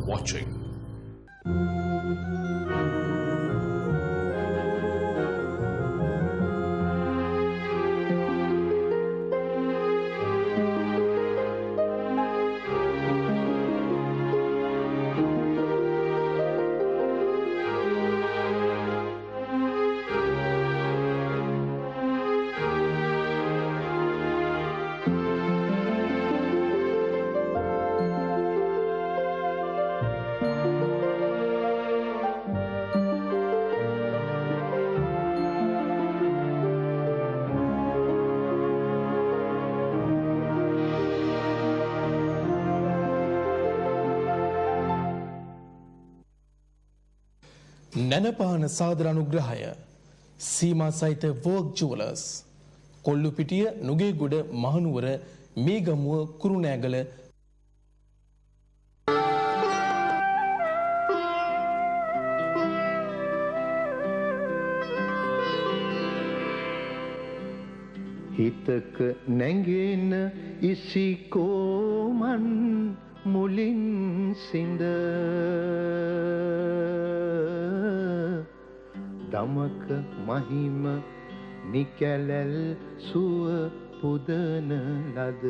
watching. නැනපාන සාදර අනුග්‍රහය සීමා සහිත වර්ක් ජුවලර්ස් කොල්ලුපිටිය නුගේගොඩ මහනුවර මේගමුව කුරුණෑගල හිතක නැගෙන ඉසිකෝමන් මුලින් සිඳ දමක මහිම නිකැලැල් සුව පුදන ලද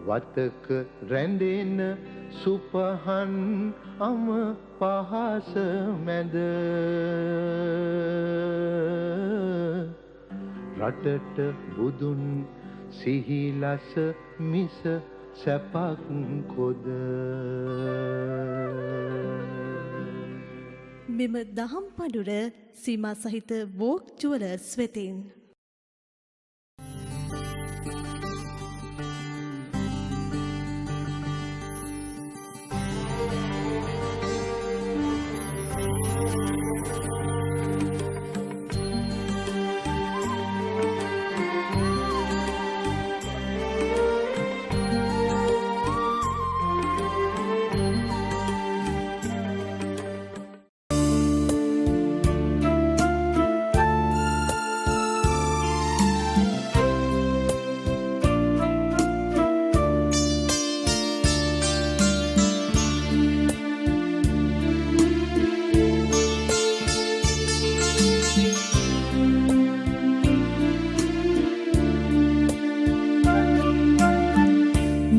වතක රැඳෙන සුපහන් අම පහස මැද රටට බුදුන් සිහිලස මිස සැපක් කොද මෙම දහම් පඬුර සීමා සහිත වෝක් ජුවලර්ස් වෙතින්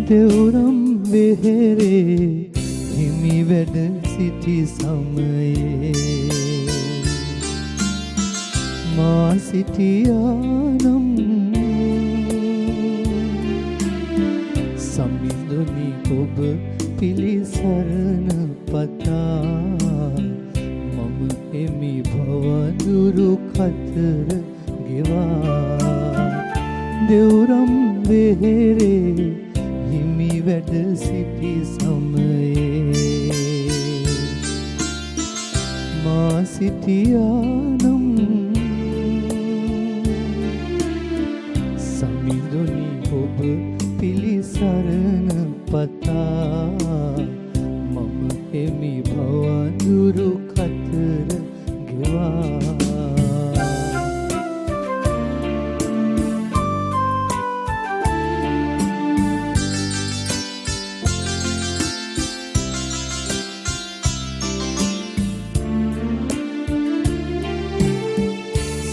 දෙවුරම් වෙහෙරේ හිමි වැඩ සිටි සමයේ මා සිටියානම් සමිඳුනි ඔබ පිළිසරණ පතා මම එමි භවදුරු කතර ගෙවා දෙවුරම් වෙහෙරේ හිමි වැඩ සිටි සමයේ මා සිටියානම් සමිඳුනි ඔබ පිළිසරණ පතා මම එමි භවදුරු කතර ගෙවා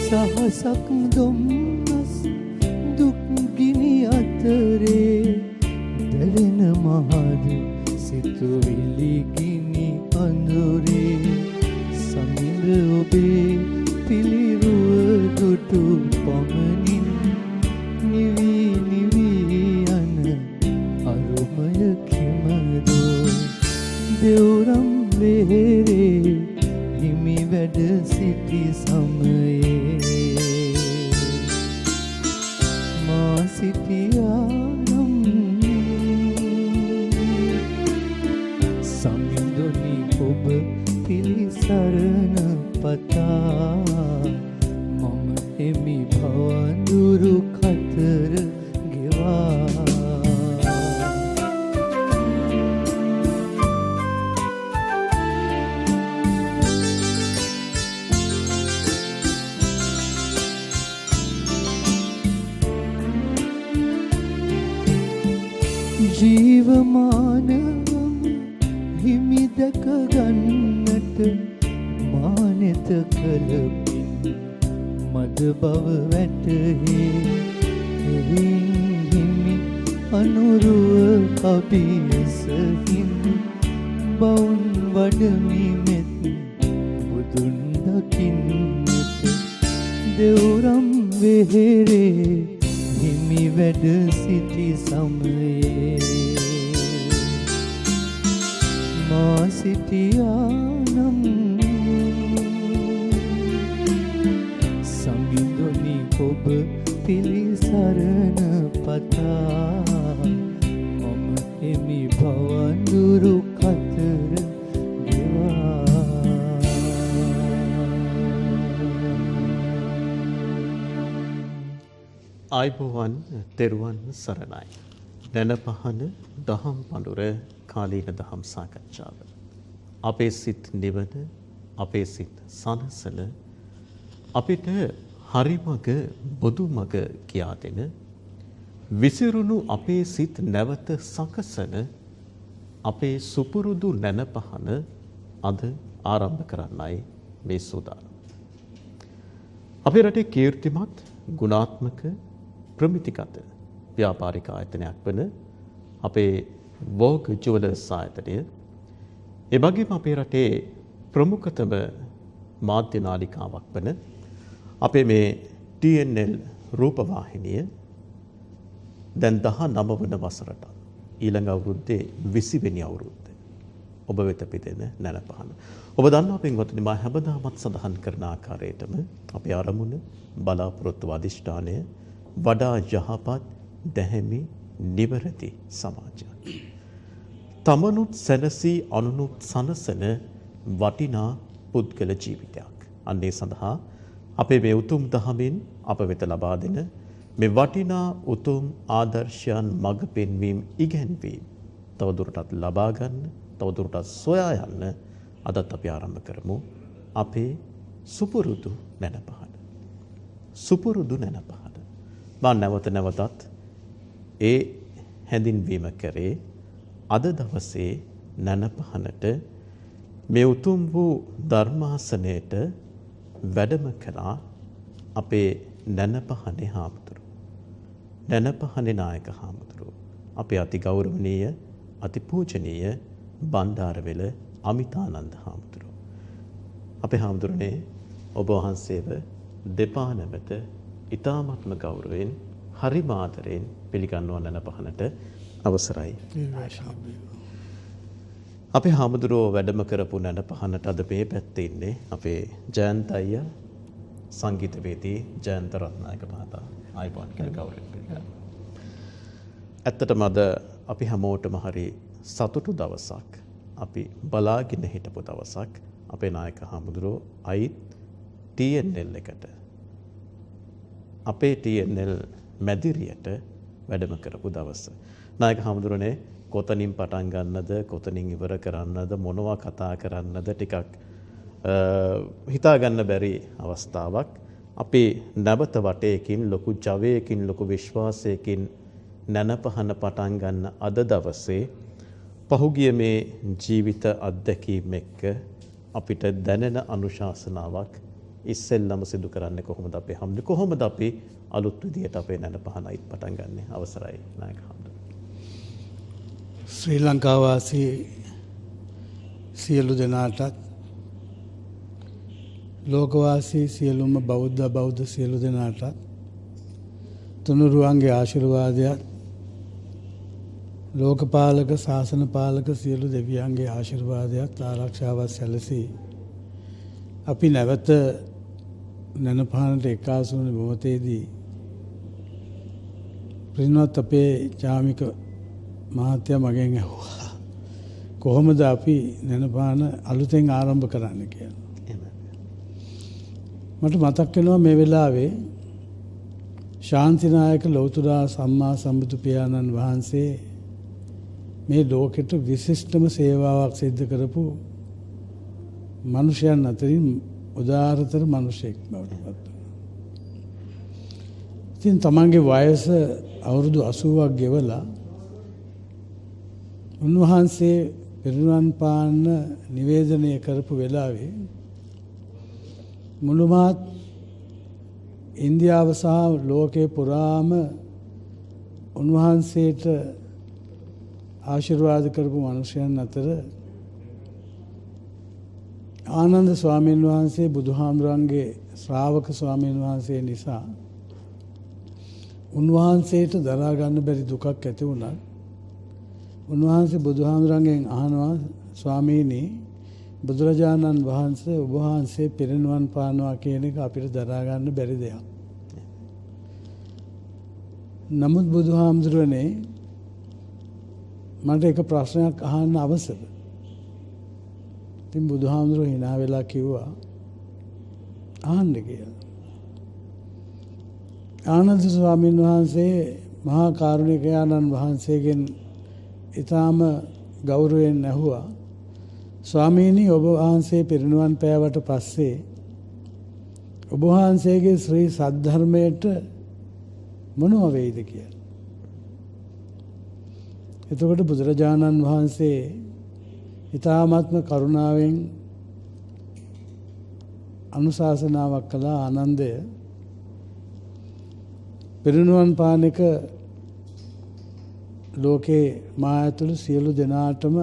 සහසක් දුම්නස් දුක් ගිනි අතරේ දැලෙන මහද සිතුවිලි ගිනි අඳුරේ සමිඳ ඔබේ පිළිරුව දුටු පමණින් නිවි නිවි යන අරුමය කිමදෝ දෙවුරම් වෙහෙරේ හිමි වැඩ සිටි සමයේ මා සිටියානම් සමිඳුනි ඔබ පිළිසරණ පතා මම එමි භවදුරු කතර ගෙවා ගොඩ බව වැටහේ හිමි අනුරුව අභියසහින් බවුන් වඩමි මෙත් බුදුන් දකින්නට දෙවුරම් වෙහෙරේ හිමි වැඩ සිටි සමයේ මා සිටියානම් සමිඳුනි ඔබ පිළිසරණ පතා මම එමි භවඳුරු කතර ගෙවා ආයිබෝවන් තෙරුවන් සරණයි. දැන පහන දහම් පඳුර කාලීන දහම් සාකච්ඡාව. අපේ සිත් නිවන, අපේ සිත් සනසන, අපිට හරිමග බොදුමග කියා දෙන, විසිරුණු අපේ සිත් නැවත සකසන අපේ සුපුරුදු නැන පහන අද ආරම්භ කරන්නයි මේ සූදානම්. අපේ රටේ කීර්තිමත්, ගුණාත්මක, ප්‍රමිතිගත ව්‍යාපාරික ආයතනයක් වන අපේ වෝග් ජුවලර්ස් ආයතනය, එවැගේම අපේ රටේ ප්‍රමුඛතම මාධ්‍ය නාලිකාවක් වන අපේ මේ TNL රූපවාහිනිය දැන් 19 වන වසරට ඊළඟ අවුරුද්දේ 20 වෙනි අවුරුද්ද ඔබ වෙත පිදෙන නැනපහන. ඔබ දන්නවා පින්වත්නි, මා හැමදාමත් සඳහන් කරන ආකාරයටම අපේ අරමුණ, බලාපොරොත්තු අධිෂ්ඨානය වඩා යහපත්, දැහැමි, නිවැරදි සමාජයක්. තමනුත් සැනසී අනුනුත් සනසන වටිනා පුද්ගල ජීවිතයක්. අන්නේ සඳහා අපේ මේ උතුම් දහමින් අප වෙත ලබා දෙන මේ වටිනා උතුම් ආදර්ශයන් මඟ පෙන්වීම, ඉගැන්වීම තවදුරටත් ලබා ගන්න, තවදුරටත් සොයා යන්න අදත් අපි ආරම්භ කරමු අපේ සුපුරුදු නැනපහන. සුපුරුදු නැනපහන. මා නැවත නැවතත් ඒ හැඳින්වීම කරේ අද දවසේ නැනපහනට මේ උතුම් වූ ධර්මාසනයට වැඩම කළා අපේ නැනපහනේ හාමුදුරුවෝ. නැනපහනේ නායක හාමුදුරුවෝ. අපේ අති ගෞරවනීය, අති පූජනීය බණ්ඩාරවෙල අමිතානන්ද හාමුදුරුවෝ. අපේ හාමුදුරනේ, ඔබ වහන්සේව දෙපා නැමෙත ඉතාමත්ම ගෞරවයෙන්, හරිම ආදරයෙන් පිළිගන්නවා නැනපහනට අවසරයි. අපේ හාමුදුරුවෝ වැඩම කරපු නැනපහනට අද මේ පැත්තේ ඉන්නේ අපේ ජයන්ත අයියා, සංගීතවේදී ජයන්ත රත්නායක මහතා. ආයිබෝන් කියලා ගෞරවයෙන් පිළිගන්නවා. ඇත්තටම අද අපි හැමෝටම හරි සතුටු දවසක්. අපි බලාගෙන හිටපු දවසක්. අපේ නායක හාමුදුරුවෝ අයිත් TNL එකට, අපේ TNL මැදිරියට වැඩම කරපු දවස. නායක හාමුදුරනේ, කොතනින් පටන් ගන්නද, කොතනින් ඉවර කරන්නද, මොනවා කතා කරන්නද ටිකක් හිතාගන්න බැරි අවස්ථාවක්. අපි නැවත වටයකින්, ලොකු ජවයකින්, ලොකු විශ්වාසයකින් නැනපහන පටන් ගන්න අද දවසේ පහුගිය මේ ජීවිත අත්දැකීම් එක්ක අපිට දැනෙන අනුශාසනාවක් ඉස්සෙල්ලම සිදු කරන්නේ කොහොමද අපේ හැමදේ, කොහොමද අපි අලුත් විදියට අපේ නැනපහනයිත් පටන් ගන්නෙ? අවසරයි නායක හාමුදුරුවෝ. ශ්‍රී ලංකාවාසී සියලු දෙනාටත්, ලෝකවාසී සියලුම බෞද්ධ සියලු දෙනාටත් තුනුරුවන්ගේ ආශිර්වාදයත්, ලෝකපාලක, ශාසන පාලක සියලු දෙවියන්ගේ ආශිර්වාදයත්, ආරක්ෂාවත් සැලසී අපි නැවත නැනපහනට එක්කාසු වන මොහොතේදී පින්වත් අපේ ජාමික මහත්තයා මගෙන් ඇහුවා, කොහොමද අපි නැනපහන අලුතෙන් ආරම්භ කරන්න කියලා. මට මතක් වෙනවා මේ වෙලාවේ ශාන්තිනායක ලෞතුරා සම්මා සම්බුදු පියාණන් වහන්සේ මේ ලෝකෙට විශිෂ්ටම සේවාවක් සිද්ධ කරපු මනුෂ්‍යයන් අතරින් උදාරතර මනුෂ්‍යෙක් බවට පත් වුණා. ඉතින් තමන්ගේ වයස අවුරුදු 80ක් ගෙවලා උන්වහන්සේ පිරිනිවන් පාන්න නිවේදනය කරපු වෙලාවේ මුළුමහත් ඉන්දියාව සහ ලෝකේ පුරාම උන්වහන්සේට ආශිර්වාද කරපු මනුෂ්‍යයන් අතර ආනන්ද ස්වාමීන් වහන්සේ බුදුහාමුදුරන්ගේ ශ්‍රාවක ස්වාමීන් වහන්සේ නිසා උන්වහන්සේට දරා ගන්න බැරි දුකක් ඇති වුණත් උන්වහන්සේ බුදුහාමුදුරන්ගෙන් අහනවා ස්වාමීනි බුදුරජාණන් වහන්සේ ඔබ වහන්සේ පිරිනිවන් පානවා කියන එක අපිට දරා ගන්න බැරි දෙයක්. නමුත් බුදුහාමුදුරනේ මට එක ප්‍රශ්නයක් අහන්න අවශ්‍යද? ඉතින් බුදුහාමුදුරුවෝ hina වෙලා කිව්වා අහන්න කියලා. ආනන්ද ස්වාමීන් වහන්සේ මහා කාරුණිකයාණන් වහන්සේගෙන් ඊටාම ගෞරවයෙන් ඇහුවා ස්වාමීනි ඔබ වහන්සේ පිරිනිවන් පෑවට පස්සේ ඔබ වහන්සේගේ ශ්‍රී සද්ධර්මයට මොනව වෙයිද කියලා. එතකොට බුදුරජාණන් වහන්සේ ඊ타මාත්ම කරුණාවෙන් අනුශාසනාවක් කළා ආනන්දය පිරිනිවන් පාන එක ලෝකේ මා ඇතුළු සියලු දෙනාටම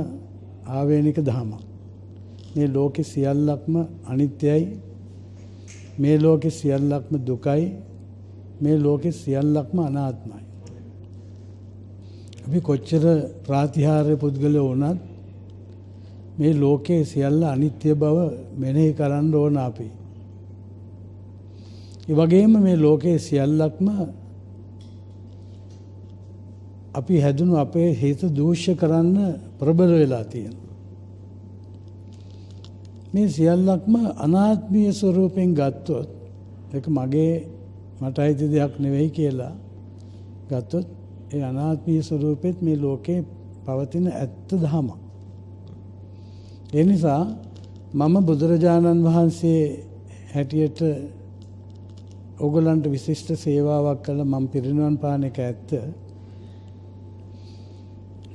ආවේනික ධමයක්. මේ ලෝකේ සියල්ලක්ම අනිත්‍යයි. මේ ලෝකේ සියල්ලක්ම දුකයි. මේ ලෝකේ සියල්ලක්ම අනාත්මයි. අපි කොච්චර ප්‍රාතිහාර්ය පුද්ගලයෝ වුණත් මේ ලෝකයේ සියල්ල අනිත්‍ය බව මෙනෙහි කරන්න ඕන අපි. ඒ වගේම මේ ලෝකයේ සියල්ලක්ම අපි හැදුණු අපේ හිත දූෂ්‍ය කරන්න ප්‍රබල වෙලා තියෙනවා. මේ සියල්ලක්ම අනාත්මීය ස්වરૂපයෙන් ගත්තොත් ඒක මගේ මට අයිති දෙයක් නෙවෙයි කියලා ගත්තොත් ඒ අනාත්මීය ස්වરૂපෙත් මේ ලෝකේ පවතින ඇත්ත ධම. ඒ නිසා මම බුදුරජාණන් වහන්සේ හැටියට ඕගොල්ලන්ට විශිෂ්ට සේවාවක් කළා මම පිරිනිවන් පාන එක ඇත්ත.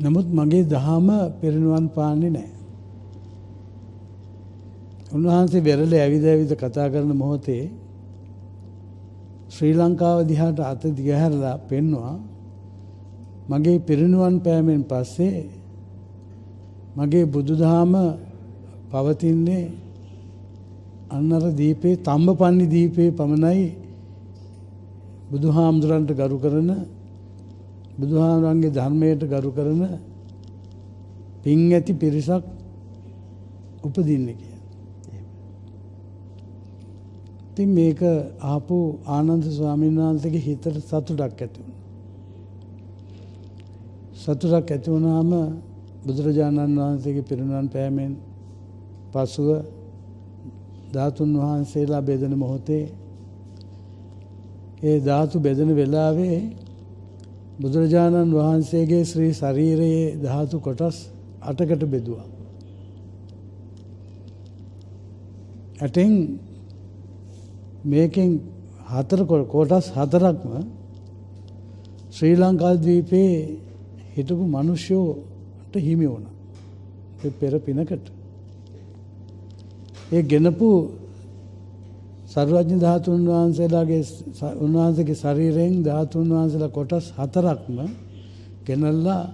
නමුත් මගේ දහම පිරිනිවන් පාන්නේ නැහැ. උන්වහන්සේ වෙරළේ ඇවිද කතා කරන මොහොතේ ශ්‍රී ලංකාව දිහාට අත දිගහැරලා පෙන්නවා මගේ පිරිනිවන් පෑමෙන් පස්සේ මගේ බුදුදහම පවතින්නේ අන්නර දීපේ තම්බපන්නි දීපේ පමණයි බුදුහාමුදුරන්ට ගරු කරන බුදුහාමුදුරන්ගේ ධර්මයට ගරු කරන පින් ඇති පිරිසක් උපදින්නේ කියලා. ඉතින් මේක ආපු ආනන්ද ස්වාමීන් වහන්සේගේ හිතට සතුටක් ඇති වුණා. සතුටක් ඇති වුණාම බුදුරජාණන් වහන්සේගේ පිරිනිවන් පෑමෙන් පසුව ධාතුන් වහන්සේලා බෙදෙන මොහොතේ ඒ ධාතු බෙදෙන වෙලාවේ බුදුරජාණන් වහන්සේගේ ශ්‍රී ශරීරයේ ධාතු කොටස් 8කට බෙදුවා. ඇතෙන් මේකෙන් කොටස් 4ක්ම ශ්‍රී ලංකා ද්වීපයේ හිටපු මිනිස්සුන්ට හිමි වුණා. ඒ පෙර පිනකට. ඒ ගෙනපු සර්වඥ ධාතුන් වහන්සේලාගේ උන්වහන්සේගේ ශරීරයෙන් ධාතුන් වහන්සේලා කොටස් 4ක්ම ගෙනල්ලා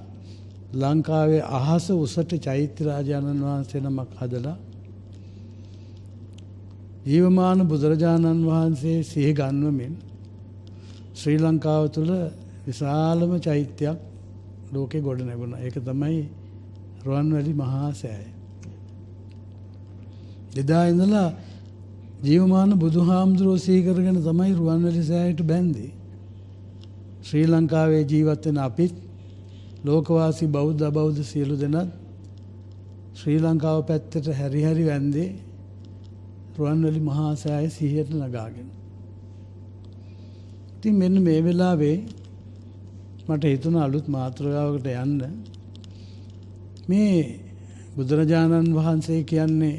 ලංකාවේ අහස උසට චෛත්‍ය රාජානන් වහන්සේ නමක් හදලා ජීවමාන බුදුරජාණන් වහන්සේ සිහි ගන්වමින් ශ්‍රී ලංකාව තුළ විශාලම චෛත්‍යයක් ලෝකේ ගොඩ නැගුණා. ඒක තමයි රුවන්වැලි මහා සෑය. එදා ඉඳලා ජීවමාන බුදුහාමුදුරුවෝ සිහි කරගෙන තමයි රුවන්වැලි සෑයට බැන්දේ. ශ්‍රී ලංකාවේ ජීවත් වෙන අපිත් ලෝකවාසී බෞද්ධ අබෞද්ධ සියලු දෙනාත් ශ්‍රී ලංකාව පැත්තට හැරි වැන්දේ රුවන්වැලි මහා සෑය සිහියට නගාගෙන. ඉතින් මෙන්න මේ වෙලාවේ මට හිතුණා අලුත් මාතෘකාවකට යන්න. මේ බුදුරජාණන් වහන්සේ කියන්නේ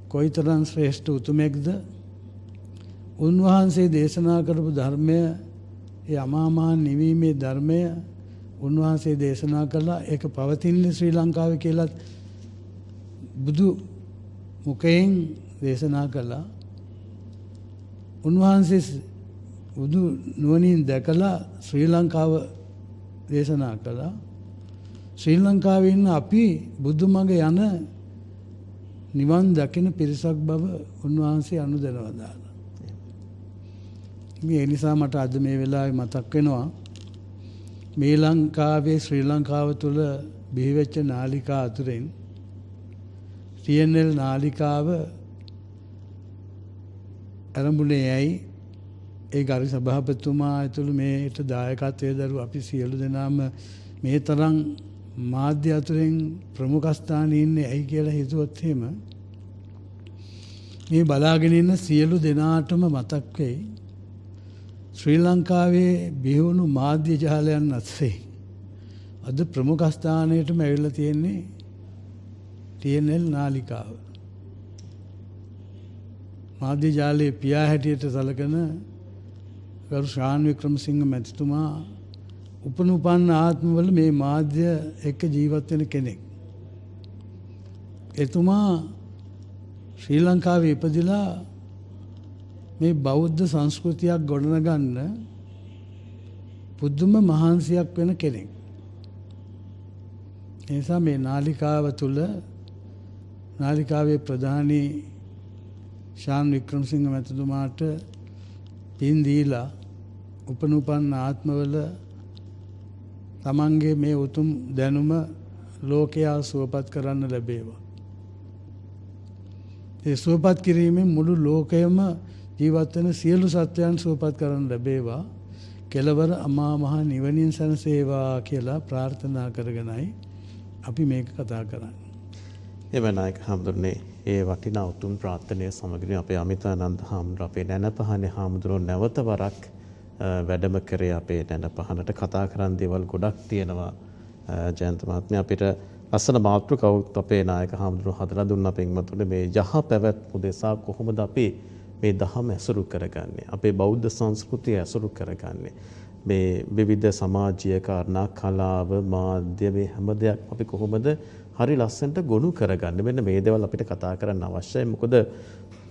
කොයිතරම් ශ්‍රේෂ්ඨ උතුමෙක්ද? උන්වහන්සේ දේශනා කරපු ධර්මය, ඒ අමා මහ නිවීමේ ධර්මය උන්වහන්සේ දේශනා කළා. ඒක පවතින්නේ ශ්‍රී ලංකාවේ කියලා බුදු මුඛයෙන් දේශනා කළා. උන්වහන්සේ බුදු නුවණින් දැකලා ශ්‍රී ලංකාව දේශනා කළා. ශ්‍රී ලංකාවේ ඉන්න අපි බුදුමග යන නිවන් දකින පිරිසක් බව උන්වහන්සේ අනුදැනව දාලා. මේ නිසා මට අද මේ වෙලාවේ මතක් වෙනවා මේ ලංකාවේ ශ්‍රී ලංකාව තුළ බිහිවෙච්ච නාලිකා අතුරෙන් TNL නාලිකාව ආරම්භුනේ ඇයි ඒ ගරු සභාපතිතුමා ඇතුළු මේට දායකත්වයේ දරු අපි සියලු දෙනාම මේ තරම් මාධ්‍ය අතුරෙන් ප්‍රමුඛ ස්ථානයේ ඉන්නේ ඇයි කියලා හිතුවොත් එහෙම මේ බලාගෙන ඉන්න සියලු දෙනාටම මතක් වෙයි ශ්‍රී ලංකාවේ බිහිවුණු මාධ්‍ය ජාලයන් අතරේ අද ප්‍රමුඛ ස්ථානයටම ඇවිල්ලා තියෙන්නේ TNL නාලිකාව. මාධ්‍ය ජාලයේ පියා හැටියට සැලකෙන ගරු ශාන් වික්‍රමසිංහ මැතිතුමා උපනුපන්න ආත්මවල මේ මාධ්‍ය එක්ක ජීවත් වෙන කෙනෙක්. එතුමා ශ්‍රී ලංකාවේ ඉපදිලා මේ බෞද්ධ සංස්කෘතියක් ගොඩනගන්න පුදුම මහන්සියක් වෙන කෙනෙක්. ඒ නිසා මේ නාලිකාව තුළ නාලිකාවේ ප්‍රධානී ශාන් වික්‍රමසිංහ මැතිතුමාට පින් දීලා උපනුපන්න ආත්මවල තමන්ගේ මේ උතුම් දැනුම ලෝකයා සුවපත් කරන්න ලැබේවා. ඒ සුවපත් කිරීමෙන් මුළු ලෝකයම ජීවත් වෙන සියලු සත්වයන් සුවපත් කරන්න ලැබේවා. කෙලවර අමා මහ නිවනින් සැනසේවා කියලා ප්‍රාර්ථනා කරගෙනයි අපි මේක කතා කරන්නේ. එම නායක හාමුදුරනේ ඒ වටිනා උතුම් ප්‍රාර්ථනය සමගින් අපේ අමිතානන්ද හාමුදුරුවෝ අපේ නැනපහනේ හාමුදුරුවෝ නැවත වරක් වැඩම කරේ අපේ නැනපහනට කතා කරන් දේවල් ගොඩක් තියෙනවා. ජයන්ත මහත්මයා අපිට ලස්සන මාතෘකාවක් අපේ නායක හාමුදුරුවෝ හදලා දුන්නා පින්වතුනි මේ යහ පැවැත්ම උදෙසා කොහොමද අපි මේ දහම ඇසුරු කරගන්නේ අපේ බෞද්ධ සංස්කෘතිය ඇසුරු කරගන්නේ මේ විවිධ සමාජීය කාරණා කලාව මාධ්‍ය මේ හැම දෙයක්ම අපි කොහොමද හරි ලස්සනට ගොනු කරගන්නේ මෙන්න මේ දේවල් අපිට කතා කරන්න අවශ්‍යයි මොකද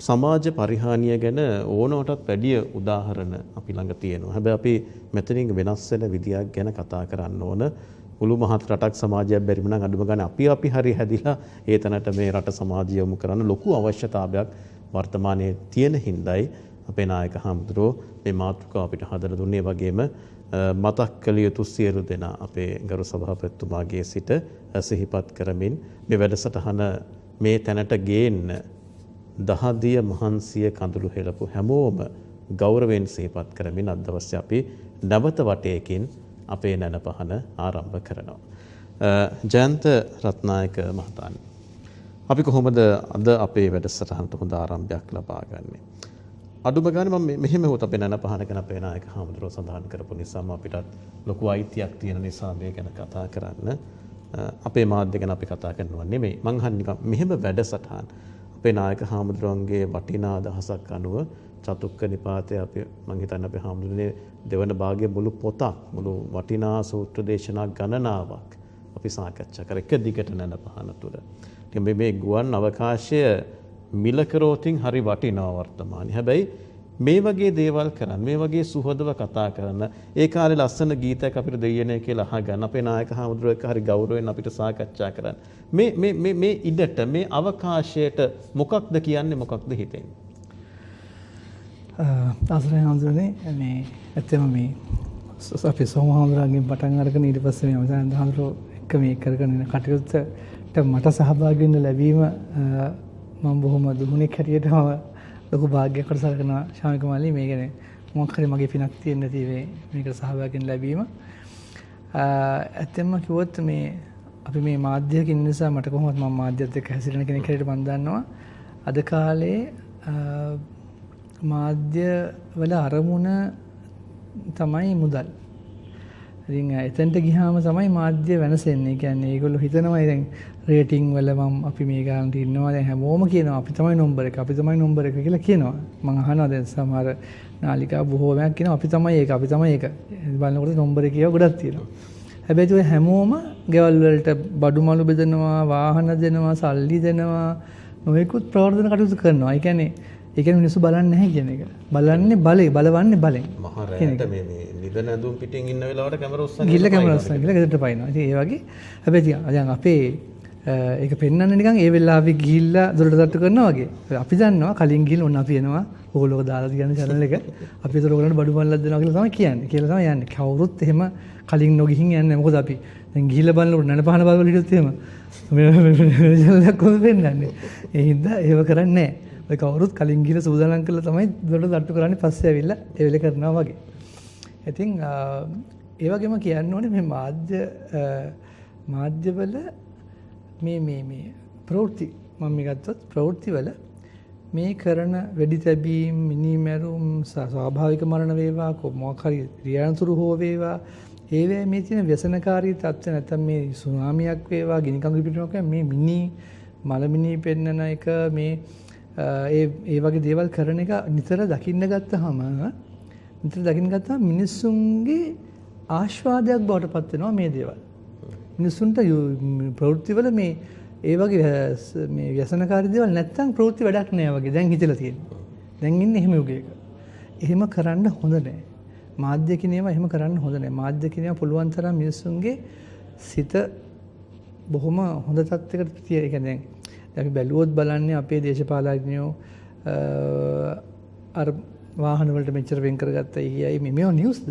සමාජ පරිහානිය ගැන ඕනකටත් වැඩිය උදාහරණ අපි ළඟ තියෙනවා හැබැයි අපි මෙතනින් වෙනස් වෙන විදියක් ගැන කතා කරන්න ඕන මුළු මහත් රටක් සමාජයක් බැරිම නම් අඩුම ගන්න අපි හරි හැදිලා ඒ තැනට මේ රට සමාජය යොමු කරන්න ලොකු අවශ්‍යතාවයක් වර්තමානයේ තියෙන හින්දායි අපේ නායක හාමුදුරුවෝ මේ මාතෘකාව අපිට හදලා දුන්නේ වගේම මතක් කළ යුතු සියලු දෙනා අපේ ගරු සභාපතිතුමාගේ සිට සිහිපත් කරමින් මේ වැඩසටහන මේ තැනට ගේන්න දහදිය මහන්සිය කඳුළු හෙලපු හැමෝම ගෞරවයෙන් සිහිපත් කරමින් අද දවසේ අපි නැවත වටයකින් අපේ නැනපහන ආරම්භ කරනවා. ජයන්ත රත්නායක මහතානි අපි කොහොමද අද අපේ වැඩසටහනට හොඳ ආරම්භයක් ලබා ගන්නේ? අඩුම ගානේ මම මෙහෙම හොත අපේ නැනපහන ගැන අපේ නායක හාමුදුරුවෝ සඳහන් කරපු නිසාම අපිටත් ලොකු අයිතියක් තියෙන නිසා මේ ගැන කතා කරන්න අපේ මාධ්‍ය ගැන අපි කතා කරනවා නෙමෙයි. මං අහන්නේ මෙහෙම වැඩසටහන් අපේ නායක හාමුදුරුවන්ගේ වටිනා අදහසක් අනුව චතුක්ක නිපාතේ අපි මං හිතන්නේ අපේ හාමුදුරනේ දෙවන භාගයේ මුළු පොතක් මුළු වටිනා සූත්‍ර දේශනා ගණනාවක් අපි සාකච්ඡා කර එක දිගට නැනපහන තුළ. ඉතින් මේ ගුවන් අවකාශය මිල කරෝතින් හරි වටිනවා වර්තමානයේ. හැබැයි මේ වගේ දේවල් කරන්න මේ වගේ සුහදව කතා කරන්න ඒ කාලේ ලස්සන ගීතයක් අපිට දෙයනේ කියලා අහගන්න අපේ නායක හාමුදුරුවෝ එක්ක හරි ගෞරවයෙන් අපිට සාකච්ඡා කරන්න. මේ ඉඩට මේ අවකාශයට මොකක්ද කියන්නේ මොකක්ද හිතෙන්නේ? ආසරය හාමුදුරනේ මේ ඇත්තම මේ අපි සෝම හාමුදුරන්ගෙන් පටන් අරගෙන ඊට පස්සේ මේ අමිතානන්ද හාමුදුරුවෝ එක්ක මේ කරගෙන යන කටයුත්තට මට සහභාගී වෙන්න ලැබීම මම බොහොම දුහුණෙක් හැටියටම ලොකු භාග්‍යයක් කොට සලකනවා ශාමික මාලි මේ ගැන මොකක් හරි මගේ පිනක් තියෙන නැති මේකට සහභාගී වෙන්න ලැබීම ඇත්තම කිව්වොත් මේ අපි මේ මාධ්‍යයක ඉන්න නිසා මට කොහොමද මම මාධ්‍යයත් එක්ක හැසිරෙන කෙනෙක් හැටියට මම දන්නවා අද කාලේ මාධ්‍ය වල අරමුණ තමයි මුදල්. ඉතින් එතනට ගියාම තමයි මාධ්‍ය වෙනසෙන්නේ. කියන්නේ ඒගොල්ලෝ හිතනවා දැන් රේටිං වල අපි මේ ගානට ඉන්නවා දැන් හැමෝම කියනවා අපි තමයි නම්බර් 1 අපි තමයි නම්බර් 1 කියලා කියනවා. මම අහනවා දැන් සමහර නාලිකා බොහෝමයක් කියනවා අපි තමයි ඒක අපි තමයි ඒක. බලනකොට නම්බර් 1 කියව ගොඩක් තියෙනවා. හැබැයි ඒ හැමෝම ගෙවල් වලට බඩු මලු බෙදනවා වාහන දෙනවා සල්ලි දෙනවා නොයෙකුත් ප්‍රවර්ධන කටයුතු කරනවා. ඒ කියන්නේ ඒ කියන්නේ මිනිස්සු බලන්නේ නැහැ කියන එක. බලන්නේ බලවන්නේ බලෙන්. මහා රැට මේ නිදන ඇඳුම් පිටින් ඉන්න වෙලාවට කැමරා උස්සන් ගිහිල්ලා කැමරා උස්සන් ගිහිල්ලා ගෙදරට පයින්නවා. ඉතින් ඒ වගේ හැබැයි දැන් අපේ ඒක පෙන්වන්න නිකන් ඒ වෙලාවේ ගිහිල්ලා දොරට තට්ටු කරනවා වගේ. අපි දන්නවා කලින් ගිහින් ඔන්න අපි එනවා ඕගොල්ලෝ දාලා තියන channel එක. අපි ඒතර ඕගොල්ලන්ට බඩු පල්ලක් දෙනවා කියලා තමයි කියන්නේ. කියලා තමයි යන්නේ. කවුරුත් එහෙම කලින් නොගිහින් යන්නේ. මොකද අපි දැන් ගිහිල්ලා බලනකොට නන පහන බලවල හිටියොත් එහෙම මේ කොහොමද වෙන්නේ? ඒ හින්දා ඒව කරන්නේ නැහැ. ඔය කවුරුත් කලින් ගිහිල්ලා සූදානම් කරලා තමයි දොරට තට්ටු කරන්නේ පස්සේ ඇවිල්ලා ඒ වෙලේ කරනවා වගේ. ඉතින් ඒ වගේම කියන්න ඕනේ මේ මාධ්‍යවල මේ ප්‍රවෘත්ති මම ගත්තොත් ප්‍රවෘත්තිවල මේ කරන වෙඩි තැබීම් මිනිමැරුම් ස්වාභාවික මරණ වේවා මොකක් හරි ක්‍රියාන්තුරු හෝ වේවා ඒවැ මේ තියෙන ව්‍යසනකාරී තත්ත්ව නැත්නම් මේ සුනාමියක් වේවා ගිනි කඳුළු පිටුමක් මේ මලමිනී පෙන්නන එක මේ ඒ වගේ දේවල් කරන එක නිතර දකින්න ගත්තාම මිනිස්සුන්ගේ ආශ්වාදයක් බවට පත් වෙනවා මේ දේවල්. මිනිස්සුන්ට ප්‍රවෘත්තිවල මේ ඒ වගේ මේ ව්‍යසනකාරී දේවල් නැත්තම් ප්‍රවෘත්ති වැඩක් නෑ වගේ දැන් හිතලා තියෙනවා. දැන් ඉන්නේ එහෙම යුගයක. එහෙම කරන්න හොඳ නෑ. මාධ්‍ය කිනේවා එහෙම කරන්න හොඳ නෑ. මාධ්‍ය කිනේවා පුළුවන් තරම් මිනිස්සුන්ගේ සිත බොහොම හොඳ තත්යකට තිය. ඒ කියන්නේ අපි බැලුවොත් බලන්නේ අපේ දේශපාලඥයෝ අර වාහන වලට මෙච්චර වෙන් කරගත්තා කියයි මේවා නිවුස්ද?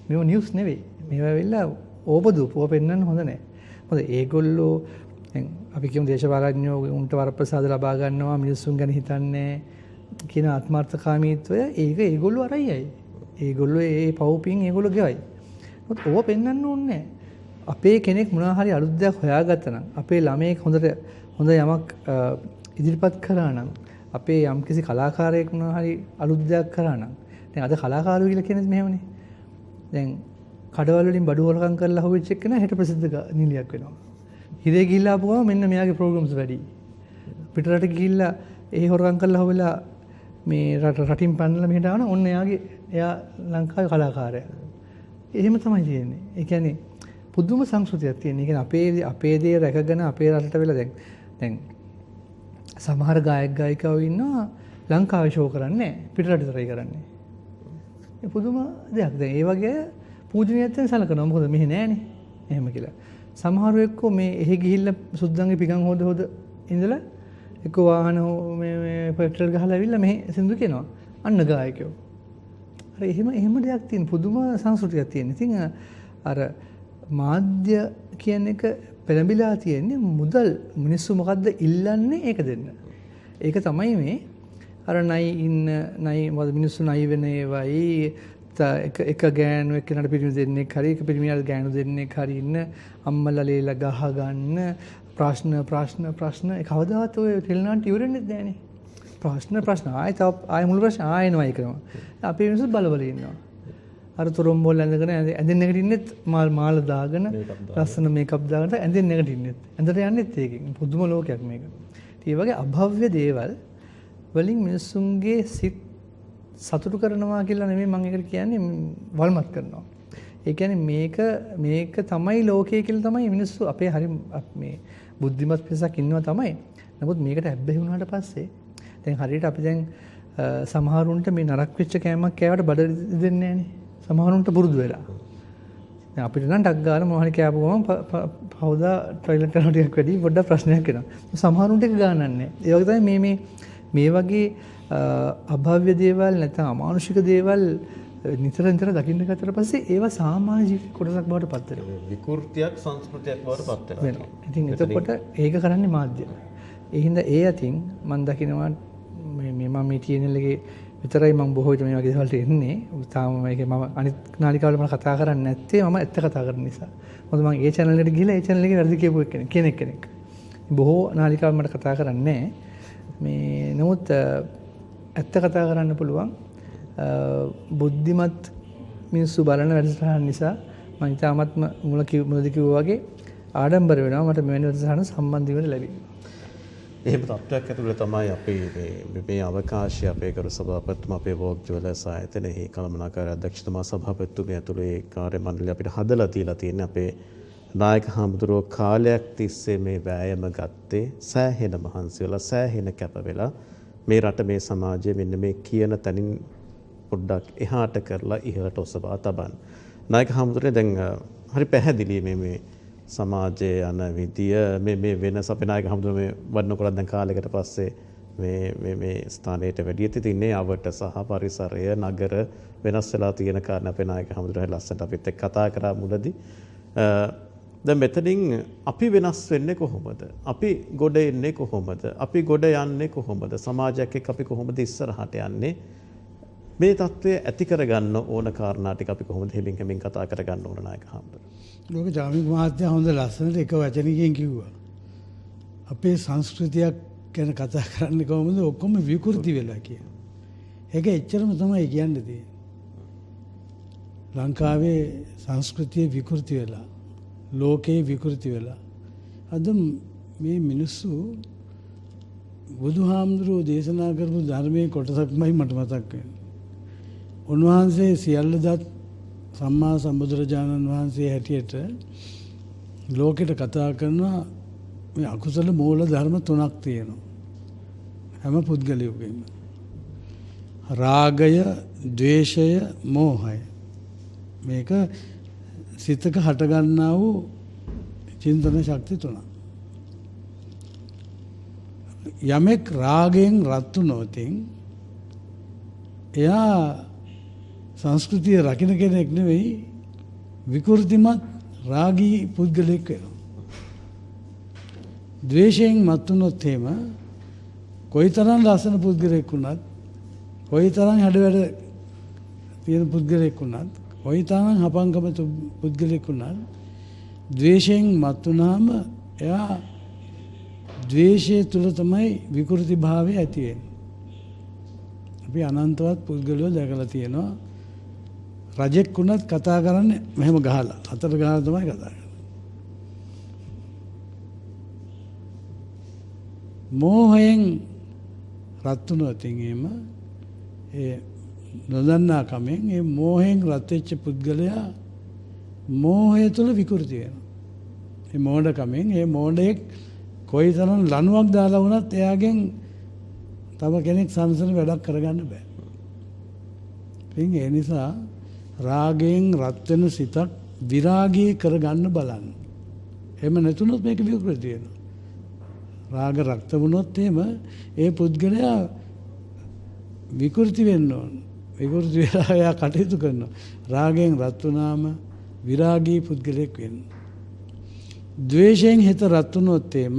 මේවා නිවුස් නෙවෙයි. මේවා වෙලා ඕපදූපව පෙන්වන්න හොඳ නැහැ. මොකද ඒගොල්ලෝ දැන් අපි කියමු දේශපාලඥයෝ උන්ට වරප්‍රසාද ලබා ගන්නවා මිනිස්සුන් ගැන හිතන්නේ කියන ආත්මార్థකාමීත්වය ඒක ඒගොල්ලෝ අරයයි. ඒගොල්ලෝ ඒ පවුපින් ඒගොල්ලෝ ගෙවයි. මොකද ඕව පෙන්වන්න ඕනේ නැහැ. අපේ කෙනෙක් මොනවා හරි අලුත් දෙයක් හොයාගත්තා නම් අපේ ළමයෙක් හොඳ යමක් ඉදිරිපත් කරා නම් අපේ යම්කිසි කලාකාරයෙක් මොනවා හරි අලුත් දෙයක් කරා නම් දැන් අද කලාකාරයෝ කියලා කියන්නේ මෙහෙමනේ. දැන් කඩවල වලින් බඩු හොරකම් කරලා හොවෙච්ච එක්කන හෙට ප්‍රසිද්ධ නිලියක් වෙනවා. හිරේ ගිහිල්ලා ආපුවම මෙන්න මෙයාගේ ප්‍රෝග්‍රෑම්ස් වැඩි. පිටරට ගිහිල්ලා ඒ හොරකම් කරලා හොවෙලා මේ රටින් පැනලා මෙහෙට ආවන ඔන්න එයා ලංකාවේ කලාකාරයා. එහෙම තමයි තියෙන්නේ. ඒ කියන්නේ පුදුම සංස්කෘතියක් තියෙන. ඒ කියන්නේ අපේ දේ රැකගෙන අපේ රටට වෙලා දැන් සමහර ගායක ගායිකාවෝ ඉන්නවා ලංකාවේ ෂෝ කරන්නේ පිටරට විතරයි කරන්නේ. ඒ පුදුම දෙයක්. දැන් ඒ වගේ පූජනීයත්වයෙන් සලකනවා. මොකද මෙහෙ නෑනේ. එහෙම කියලා. සමහරව එක්කෝ මේ එහෙ ගිහිල්ලා සුද්දන්ගේ පිගන් හොද ඉඳලා එක්ක වාහන මේ පෙට්‍රල් ගහලා ඇවිල්ලා මෙහෙ සින්දු කියනවා. අන්න ගායකයෝ. අර එහෙම දෙයක් තියෙන පුදුම සංස්කෘතියක් තියෙන. ඉතින් අර මාධ්‍ය කියන එක පෙළඹිලා තියෙන්නේ මුදල් මිනිස්සු මොකද්ද ඉල්ලන්නේ ඒක දෙන්න. ඒක තමයි මේ අර නයි මිනිස්සු නයි වෙන ඒවයි එක ගෑනු එක්කෙනාට පිරිමි දෙන්නෙක් හරි එක පිරිමියට ගෑනු දෙන්නෙක් හරි ඉන්න අම්මලා ලේලා ගහ ගන්න ප්‍රශ්න කවදාවත් ඔය ටෙලිනාට්‍ය ඉවරෙන්නේ නැහැනේ. ප්‍රශ්න ආයෙ මුළු ප්‍රශ්න ආයෙනවා ඒකම. අපේ මිනිස්සු බලවල ඉන්නවා. අර තොරම්බෝල් ඇඳගෙන ඇඳෙන් නැගිටින්නෙත් මාල දාගෙන ලස්සන මේකප් දාගෙන ඇඳෙන් නැගිටින්නෙත් ඇඳට යන්නෙත් ඒකෙන් පුදුම ලෝකයක් මේක. ඒ වගේ අභව්‍ය දේවල් වලින් මිනිස්සුන්ගේ සිත් සතුටු කරනවා කියලා නෙමෙයි මම ඒකට කියන්නේ වල්මත් කරනවා. ඒ කියන්නේ මේක තමයි ලෝකය කියලා තමයි මිනිස්සු අපේ හරි මේ බුද්ධිමත් පිරිසක් ඉන්නවා තමයි. නමුත් මේකට ඇබ්බැහි වුණාට පස්සේ දැන් හරියට අපි දැන් සමහරුන්ට මේ නරක වෙච්ච කෑමක් කෑවට බඩ දෙන්නේ නැහනේ. සමහරුන්ට පුරුදු වෙලා. දැන් අපිට නම් ටක් ගාලා මොහොන කෑපු ගමන් පවදා ටොයිලට් කරන ටිකක් වැඩි පොඩ්ඩක් ප්‍රශ්නයක් එනවා. සමහරුන්ට ඒක ගානක් නැහැ. ඒ වගේ තමයි මේ වගේ අභව්‍ය දේවල් නැත්නම් අමානුෂික දේවල් නිතර දකින්න ගත්තට පස්සේ ඒවා සාමාන්‍ය ජීවිත කොටසක් බවට පත් වෙනවා. විකෘතියක් සංස්කෘතියක් බවට පත් වෙනවා. ඉතින් එතකොට ඒක කරන්නේ මාධ්‍ය. ඒ හින්දා ඒ අතින් මම දකිනවා මම මේ channel එකේ විතරයි මම බොහෝ විට මේ වගේ දේවල්ට එන්නේ. තාම මේකේ මම අනිත් නාලිකාවල මම කතා කරන්නේ නැත්තේ මම ඇත්ත කතා කරන නිසා. මොකද මම ඒ channel එකට ගිහලා ඒ channel එකේ වැරදි කියපු කෙනෙක්. බොහෝ නාලිකාවල මට කතා කරන්නේ මේ නමුත් ඇත්ත කතා කරන්න පුළුවන් බුද්ධිමත් මිනිස්සු බලන වැඩසටහන නිසා මම ඉතාමත්ම මුලදී කිව්වා වගේ ආඩම්බර වෙනවා මට මෙවැනි වැඩසටහන සම්බන්ධ වෙන්න ලැබෙන්නේ. එහෙම තත්ත්වයක් ඇතුළේ තමයි අපේ මේ අවකාශය අපේ කරු සභාපතිතුමා අපේ වෝක් ජුවලර්ස් ආයතනයේ කළමනාකාර අධ්‍යක්ෂතුමා සභාපතිතුමිය ඇතුළේ කාර්ය මණ්ඩලය අපිට හදලා තියලා තියෙන්නේ අපේ නායක හාමුදුරුවෝ කාලයක් තිස්සේ මේ වෑයම ගත්තේ සෑහෙන මහන්සි වෙලා සෑහෙන කැප වෙලා මේ රට මේ සමාජය මෙන්න මේ කියන තැනින් පොඩ්ඩක් එහාට කරලා ඉහළට ඔසවා තබන්න. නායක හමුදුරනේ දැන් හරි පැහැදිලි මේ සමාජයේ යන විදිය මේ වෙනස අපේ නායක හමුදුරනේ මේ වඩනකොට දැන් කාලයකට පස්සේ මේ ස්ථානයට වැඩි තින්නේ අවට සහ පරිසරය නගර වෙනස් වෙලා තියෙන කාරණා අපේ නායක හමුදුරනේ ලස්සනට අපිත් එක්ක කතා කරා මුලදී. දැන් මෙතනින් අපි වෙනස් වෙන්නේ කොහොමද? අපි ගොඩ එන්නේ කොහොමද? අපි ගොඩ යන්නේ කොහොමද? සමාජයක් එක්ක අපි කොහොමද ඉස්සරහට යන්නේ? මේ தત્ත්වය ඇති කරගන්න ඕන කාරණා ටික අපි කොහොමද හැමින් කතා කරගන්න ඕන නායක හමුදුරනේ. ලෝක ජාමික මහත්තයා හොඳ ලස්සනට එක වචනකින් කිව්වා. අපේ සංස්කෘතියක් ගැන කතා කරන්නේ කොහොමද? ඔක්කොම විකෘති වෙලා කියන. ඒක එච්චරම තමයි කියන්න තියෙන්නේ. ලංකාවේ සංස්කෘතිය විකෘති වෙලා, ලෝකේ විකෘති වෙලා. අද මේ මිනිස්සු බුදුහාමුදුරුවෝ දේශනා කරපු ධර්මයේ කොටසක්මයි මට මතක් වෙන්නේ. උන්වහන්සේ සියල්ල දත් සම්මා සම්බුදුරජාණන් වහන්සේ හැටියට ලෝකෙට කතා කරනවා මේ අකුසල මූල ධර්ම 3ක් තියෙනවා. හැම පුද්ගලයෙකුගේම. රාගය, ද්වේෂය, මෝහය. මේක සිතක හටගන්නා වූ චින්තන ශක්ති 3ක්. යමෙක් රාගයෙන් රත් වුණොතින් එයා සංස්කෘතිය රකින්න කෙනෙක් නෙවෙයි, විකෘතිමත් රාගී පුද්ගලෙක් වෙනවා. ද්වේෂයෙන් මත් වුණොත් එහෙම කොයිතරම් ලස්සන පුද්ගලෙක් වුණත්, කොයිතරම් හැඩවැඩ තියෙන පුද්ගලෙක් වුණත්, කොයිතරම් හපංකම පුද්ගලෙක් වුණත් ද්වේෂයෙන් මත් වුණාම එයා ද්වේෂය තුළ තමයි විකෘති භාවය ඇති වෙන්නේ. අපි අනන්තවත් පුද්ගලයෝ දැකලා තියෙනවා. රජෙක් වුණත් කතා කරන්නේ මෙහෙම ගහලා, අතට ගහලා තමයි කතා කරන්නේ. මෝහයෙන් රත් වුණොත් එහෙම ඒ නොදන්නා කමෙන් ඒ මෝහයෙන් රත් වෙච්ච පුද්ගලයා මෝහය තුළ විකෘති වෙනවා. ඒ මෝඩකමෙන් ඒ මෝඩයෙක් කොයිතරම් ලණුවක් දාලා වුණත් එයාගෙන් තව කෙනෙක් සංසන වැඩක් කරගන්න බෑ. ඉතින් ඒ නිසා රාගයෙන් රත් වෙන සිතක් විරාගී කරගන්න බලන්න. එහෙම නැතුනොත් මේක විකෘති වෙනවා. රාග රක්ත වුණොත් එහෙම ඒ පුද්ගලයා විකෘති වෙන්න ඕන. විකෘති වෙලා එයා කටයුතු කරනවා. රාගයෙන් රත් වුණාම විරාගී පුද්ගලෙක් වෙන්න. ද්වේෂයෙන් හිත රත් වුණොත් එහෙම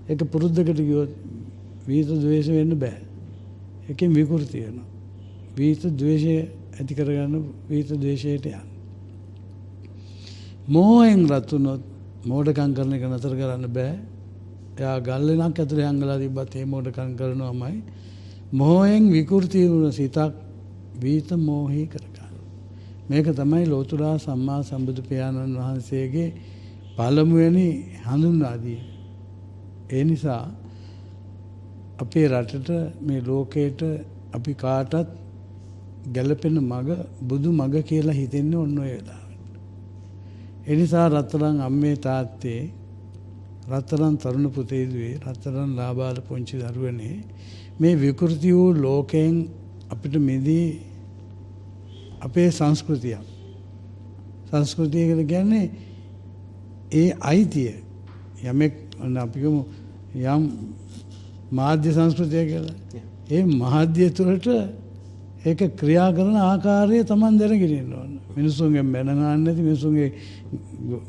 ඒක පුරුද්දකට ගියොත් විිත ද්වේෂ වෙන්න බෑ. ඒකෙන් විකෘති වෙනවා. විිත ද්වේෂය ඇති කරගන්න විිත ද්වේෂයට යන්න. මෝහයෙන් රත් වුණොත් මෝඩකම් කරන එක නතර කරන්න බෑ. එයා ගල්ලෙනක් ඇතුලේ හංගලා තිබ්බත් ඒ මෝඩකම් කරනවාමයි. මෝහයෙන් විකෘති වුණ සිතක් විිත මෝහී කරගන්න. මේක තමයි ලෝතුරා සම්මා සම්බුදු පියාණන් වහන්සේගේ පළමුවෙනි හඳුන්වාදී. ඒ නිසා අපේ රටට මේ ලෝකයට අපි කාටත් ගැලපෙන මග බුදු මග කියලා හිතෙන්නේ ඔන්න ඔය වෙලාවට. ඒ නිසා රත්තරන් අම්මේ තාත්තේ, රත්තරන් තරුණ පුතේ දුවේ, රත්තරන් ලාබාල පුංචි දරුවනේ මේ විකෘති වූ ලෝකයෙන් අපිට මිදී අපේ සංස්කෘතිය. සංස්කෘතිය කියන්නේ ඒ අයිතිය. යමෙක් අපිකම යම් මාධ්‍ය සංස්කෘතිය කියලා. ඒ මාධ්‍ය තුළට ඒක ක්‍රියා කරන ආකාරය Taman දැනගෙන ඉන්න ඕන. මිනිස්සුන්ගෙන් බැන ගන්න නැති, මිනිස්සුන්ගේ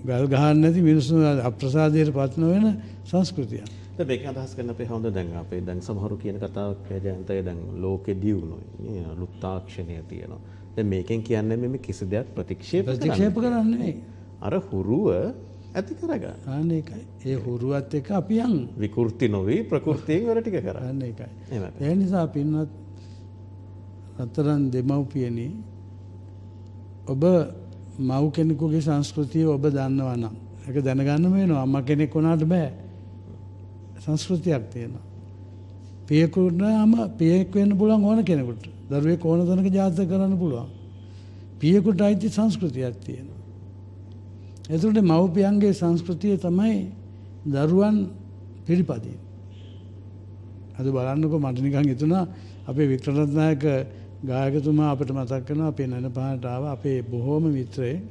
ගල් ගහන්න නැති, මිනිස්සුන් අප්‍රසාදයට පත් නොවන සංස්කෘතිය. දැන් මේක අදහස් කරන අපේ හොඳ දැන් සමහරු කියන කතාවක් ජයන්තය දැන් ලෝකෙ දියුණුවයි. අලුත් තාක්ෂණය තියෙනවා. දැන් මේකෙන් කියන්නේ මේ කිසි දෙයක් ප්‍රතික්ෂේප කරන්නේ නෙවෙයි. අර හුරුව ඇති කරගන්න. අන්න ඒකයි. ඒ හුරුවත් එක්ක අපි යන් විකෘති නොවි ප්‍රകൃතියෙන් වැඩ ටික කරා. අන්න ඒකයි. ඒ නිසා පින්වත් රත්තරන් දෙමව්පියනි, ඔබ මව් කෙනෙකුගේ සංස්කෘතිය ඔබ දන්නවා නම් ඒක දැනගන්න වෙනවා. අම්මා කෙනෙක් වුණාට බෑ. සංස්කෘතියක් තියෙනවා. පියෙකුටම පියෙක් වෙන්න පුළුවන් ඕන කෙනෙකුට. දරුවෙක් ඕන තැනක ජාතක කරන්න පුළුවන්. පියෙකුට අයිති සංස්කෘතියක් තියෙනවා. එතකොට මව්පියන්ගේ සංස්කෘතිය තමයි දරුවන් පිළිපදින්නේ. අද බලන්නකො මට නිකන් හිතුණා අපේ වික්‍රමරත්නායක ගායකතුමා අපිට මතක් කරනවා අපේ නන පහට ආව අපේ බොහෝම මිත්‍රයෙක්.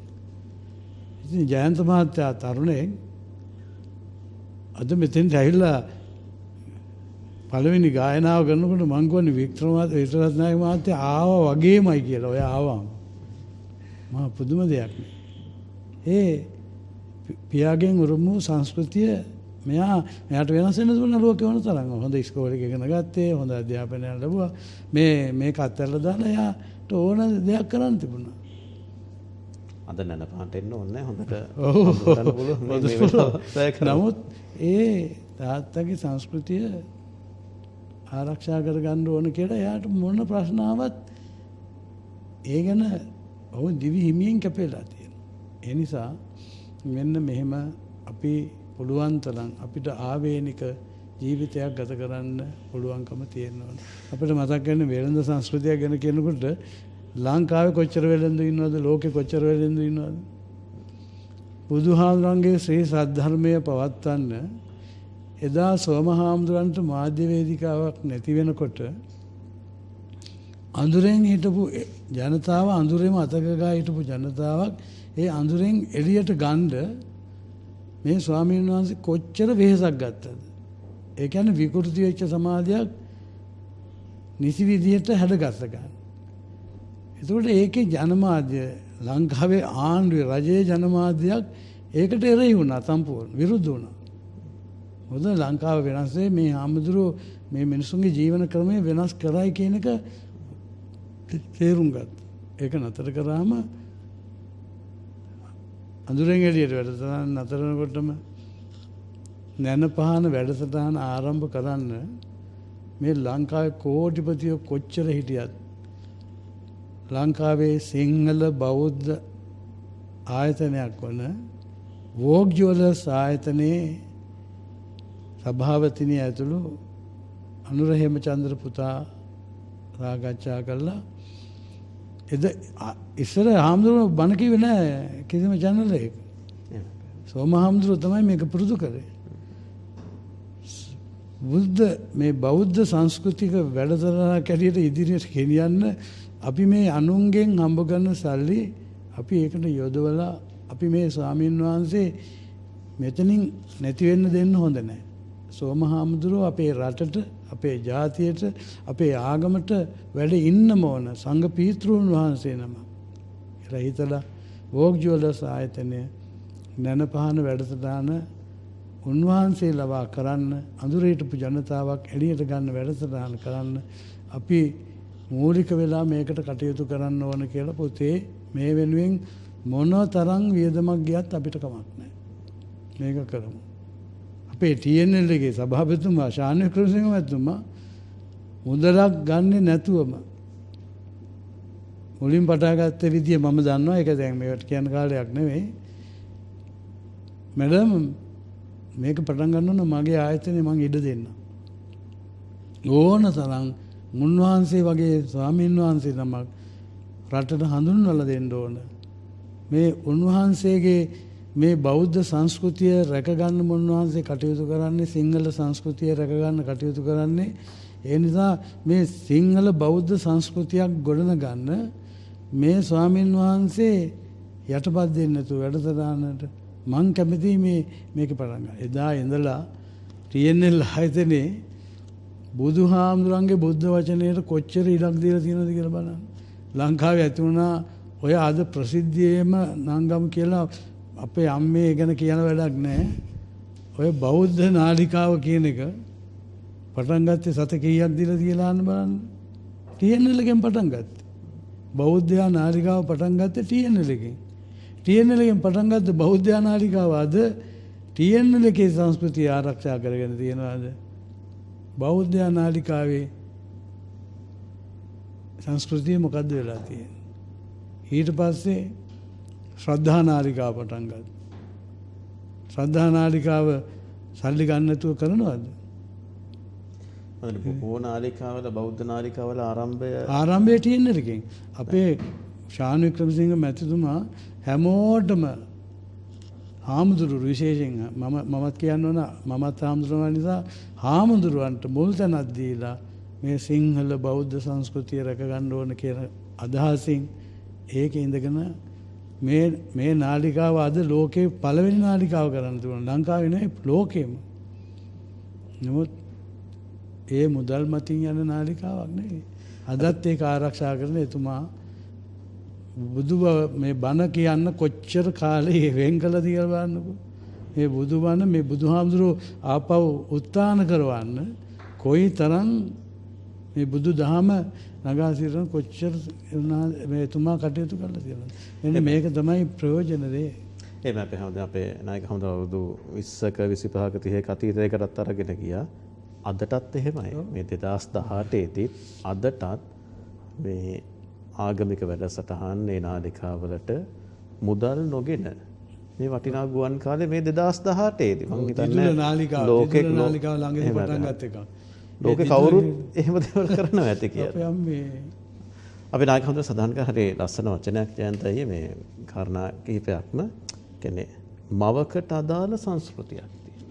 ඉතින් ජයන්ත මහත්තයා තරුණයෙක් අද මෙතෙන්ට ඇවිල්ලා පළවෙනි ගායනාව කරනකොට මං කියන්නේ වික්‍රමරත්නායක මහත්තයා ආවා වගේමයි කියලා. ඔය ආවම මහා පුදුම දෙයක් නේ. ඒ පියාගෙන් උරුම වූ සංස්කෘතිය මෙයාට වෙනස් වෙන දුන්න ලෝකේ වුණ තරම් හොඳ ඉස්කෝලේ ඉගෙන ගත්තේ හොඳ අධ්‍යාපනයක් ලැබුවා. මේක අත්හැරලා දාලා එයාට ඕන දෙයක් කරන්න තිබුණා. අද නනපාට එන්න ඕනේ හොඳට. නමුත් ඒ තාත්තගේ සංස්කෘතිය ආරක්ෂා කරගන්න ඕන කියලා එයාට මොන ප්‍රශ්න ආවත් ඒ ගැන ඔහු දිවි හිමියෙන් කැපෙලා තියෙනවා. ඒ නිසා මෙන්න මෙහෙම අපි පුළුවන් තරම් අපිට ආවේනික ජීවිතයක් ගත කරන්න පුළුවන්කම තියෙනවා. අපිට මතක් වෙන වෙළඳ සංස්කෘතිය ගැන කියනකොට ලංකාවේ කොච්චර වෙළඳ ඉන්නවද ලෝකෙ කොච්චර වෙළඳ ඉන්නවද? බුදුහාමුදුරන්ගේ ශ්‍රී සද්ධර්මය පවත්වන්න එදා සෝමහාමුදුරන්ට මාධ්‍ය වේදිකාවක් නැති වෙනකොට අඳුරෙන් හිටපු ජනතාව අඳුරෙම අතකගා හිටපු ජනතාවක් ඒ අඳුරෙන් එළියට ගන්න මේ ස්වාමීන් වහන්සේ කොච්චර වෙහෙසක් ගත්තද? ඒ කියන්නේ විකෘති වෙච්ච සමාජයක් නිසි විදියට හැඩගස්ස ගන්න. ඒකට ඒකේ ජනමාධ්‍ය ලංකාවේ ආණ්ඩුවේ රජයේ ජනමාධ්‍යයක් ඒකට එරෙහි වුණා සම්පූර්ණ විරුද්ධ වුණා. මොකද ලංකාව වෙනස් වෙයි මේ ආමුදුරෝ මේ මිනිසුන්ගේ ජීවන ක්‍රමය වෙනස් කරයි කියන එක තේරුම් ගත්තා. ඒක නතර කරාම අඳුරෙන් එළියට වැඩසටහන නතර වෙනකොටම නැන පහන වැඩසටහන ආරම්භ කරන්න මේ ලංකාවේ කෝටිපතියෝ කොච්චර හිටියත් ලංකාවේ සිංහල බෞද්ධ ආයතනයක් වන වෝග් ජුවලර්ස් ආයතනයේ සභාවතිනිය ඇතුළු අනුර හේමචන්ද්‍ර පුතා සාකච්ඡා කළා. ඉස්සර හාමුදුරුවෝ බණ කිව්වේ නෑ කිසිම channel එකක. සෝම හාමුදුරුවෝ තමයි මේක පුරුදු කරේ. මේ බෞද්ධ සංස්කෘතික වැඩසටහනක් ඇටියට ඉදිරියට ගෙනියන්න අපි මේ අනුන්ගෙන් හම්බ කරන සල්ලි අපි ඒකට යොදවලා අපි මේ ස්වාමීන් වහන්සේ මෙතනින් නැති වෙන්න දෙන්න හොඳ නැහැ. සෝම හාමුදුරුවෝ අපේ රටට අපේ ජාතියට අපේ ආගමට වැඩ ඉන්නම ඕන සංඝ පීතෘන් වහන්සේ නම කියලා හිතලා වෝග් ජුවලර්ස් ආයතනය නැන පහන වැඩසටහන උන්වහන්සේ ලවා කරන්න අඳුරේ හිටපු ජනතාවක් එළියට ගන්න වැඩසටහන කරන්න අපි මූලික වෙලා මේකට කටයුතු කරන්න ඕන කියලා පොතේ මේ වෙනුවෙන් මොන තරම් වියදමක් ගියත් අපිට කමක් නැහැ. මේක කරමු. අපේ TNL එකේ සභාපතිතුමා ශාන්‍ය ක්‍රමසිංහ මහත්මයා මුදලක් ගන්නෙ නැතුවම මුලින් පටාගත්ත විදිය මම දන්නවා. ඒක දැන් මේකට කියන කාලයක් නෙවෙයි. මැඩම් මේක පටන් ගන්න ඕන මගේ ආයතනේ මං ඉඩ දෙන්න. ඕන තරම් මුන්වහන්සේ වගේ ස්වාමීන් වහන්සේ නමක් රටට හඳුන්වලා දෙන්න ඕන. මේ උන්වහන්සේගේ මේ බෞද්ධ සංස්කෘතිය රැකගන්න මුන්වහන්සේ කටයුතු කරන්නේ සිංහල සංස්කෘතිය රැකගන්න කටයුතු කරන්නේ. ඒ නිසා මේ සිංහල බෞද්ධ සංස්කෘතියක් ගොඩනගන්න මේ ස්වාමීන් වහන්සේ යටපත් දෙන්නේ නැතුව වැඩසටහනට මං කැමතියි මේක පටන් ගන්න. එදා ඉඳලා TNL ආයතනේ බුදුහාමුදුරන්ගේ බුද්ධ වචනයට කොච්චර ඉඩක් දීලා තියෙනවද කියලා බලන්න. ලංකාවේ ඇති වුණා ඔය අද ප්‍රසිද්ධියේම නංගම් කියලා අපේ අම්මේ ගැන කියන වැඩක් නැහැ. ඔය බෞද්ධ නාලිකාව කියන එක පටන් ගත්තේ සත කීයක් දීලා කියලා අහන්න බලන්න. TNL එකෙන් පටන් ගත්තේ. බෞද්ධ නාලිකාව පටන් ගත්තේ TNL එකෙන්. TNL එකෙන් පටන් ගත්ත බෞද්ධ නාලිකාව අද TNL එකේ සංස්කෘතිය ආරක්ෂා කරගෙන තියෙනවාද? බෞද්ධ නාලිකාවේ සංස්කෘතිය මොකද්ද වෙලා තියෙන්නේ? ඊට පස්සේ ශ්‍රද්ධා නාලිකාව පටන් ගත්තා. ශ්‍රද්ධා නාලිකාව සල්ලි ගන්න නැතුව කරනවද? බොහෝ නාලිකාවල බෞද්ධ නාලිකාවල ආරම්භය TNL එකෙන්. අපේ ශාන් වික්‍රමසිංහ මැතිතුමා හැමෝටම හාමුදුරු විශේෂයෙන් මමත් කියන්න ඕන මමත් හාමුදුරුවෝ නිසා හාමුදුරුවන්ට මුල් තැනක් දීලා මේ සිංහල බෞද්ධ සංස්කෘතිය රැක ගන්න ඕන කියන අදහසින් ඒකේ ඉඳගෙන මේ නාලිකාව අද ලෝකේ පළවෙනි නාලිකාව කරන්න තිබුණා ලංකාවේ නෙවෙයි ලෝකෙම. නමුත් ඒ මුදල් මතින් යන නාලිකාවක් නෙවෙයි. අදත් ඒක ආරක්ෂා කරන එතුමා බුදුබව මේ බණ කියන්න කොච්චර කාලේ වෙන් කළද කියලා බලන්නකෝ. මේ බුදුබණ මේ බුදුහාමුදුරුවෝ ආපහු උත්ථාන කරවන්න කොයි තරම් මේ බුදු දහම නගා සිටින කොච්චර මේ එතුමා කටයුතු කළා කියලා. එන්නේ මේක තමයි ප්‍රයෝජන දේ. එහෙනම් අපි හැමෝම අපේ නායක හමුදාව 20ක 25ක 30ක අතීතයකටත් අරගෙන ගියා. අදටත් එහෙමයි. මේ 2018 දී අදටත් මේ ආගමික වැඩසටහන් ඒ නාලිකාවලට මුදල් නොගෙන මේ වටිනා ගුවන් කාලේ මේ 2018 දී මම හිතන්නේ ලෝකේ නාලිකාව ළඟදී පටන් ගත්ත එක. ලෝකේ කවුරුත් එහෙම දේවල් කරනවා ඇති කියලා. අපි නායක හමුදාව සදාන් කරේ ලස්සන වචනයක් ජයන්තයි මේ කාරණා කිහිපයක්ම කියන්නේ මවකට අදාළ සංස්කෘතියක් තියෙනවා.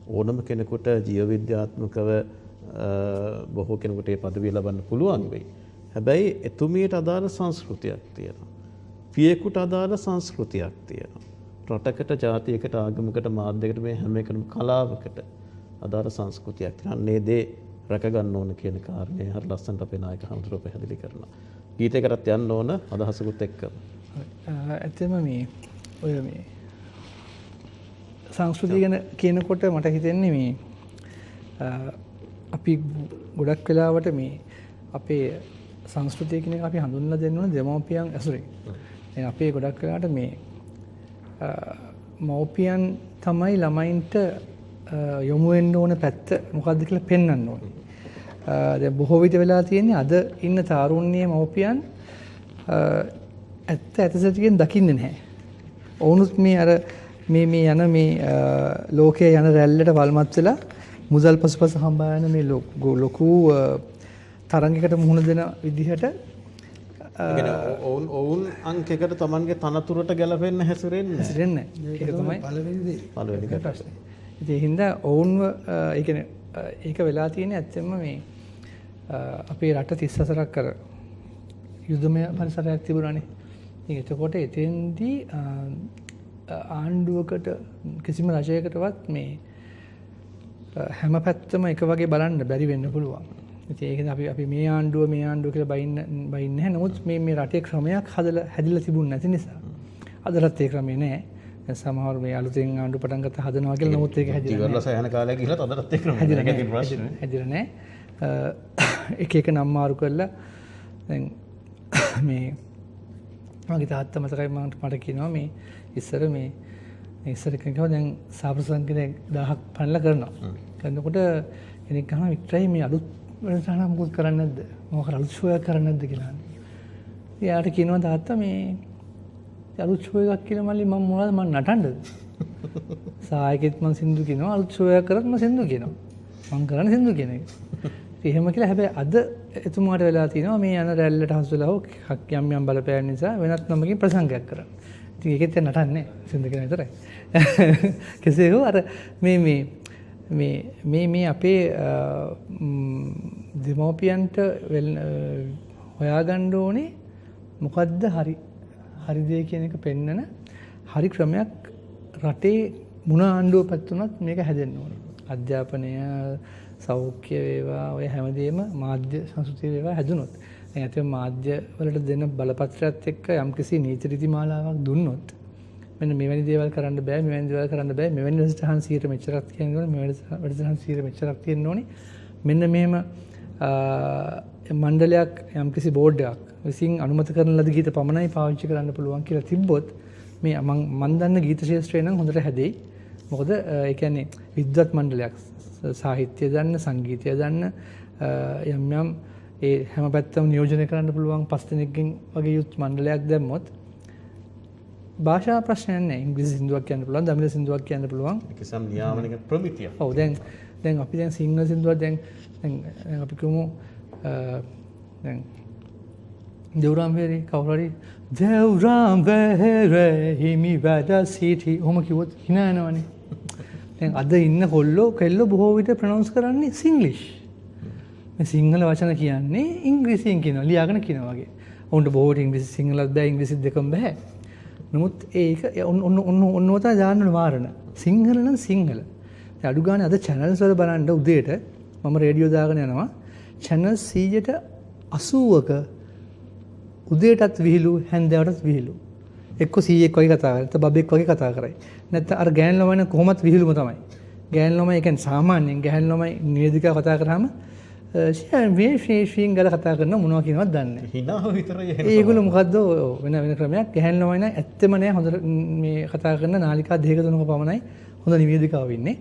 ඕනම කෙනෙකුට ජීව විද්‍යාත්මකව බොහෝ කෙනෙකුට මේ পদවිය ලබන්න පුළුවන් වෙයි. හැබැයි එතුමියට අදාළ සංස්කෘතියක් තියෙනවා. පියෙකුට අදාළ සංස්කෘතියක් තියෙනවා. රටකට, ජාතියකට, ආගමකට, මාධ්‍යයකට මේ හැම එකම කලාවකට අදාළ සංස්කෘතියක් තියෙනවා. අන්නේ දේ රැක ගන්න ඕන කියන කාරණේ හරි ලස්සනට අපේ නායක හමුදුරුවෝ පැහැදිලි කරනවා. ගීතයකටත් යන්න ඕන අදහසකුත් එක්ක. ඇත්තම මේ ඔය මේ සංස්කෘතිය ගැන කියනකොට මට හිතෙන්නේ මේ අපි ගොඩක් වෙලාවට මේ අපේ සංස්කෘතිය කියන එක අපි හඳුන්වලා දෙන්න ඕන දෙමව්පියන් ඇසුරෙන්. දැන් අපේ ගොඩක් වෙලාවට මේ මව්පියන් තමයි ළමයින්ට යොමු වෙන්න ඕන පැත්ත මොකක්ද කියලා පෙන්වන්න ඕනේ. දැන් බොහෝ විට වෙලා තියෙන්නේ අද ඉන්න තාරුණ්‍යයේ මව්පියන් ඇත්ත සැටියෙන් දකින්නේ නැහැ. ඔවුනුත් මේ අර මේ යන මේ ලෝකයේ යන රැල්ලට වල්මත් වෙලා මුදල් පසුපස හඹා යන මේ ලොකු තරංගයකට මුහුණ දෙන විදිහට ඔවුන් අංකයකට තමන්ගේ තනතුරට ගැලපෙන්න හැසිරෙන්නේ ඒක තමයි පළවෙනි ප්‍රශ්නේ. ඒ හින්දා ඔවුන්ව ඒ කියන්නේ ඒක වෙලා තියෙන්නේ ඇත්තෙන්ම මේ අපේ රට 34ක් කර යුද්ධමය පරිසරයක් තිබුණානේ. එතකොට එතෙන්දී ආණ්ඩුවකට කිසිම රජයකටවත් මේ හැම පැත්තම එක වගේ බලන්න බැරි වෙන්න පුළුවන්. ඒක අපි මේ ආණ්ඩුව කියලා බයින්නේ නැහැ. නමුත් මේ රටේ ක්‍රමයක් හැදිලා තිබුණ නැති නිසා අදටත් ඒ ක්‍රමේ නැහැ. සමහර මේ අලුතෙන් ආණ්ඩු පටන් ගත්ත හදනවා කියලා නමුත් ඒක හැදිලා නැහැ. ඉවරලා සෑහෙන කාලයක් ගිහලා අදටත් ඒ ක්‍රමය හැදිලා නැහැ. එක නම් මාරු කරලා දැන් මේ මගේ තාත්තා මතකයි මට කියනවා මේ ඉස්සර කෙනෙක්ව දැන් සාප්‍රසංගනේ 1000ක් පනලා කරනවා. කරනකොට කෙනෙක් අහනවා වික්ටරයි මේ අලුත් වෙනසක් මොකද කරන්නේ නැද්ද? මොකක් අලුත් ෂෝ එකක් කරන්නේ නැද්ද කියලා. එයාට කියනවා තාත්තා මේ අලුත් ෂෝ එකක් කියලා මල්ලි මම මොනවද මම නටන්නද? සායකෙත් මම සින්දු කියනවා අලුත් ෂෝ එකක් කරත් මම සින්දු කියනවා. මම කරන්නේ සින්දු කියන එක. එහෙම කියලා හැබැයි අද එතුමාට වෙලා තියෙනවා මේ යන රැල්ලට හසු වෙලා යම් බලපෑම් නිසා වෙනත් නමකින් ප්‍රසංගයක් කරන්න. ඉතින් ඒකෙත් නටන්නේ සින්දු කියන විතරයි. කෙසේ හෝ අර මේ අපේ දෙමෝපියන්ට හොයාගන්න ඕනේ මොකද්ද හරි දේ කියන එක පෙන්නන හරි ක්‍රමයක් රටේ මොන ආණ්ඩුව පැත්තුනත් මේක හැදෙන්න ඕනේ. අධ්‍යාපනය සෞඛ්‍ය වේවා ඔය හැමදේම මාධ්‍ය සංස්කෘතිය වේවා හැදුනොත් දැන් ඇත්තම මාධ්‍ය වලට දෙන බලපත්‍රයත් එක්ක යම්කිසි නීති රීති මාලාවක් දුන්නොත් මෙන්න මෙවැනි දේවල් කරන්න බෑ මෙවැනි දේවල් කරන්න බෑ මෙවැනි වැඩසටහන් 100ට මෙච්චරක් තියෙන්න ඕනේ මෙවැනි වැඩසටහන් 100ට මෙච්චරක් තියෙන්න ඕනේ මෙන්න මෙහෙම මණ්ඩලයක් යම්කිසි බෝඩ් එකක් විසින් අනුමත කරන ලද ගීත පමණයි පාවිච්චි කරන්න පුළුවන් කියලා තිබ්බොත් මේ මම දන්න ගීත ශාස්ත්‍රය නම් හොඳට හැදෙයි මොකද ඒ කියන්නේ විද්වත් මණ්ඩලයක් සාහිත්‍ය දන්න සංගීතය දන්න යම් ඒ හැම පැත්තම නියෝජනය කරන්න පුළුවන් 5 දෙනෙක්ගෙන් වගේ යුත් මණ්ඩලයක් දැම්මොත් භාෂා ප්‍රශ්නයක් නැහැ. ඉංග්‍රීසි සින්දුවක් කියන්න පුළුවන්, දමිළ සින්දුවක් කියන්න පුළුවන්. කිසිම නියාමනික ප්‍රමිතිය. ඔව් දැන් අපි දැන් සිංහල සින්දුවක් දැන් අපි කියමු දැන් දෙව්රාම් වේරේ කවුරු හරි දෙව්රාම් වේරේ හිමි වැඩ සිටි ඔහොම කිව්වොත් hina යනවනේ. දැන් අද ඉන්න කොල්ලෝ කෙල්ලෝ බොහෝ විට ප්‍රොනවුන්ස් කරන්නේ සිංග්ලිෂ්. මේ සිංහල වචන කියන්නේ ඉංග්‍රීසියෙන් කියනවා ලියාගෙන කියනවා වගේ. උන්ට බොහෝ විට ඉංග්‍රීසි සිංහලත් බෑ ඉංග්‍රීසි දෙකම බෑ. නමුත් ඒක ඔන්න ඔතන දාන්න වාරණ. සිංහල නම් සිංහල. දැන් අඩු ගානේ අද channels වල බලන්න උදේට මම රේඩියෝ දාගෙන යනවා. channel 100ට 80ක උදේටත් විහිළු හැන්දෑවටත් විහිළු. එක්ක 100ක් වගේ කතා කරයි. නැත්නම් බබෙක් වගේ කතා කරයි. නැත්නම් අර ගෑන් ළමයින කොහොමත් විහිළුම තමයි. ගෑන් ළමයි කියන්නේ සාමාන්‍යයෙන් ගෑන් ළමයි නිවේදිකාව කතා කරාම ශීන් ගල කතා කරන මොනවා කියනවද දන්නේ නැහැ. හිනාව විතරයි ඒගොල්ලෝ මොකද්ද වෙන ක්‍රමයක් ගෑන් ළමයි නම් ඇත්තම නෑ හොඳ මේ කතා කරන නාලිකා දෙක තුනක පමණයි හොඳ නිවේදිකාව ඉන්නේ.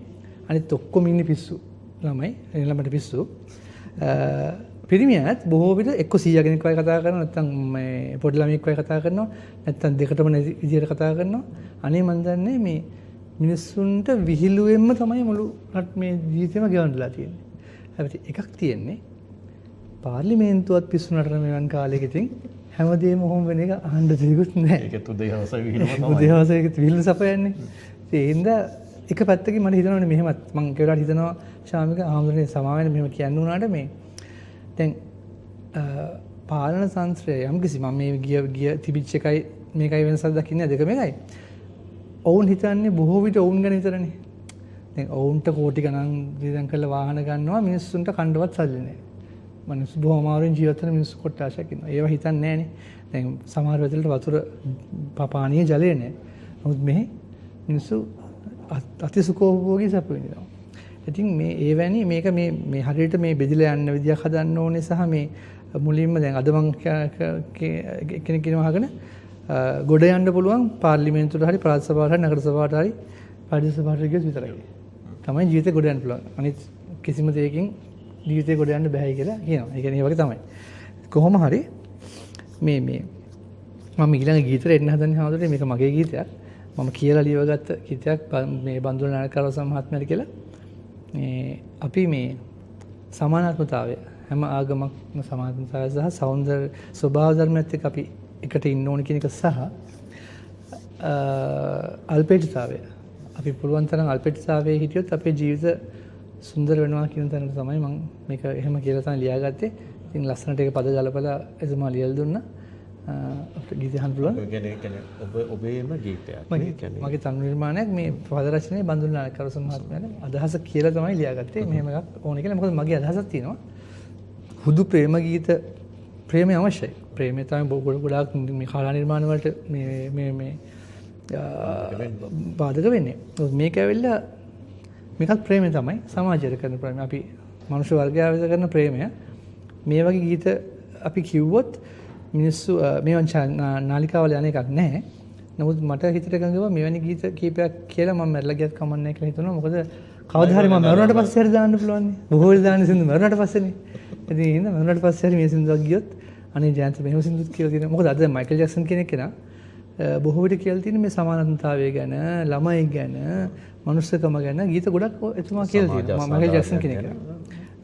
අනිත් ඔක්කොම ඉන්නේ පිස්සු ළමයි ළමයට පිස්සු. පිරිමියත් බොහෝ විට එක්ක 100 කෙනෙක් වගේ කතා කරනවා නැත්නම් මේ පොඩි ළමයෙක් වගේ කතා කරනවා නැත්නම් දෙකටම නැති විදියට කතා කරනවා. අනේ මන් දන්නේ මේ මිනිස්සුන්ට විහිළුවෙන්ම තමයි මුළු මේ ජීවිතේම ගෙවන්නලා තියෙන්නේ. හැබැයි එකක් තියෙන්නේ පාර්ලිමේන්තුවත් පිස්සු නටන මෙවන් කාලෙක ඉතින් හැමදේම ඔහොම වෙන එක අහන්න දෙයක්වත් නැහැ. ඒකත් උදේවස විහිළුම තමයි. උදේවස ඒක විහිළු සපයන්නේ. ඒ හින්දා එක පැත්තකින් මට හිතනවානේ මෙහෙමත් මම ඒ වෙලාවට හිතනවා ශාමික ආම්දුනේ සමාවෙන්න මෙහෙම කියන්න උනාට මේ දැන් පාලන සංස්ත්‍රය යම් කිසි මම මේ ගිය තිබිච්ච එකයි මේකයි වෙනසක් දකින්නේ දෙක මේකයි. ඔවුන් හිතන්නේ බොහෝ විට ඔවුන් ගැන විතරනේ. දැන් ඔවුන්ට කෝටි ගණන් වියදම් කරලා වාහන ගන්නවා මිනිස්සුන්ට කණ්ඩවත් සල්ලි නැහැ. මිනිස්සු බොහොම අමාරුවෙන් ජීවත් වෙන මිනිස්සු කොට්ටාශයක් ඉන්නවා. ඒවා හිතන්නේ නැහනේ. දැන් සමහර වෙලට වතුර පානීය ජලය නැහැ. නමුත් මේ මිනිස්සු අතිසුඛෝපභෝගී සැප විඳිනවා. ඉතින් මේ ඒවැනි මේක මේ හරියට මේ බෙදිලා යන්න විදියක් හදන්න ඕනේ සහ මේ මුලින්ම දැන් අද මම කෙනෙක් කියනවා අහගෙන ගොඩ යන්න පුළුවන් පාර්ලිමේන්තුවට හරි ප්‍රාදේශ සභාවට හරි නගර සභාවට හරි ප්‍රාදේශ සභාවට ගියොත් විතරයි. තමයි ජීවිතේ ගොඩ යන්න පුළුවන්. අනිත් කිසිම දෙයකින් ජීවිතේ ගොඩ යන්න බෑයි කියලා කියනවා. ඒ කියන්නේ ඒ වගේ තමයි. කොහොම හරි මේ මම ඊළඟ ගීතෙට එන්න හදන්නේ හවුදට මේක මගේ ගීතයක්. මම කියලා ලියවගත්ත ගීතයක් මේ බන්දුල නායකරව සමහත්මයාට කියලා අපි මේ සමානාත්මතාවය හැම ආගමක්ම සමානාත්මතාවය සහ සෞන්දර්ය ස්වභාව ධර්මයත් එක්ක අපි එකට ඉන්න ඕන කියන එක සහ අල්පේච්ඡතාවය අපි පුළුවන් තරම් අල්පේච්ඡතාවයේ හිටියොත් අපේ ජීවිත සුන්දර වෙනවා කියන තැනට තමයි මම මේක එහෙම කියලා තමයි ලියාගත්තේ. ඉතින් ලස්සනට ඒක පද ගලපලා එතුමා ලියලා දුන්නා. අපිට ගීත අහන්න පුළුවන්. ඒ කියන්නේ ඔබේම ගීතයක්. මගේ තනු නිර්මාණයක් මේ පද රචනයේ බන්දුල නායකරස මහත්මයාගේ අදහස කියලා තමයි ලියාගත්තේ. මෙහෙම එකක් ඕනේ කියලා. මොකද මගේ අදහසක් තියෙනවා. හුදු ප්‍රේම ගීත ප්‍රේමය අවශ්‍යයි. ප්‍රේමය තමයි ගොඩාක් මේ කලා නිර්මාණ වලට මේ බාධක වෙන්නේ. මේක ඇවිල්ලා මේකත් ප්‍රේමය තමයි සමාජයට කරන ප්‍රේමය. අපි මනුෂ්‍ය වර්ගය වෙත කරන ප්‍රේමය. මේ වගේ ගීත අපි කිව්වොත් මිනිස්සු මේවන් නාලිකාවල යන එකක් නැහැ. නමුත් මට හිතට ගංගව මෙවැනි ගීත කීපයක් කියලා මම මැරලා ගියත් කමක් නැහැ කියලා හිතනවා. මොකද කවදා හරි මම මරුණාට පස්සේ හරි දාන්න පුළුවන් නේ. බොහෝ වෙලා දාන්න සින්දු මරුණාට පස්සේනේ. ඉතින් ඒ හින්දා මරුණාට පස්සේ හරි මේ සින්දුවක් ගියොත් අනේ ජයන්ත මෙහෙම සින්දුත් කියලා තියෙනවා. මොකද අද මයිකල් ජැක්සන් කියන කෙනා බොහෝ විට කියලා තියෙන මේ සමානතාවය ගැන, ළමයි ගැන, මනුස්සකම ගැන ගීත ගොඩක් එතුමා කියලා තියෙනවා. මයිකල් ජැක්සන් කියන කෙනා.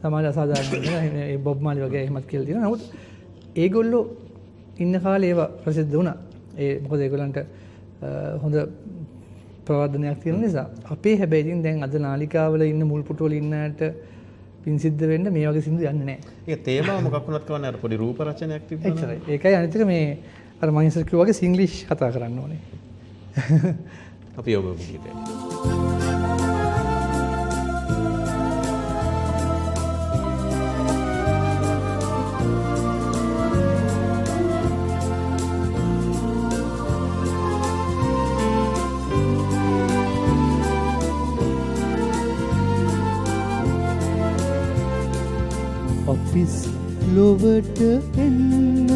සමාජ අසාධාරණ ගැන ඒ බොබ් මාලි වගේ එහෙමත් කියලා තියෙනවා. නමුත් ඒගොල්ලෝ ඉන්න කාලේ ඒවා ප්‍රසිද්ධ වුණා. මොකද ඒගොල්ලන්ට හොඳ ප්‍රවර්ධනයක් තියෙන නිසා. අපේ හැබැයි ඉතින් දැන් අද නාලිකාවල ඉන්න මුල් පුටුවල ඉන්න ඇට පින් සිද්ධ වෙන්න මේ වගේ සින්දු යන්නේ නැහැ. ඒක තේමාව මොකක් වුණත් කවන්නේ අර පොඩි රූප රචනයක් තිබුණා. එච්චරයි. ඒකයි අනිත් එක මේ අර මම ඉස්සර කිව්වා වගේ සිංග්ලිෂ් කතා කරන්න ඕනේ. අපි යමු ගීතේ. අපිස් ලොවට එන්න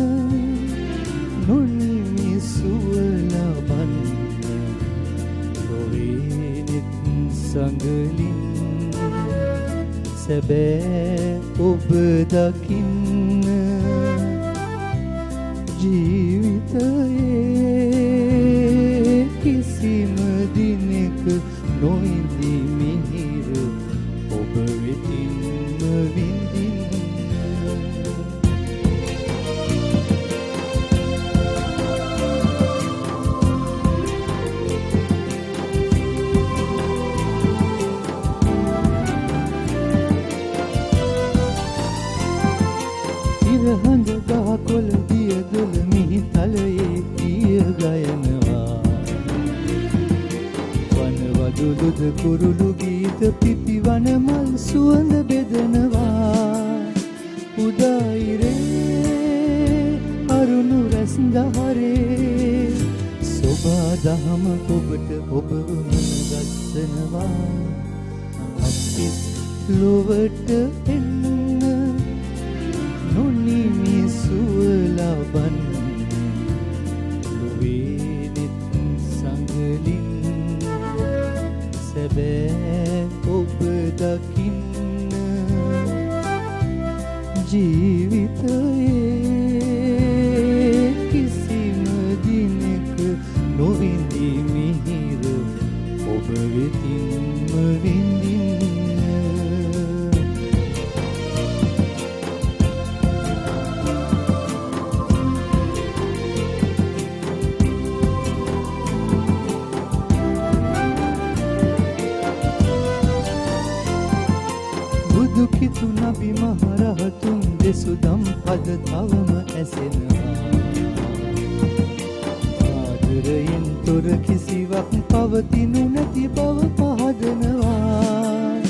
නොනිමි සුව ලබන්න ලොවේනෙත් සඟලින් සැබෑ ඔබ දකින්න ජීවිතයේ කිසිම දිනක නොඉඳි මිහිර ඔබ වෙතින්ම විඳින්න හඳ ගහකොළ දිය දොළ මිහි තලයේ පිය ගයනවා වන වදුළුද කුරුළු ගීත පිපි වන මල් සුවඳ බෙදනවා උදායිරේ අරුණු රැස් දහරේ සොබා දහම ඔබට ඔබ මනගස්සනවා අපිත් ලොවට එන්න නොනිමි සුව ලබන්න ලොවේනෙත් සංගලින් සැබෑ ඔබ දකින්න ජීවිතයේ කිසිම දිනක නොවිඳි මිහිර ඔබ වෙතින්ම විඳින්න දුකිතු නබි මහරහතුන් දෙසුදම් පද තවම ඇසෙනවා ආදරයෙන් තොර කිසිවක් පවතිනු නැති බව පහදනවා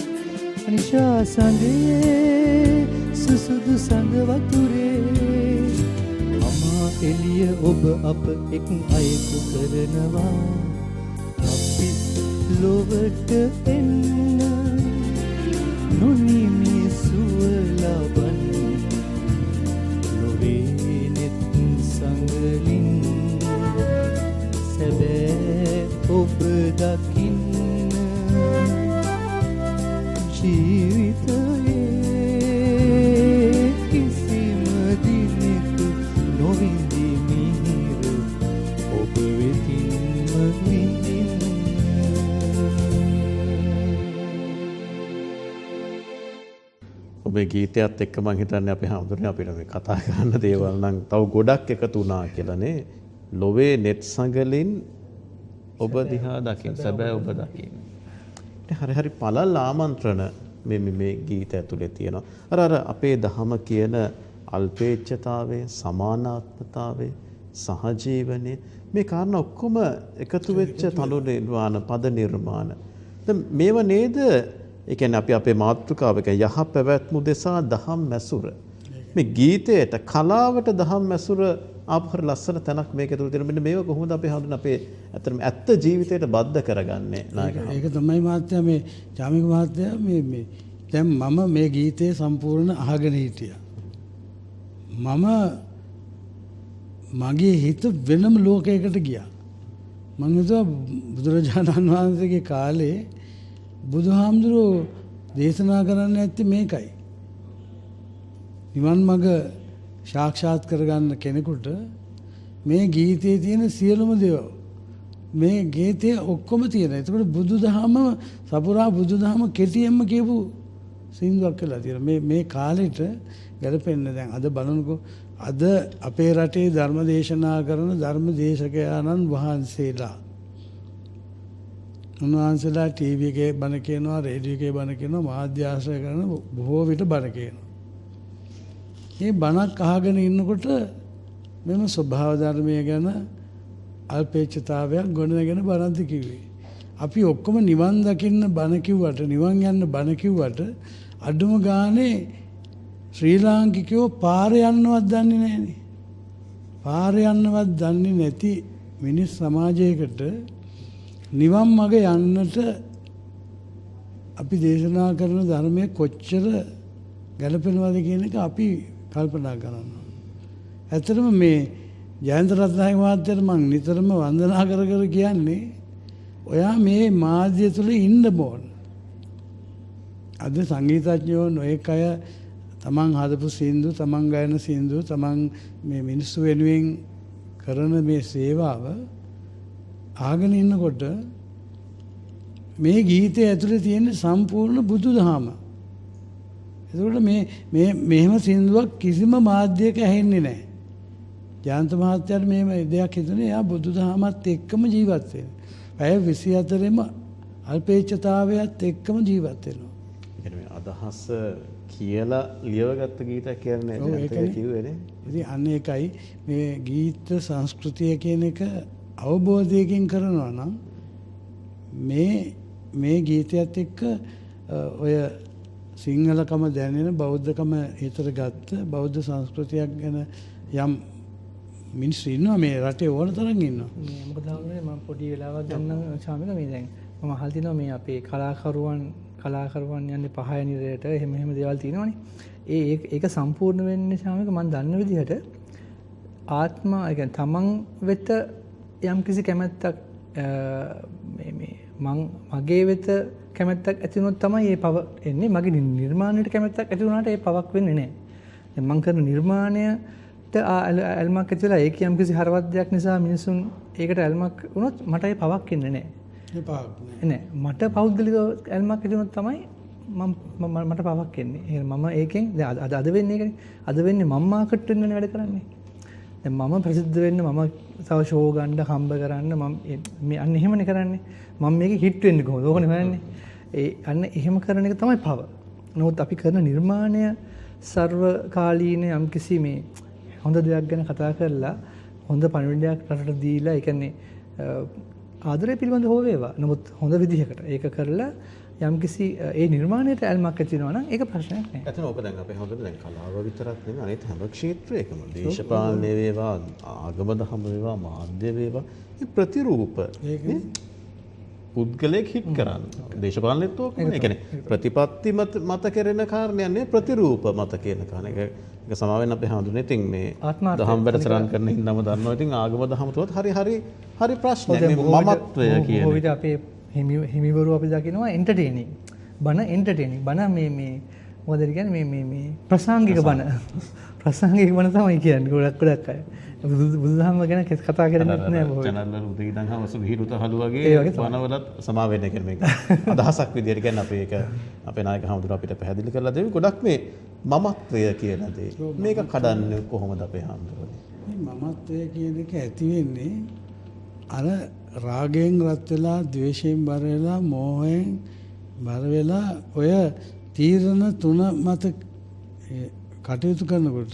අනිශා සඳේ සුසුදු සඳ වතුරේ අමා එළිය ඔබ අප එක් අයෙකු කරනවා අපි ලොවට එන්න නොනිමි සුව ලබන්න ලොවේනෙත් සංගලින් සැබෑ ඔබ දකින්න ජීවිතයේ කිසිම දිනක නොවිඳි මිහිර ඔබ වෙතින්ම විඳින්න ඔබේ ගීතයත් එක්ක මං හිතන්නේ අපි හැමෝටම අපිට මේ කතා කරන්න දේවල් නම් තව ගොඩක් එකතු වුණා කියලානේ ලොවේ net සංගලින් ඔබ දිහා දකින්න සැබෑ ඔබ දකින්න. හරි හරි පළල් ආමන්ත්‍රණ මේ ගීත ඇතුලේ තියෙනවා. අර අපේ දහම කියන අල්පේච්ඡතාවය, සමානාත්මතාවය, සහජීවනය මේ කාරණා ඔක්කොම එකතු වෙච්ච තනු නිර්මාණ, පද නිර්මාණ. දැන් මේව නේද ඒ කියන්නේ අපි අපේ මාතෘකාව එක යහ පැවැත්මු දෙසා දහම් මැසුර. මේ ගීතයට කලාවට දහම් මැසුර ආපහර ලස්සන තැනක් මේක තුල තියෙන. මෙන්න මේක කොහොමද අපි හඳුනන අපේ ඇත්තටම ඇත්ත ජීවිතයට බද්ධ කරගන්නේ නායක. ඒක තමයි මහත්තයා මේ චාමික මහත්තයා මේ දැන් මම මේ ගීතේ සම්පූර්ණ අහගෙන හිටියා. මම මගේ හිත වෙනම ලෝකයකට ගියා. මම හිතුවා බුදුරජාණන් වහන්සේගේ කාලේ බුදුහාමුදුරුවෝ දේශනා කරන්න ඇත්තේ මේකයි. නිවන් මඟ සාක්ෂාත් කරගන්න කෙනෙකුට මේ ගීතයේ තියෙන සියලුම දේවල් මේ ගීතයේ ඔක්කොම තියෙනවා. ඒකට බුදුදහම සපුරා බුදුදහම කෙටියෙන්ම කියපු සින්දුවක් කියලා තියෙනවා. මේ කාලෙට ගැලපෙන්න දැන් අද බලනකො අද අපේ රටේ ධර්ම දේශනා කරන ධර්ම දේශකයාණන් වහන්සේලා උන්වහන්සේලා ටීවී එකේ බණ කියනවා, රේඩියෝ එකේ බණ කියනවා, මාධ්‍ය ආශ්‍රය කරන බොහෝ විට බණ කියනවා. මේ බණක් අහගෙන ඉන්නකොට මෙම ස්වභාව ධර්මය ගැන අල්පේච්ඡතාවයක් ගොඩනගෙන බණක් කිව්වේ. අපි ඔක්කොම නිවන් දකින්න බණ කිව්වට, නිවන් යන්න බණ කිව්වට අඩුම ගානේ ශ්‍රී ලාංකිකයෝ පාර යන්නවත් දන්නේ නැහනේ. පාර යන්නවත් දන්නේ නැති මිනිස් සමාජයකට නිවන් මඟ යන්නට අපි දේශනා කරන ධර්මයේ කොච්චර ගැලපෙනවද කියන එක අපි කල්පනා කරනවා. ඇත්තටම මේ ජයන්ත රත්නායක මහත්තයාට මම නිතරම වන්දනා කර කියන්නේ ඔයා මේ මාධ්‍ය තුල ඉන්න ඕන. අද සංගීතඥයෝ නොඑක අය තමන් හදපු සින්දු, තමන් ගයන සින්දු, තමන් මේ මිනිස්සු වෙනුවෙන් කරන මේ සේවාව ආගෙන ඉන්නකොට මේ ගීතය ඇතුලේ තියෙන සම්පූර්ණ බුදුදහම. ඒකට මෙහෙම සින්දුවක් කිසිම මාධ්‍යයක ඇහෙන්නේ නැහැ. ජයන්ත මහත්තයාට මෙහෙම දෙයක් හිතුනේ එයා බුදුදහමත් එක්කම ජීවත් වෙනවා. පැය 24ෙම අල්පේච්ඡතාවයත් එක්කම ජීවත් වෙනවා. කියන්නේ අදහස කියලා ලියවගත්ත ගීතයක් කියන්නේ ඔව්, නේද? ඒකනේ. කිව්වේනේ. ඉතින් අන්න ඒකයි මේ ගීත සංස්කෘතිය කියන එක අවබෝධයකින් කරනවා නම් මේ ගීතයත් එක්ක ඔය සිංහලකම දැනෙන බෞද්ධකම හිතට ගත්ත බෞද්ධ සංස්කෘතියක් ගැන යම් මිනිස්සු ඉන්නවා මේ රටේ ඕන තරම් ඉන්නවා. මේ මොකද හවුනේ මම පොඩි වෙලාවක් ගන්න ශාමික මේ දැන් මම අහලා තිනවා මේ අපේ කලාකරුවන් යන්නේ පහය නිරයට එහෙම දේවල් තියෙනවනේ. ඒක සම්පූර්ණ වෙන්නේ ශාමික මම දන්න විදිහට ආත්ම ඒ කියන්නේ තමන් වෙත යම්කිසි කැමැත්තක් මගේ වෙත කැමැත්තක් ඇති වුණොත් තමයි මේ පව එන්නේ. මගේ නිර්මාණයට කැමැත්තක් ඇති වුණාට ඒ පවක් වෙන්නේ නැහැ. දැන් මම කරන නිර්මාණයට ඇල්මක් ඇති වෙලා ඒක යම්කිසි හරවත් දෙයක් නිසා මිනිසුන් ඒකට ඇල්මක් වුණොත් මට ඒ පවක් එන්නේ නැහැ. ඒ පාක් නෑ මට පෞද්ගලික ඇල්මක් ඇති වුණොත් තමයි මට පවක් එන්නේ. ඒ මම ඒකෙන් දැන් අද වෙන්නේ ඒකනේ. අද වෙන්නේ මම මාකට් වෙන්න වැඩ කරන්නේ. දැන් මම ප්‍රසිද්ධ වෙන්න මම තව ෂෝ ගන්න හම්බ කරන්න මම මේ අන්න එහෙමනේ කරන්නේ. මම මේකේ හිට් වෙන්නේ කොහොමද? ඕකනේ හොයන්නේ. අන්න එහෙම කරන එක තමයි පව. නමුත් අපි කරන නිර්මාණය සර්වකාලීන යම්කිසි මේ හොඳ දෙයක් ගැන කතා කරලා හොඳ පණිවිඩයක් රටට දීලා ඒ කියන්නේ ආදරය පිළිබඳ හෝ වේවා. නමුත් හොඳ විදිහකට ඒක කරලා යම්කිසි ඒ නිර්මාණයට ඇල්මක් ඇති වෙනවා නම් ඒක ප්‍රශ්නයක් නෑ. ඇත්තටම ඔක දැන් අපේ හොඳට දැන් කලාව විතරක් නෙමෙයි අනිත් හැම ක්ෂේත්‍රයකම දේශපාලනය වේවා ආගම දහම වේවා මාධ්‍ය වේවා මේ ප්‍රතිරූප පුද්ගලයෙක් හිට කරන්න. දේශපාලනෙත් ඕකනේ. ඒ කියන්නේ ප්‍රතිපත්ති මත කෙරෙන කාරණයක් නෙවෙයි ප්‍රතිරූප මත කියන කාරණා. ඒක සමාවෙන්න අපේ හඳුනේ ඉතින් මේ දහම් වැඩසටහන් කරන හින්දාම දන්නවා. ඉතින් ආගම දහම තුවත් හරි ප්‍රශ්නයක්. මේ මමත්වය කියන. කොහොමද අපේ හිමිවරු අපි දකිනවා එන්ටර්ටේනින්. බන එන්ටර්ටේනින්. බන මේ මොකද කියන්නේ මේ ප්‍රසංගික බන. ප්‍රසංගික බන තමයි කියන්නේ ගොඩක් අය. බුදුදහම ගැන කතා කරන්නේ නැහැ බොහෝ. channel වල උදේ ඉඳන් හවස විහිළුත හලු වගේ වනවලත් සමා වෙන්න කියන මේක. අදහසක් විදියට කියන්නේ අපි ඒක අපේ නායක හමුදුර අපිට පැහැදිලි කරලා දෙවි. ගොඩක් මේ මමත්වය කියන දේ. මේක කඩන්නේ කොහොමද අපේ හමුදුරනේ? මේ මමත්වය කියන එක ඇති වෙන්නේ අර රාගයෙන් රත් වෙලා, ද්වේෂයෙන් බර වෙලා, මෝහයෙන් බර වෙලා ඔය තීරණ තුන මත කටයුතු කරනකොට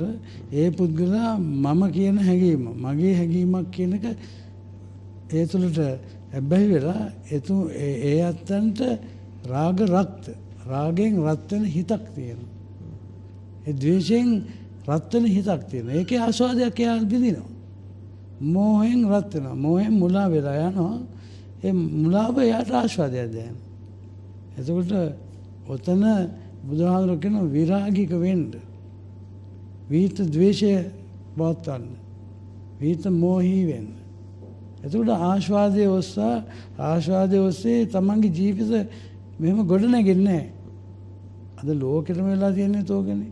ඒ පුද්ගලයා මම කියන හැඟීම, මගේ හැඟීමක් කියන එක ඒ තුළට ඇබ්බැහි වෙලා ඒ අත්තන්ට රාගයෙන් රත් වෙන හිතක් තියෙනවා. ඒ ද්වේෂයෙන් රත් වෙන හිතක් තියෙනවා. ඒකේ ආස්වාදයක් එයා විඳිනවා. මෝහයෙන් රත් වෙනවා. මෝහයෙන් මුලා වෙලා යනවා. ඒ මුලාව එයාට ආස්වාදයක් දැනෙනවා. එතකොට ඔතන බුදුහාමුදුරුවෝ කියන විරාගික වෙන්න. විහිත ද්වේෂය පවත්වන්න. විහිත මෝහී වෙන්න. එතකොට ආස්වාදයේ ඔස්සේ තමන්ගේ ජීවිත මෙහෙම ගොඩ නැගෙන්නේ නැහැ. අද ලෝකෙටම වෙලා තියෙන්නේ තෝකනේ.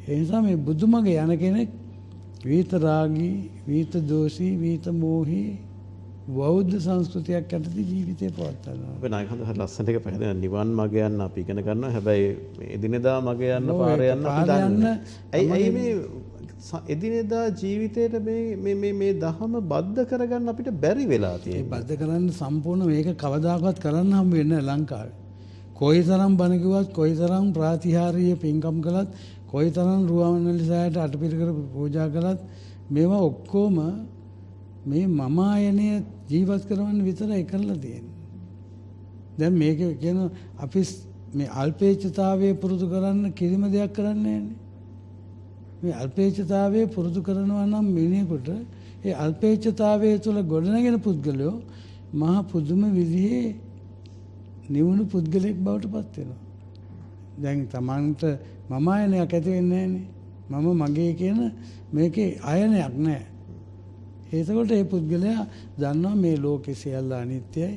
ඒ නිසා මේ බුදුමගේ යන කෙනෙක් විහිත රාගී, විහිත දෝෂී, විහිත මෝහී බෞද්ධ සංස්කෘතියක් යටතේ ජීවිතේ පවත්වනවා. අපේ නායක හඳ ලස්සනට එක පැහැදිලි නිවන් මග යන්න අපි ඉගෙන ගන්නවා. හැබැයි මේ එදිනෙදා මග යන්න පාරේ යන්න අපි දන්නේ. ඇයි මේ එදිනෙදා ජීවිතේට මේ දහම බද්ධ කරගන්න අපිට බැරි වෙලා තියෙන්නේ. බද්ධ කරන්න සම්පූර්ණ මේක කවදාකවත් කරන්න හම්බ වෙන්නේ නැහැ ලංකාවේ. කොයිතරම් බණ කිව්වත්, කොයිතරම් ප්‍රාතිහාර්ය පින්කම් කළත්, කොයිතරම් රුවන්වැලිසෑයට අටපිරිකර පූජා කළත් මේවා ඔක්කොම මේ මම ආයනය ජීවත් කරවන්න විතරයි කරලා තියෙන්නේ. දැන් මේක කියන අපි මේ අල්පේච්ඡතාවයේ පුරුදු කරන්න කිසිම දෙයක් කරන්නේ නැහැ. මේ අල්පේච්ඡතාවයේ පුරුදු කරනවා නම් මිනිහෙකුට ඒ අල්පේච්ඡතාවයේ තුල ගොඩනගෙන පුද්ගලයෝ මහා පුදුම විදිහේ නිවුණු පුද්ගලෙක් බවට පත් වෙනවා. දැන් Tamanට මම ආයනයක් ඇති වෙන්නේ නැහනේ. මම මගේ කියන මේකේ ආයනයක් නැහැ. එතකොට ඒ පුද්ගලයා දන්නවා මේ ලෝකේ සියල්ල අනිත්‍යයි.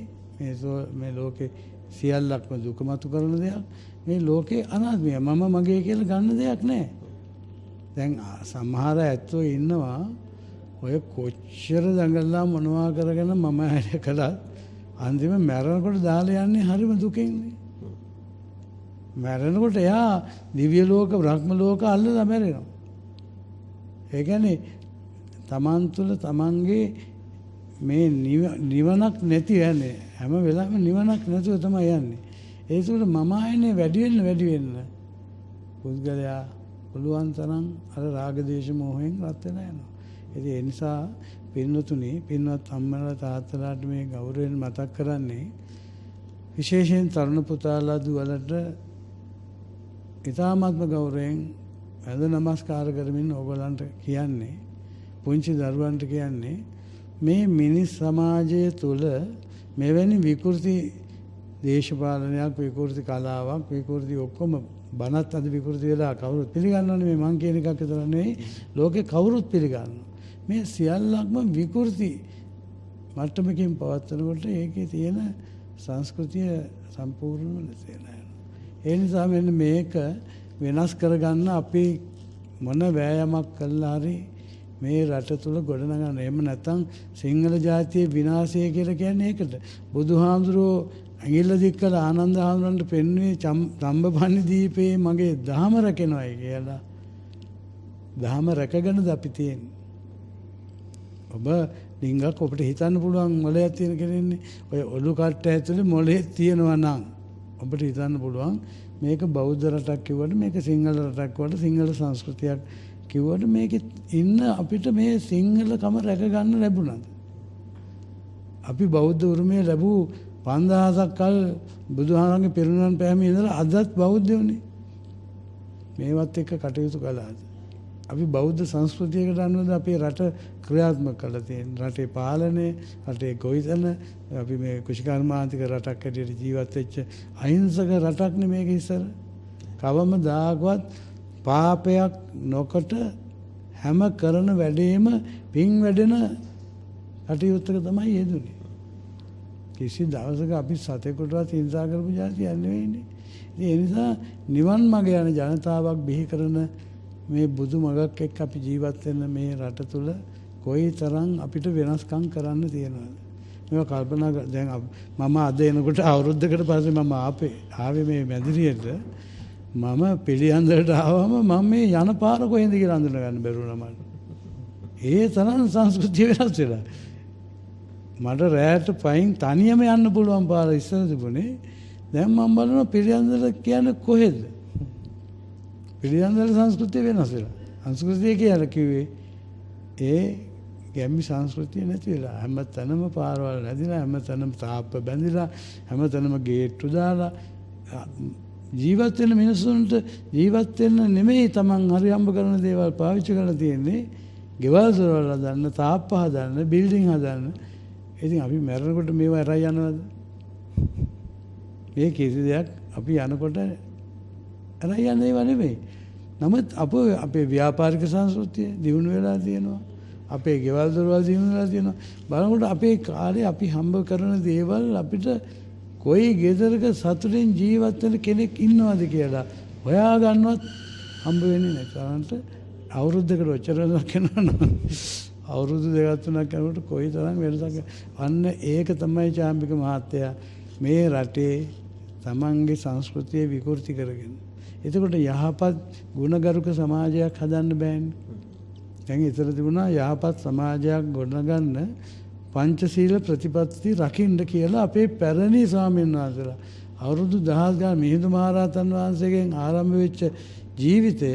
මේ ලෝකේ සියල්ලක්ම දුක මතු කරන දෙයක්. මේ ලෝකේ අනාත්මයි. මම මගේ කියලා ගන්න දෙයක් නැහැ. දැන් සමහර ඇත්තෝ ඉන්නවා ඔය කොච්චර දඟලලා මොනවා කරගෙන මම හැර කළා අන්තිම මැරෙනකොට දාලා යන්නේ හරිම දුකින්නේ. මැරෙනකොට එයා දිව්‍ය ලෝක, බ්‍රහ්ම ලෝක අල්ලලා මැරෙනවා. ඒ කියන්නේ තමන් තුළ තමන්ගේ මේ නිවනක් නැති යන්නේ හැම වෙලාවෙම නිවනක් නැතුව තමයි යන්නේ. ඒකට මම ආයනේ වැඩි වෙන්න පුද්ගලයා පුළුවන් තරම් අර රාග දේශ මොහෙන් රත් වෙලා යනවා. ඉතින් ඒ නිසා පින්නතුනි පින්වත් අම්මලා තාත්තලාට මේ ගෞරවයෙන් මතක් කරන්නේ විශේෂයෙන් තරුණ පුතාලා දුවලට ඉතාමත්ම ගෞරවයෙන් වැඳ නමස්කාර කරමින් ඕගොල්ලන්ට කියන්නේ පුංචි දරුවන්ට කියන්නේ මේ මිනිස් සමාජය තුළ මෙවැනි විකෘති දේශපාලනයක් විකෘති කලාවක් විකෘති ඔක්කොම බනත් අද විකෘති වෙලා කවුරුත් පිළිගන්නවනේ මේ මං කියන එකක් විතර නෙවෙයි ලෝකේ කවුරුත් පිළිගන්නවා මේ සියල්ලක්ම විකෘති මට්ටමකින් පවත්වනකොට ඒකේ තියෙන සංස්කෘතිය සම්පූර්ණව නැසෙලා යනවා ඒ නිසා මෙන්න මේක වෙනස් කරගන්න අපි මොන වෑයමක් කළා හරි මේ රට තුල ගොඩනගන්න එහෙම නැත්නම් සිංහල ජාතියේ විනාශය කියලා කියන්නේ ඒකට බුදුහාමුදුරුවෝ ඇඟිල්ල දික් කළ ආනන්ද හාමුදුරන්ට පෙන්වුවේ තම්බපන්නි දීපේ මගේ දහම රැකෙනවායි කියලා. දහම රැකගෙනද අපි තියෙන්නේ. ඔබ ඩිංගක් ඔබට හිතන්න පුළුවන් මොලයක් තියෙන කෙනෙන්නේ. ඔය ඔලු කට්ට ඇතුලේ මොලේ තියෙනවා නම් ඔබට හිතන්න පුළුවන් මේක බෞද්ධ රටක් කිව්වට මේක සිංහල රටක් කිව්වට සිංහල සංස්කෘතියක් කිව්වට මේකේ ඉන්න අපිට මේ සිංහලකම රැක ගන්න ලැබුණාද? අපි බෞද්ධ උරුමය ලැබූ 5000ක් කල් බුදුහාමගේ පිරිනිවන් පෑම ඉඳලා අදත් බෞද්ධයෝනේ. මේවත් එක්ක කටයුතු කළාද? අපි බෞද්ධ සංස්කෘතියකට අනුවද අපේ රට ක්‍රියාත්මක කරලා තියෙන්නේ. රටේ පාලනය, රටේ ගොවිතැන අපි මේ කුෂිකර්මාන්තික රටක් හැටියට ජීවත් වෙච්ච අහිංසක රටක් නෙමේක ඉස්සර. කවමදාකවත් පාපයක් නොකොට හැම කරන වැඩේම පින් වැඩෙන කටයුත්තක තමයි යෙදුනේ. කිසි දවසක අපි සතෙකුටවත් හිංසා කරපු જાතියක් නෙවෙයිනේ. ඒ නිසා නිවන් මඟ යන ජනතාවක් බිහි කරන මේ බුදු මගක් එක්ක අපි ජීවත් වෙන මේ රට තුල කොයිතරම් අපිට වෙනස්කම් කරන්න තියෙනවද? මේවා කල්පනා දැන් මම අද එනකොට අවුරුද්දකට පස්සේ මම ආවේ මේ මැදිරියට මම පිළියන්දලට ආවම මම මේ යන පාර කොහෙන්ද කියලා අඳුන ගන්න බැරුණා මට. ඒ තරම් සංස්කෘතිය වෙනස් වෙලා. මට රැයට පයින් තනියම යන්න පුළුවන් පාර ඉස්සර තිබුණේ. දැන් මම බලනවා පිළියන්දල කියන්නේ කොහෙද? පිළියන්දල සංස්කෘතිය වෙනස් වෙලා. සංස්කෘතිය කියලා කිව්වේ ඒ ගැම්මි සංස්කෘතිය නැති වෙලා. හැමතැනම පාරවල් නැදිලා, හැමතැනම තාප්ප බැඳිලා, හැමතැනම ගේට්ටු දාලා ජීවත් වෙන මිනිස්සුන්ට ජීවත් වෙන්න නෙමෙයි තමන් හරි හම්බ කරන දේවල් පාවිච්චි කරලා තියෙන්නේ. ගෙවල් දොරවල් හදන්න, තාප්ප හදන්න, බිල්ඩින් හදන්න. ඉතින් අපි මැරෙනකොට මේවා ඇරයි යනවද? මේ කිසි දෙයක් අපි යනකොට ඇරයි යන ඒවා නෙමෙයි. නමුත් අපේ ව්‍යාපාරික සංස්කෘතිය දියුණු වෙලා තියෙනවා. අපේ ගෙවල් දොරවල් දියුණු වෙලා තියෙනවා. බලනකොට අපේ කාලේ අපි හම්බ කරන දේවල් අපිට කොයි ගෙදරක සතුටින් ජීවත් වෙන කෙනෙක් ඉන්නවද කියලා හොයා ගන්නවත් හම්බ වෙන්නේ නැහැ. කාරණට අවුරුද්දකට ඔච්චරක් කරනවා. අවුරුදු දෙකක් තුනක් යනකොට කොයි තරම් වෙනසක්. අන්න ඒක තමයි චාම්බික මහත්තයා මේ රටේ තමන්ගේ සංස්කෘතිය විකෘති කරගෙන. එතකොට යහපත් ගුණගරුක සමාජයක් හදන්න බෑනේ. දැන් ඉතල තිබුණා යහපත් සමාජයක් ගොඩනගන්න පංචශීල ප්‍රතිපත්ති රකින්න කියලා අපේ පැරණි ස්වාමීන් වහන්සේලා අවුරුදු 1000 ගාන මිහිඳු මහරහතන් වහන්සේගෙන් ආරම්භ වෙච්ච ජීවිතය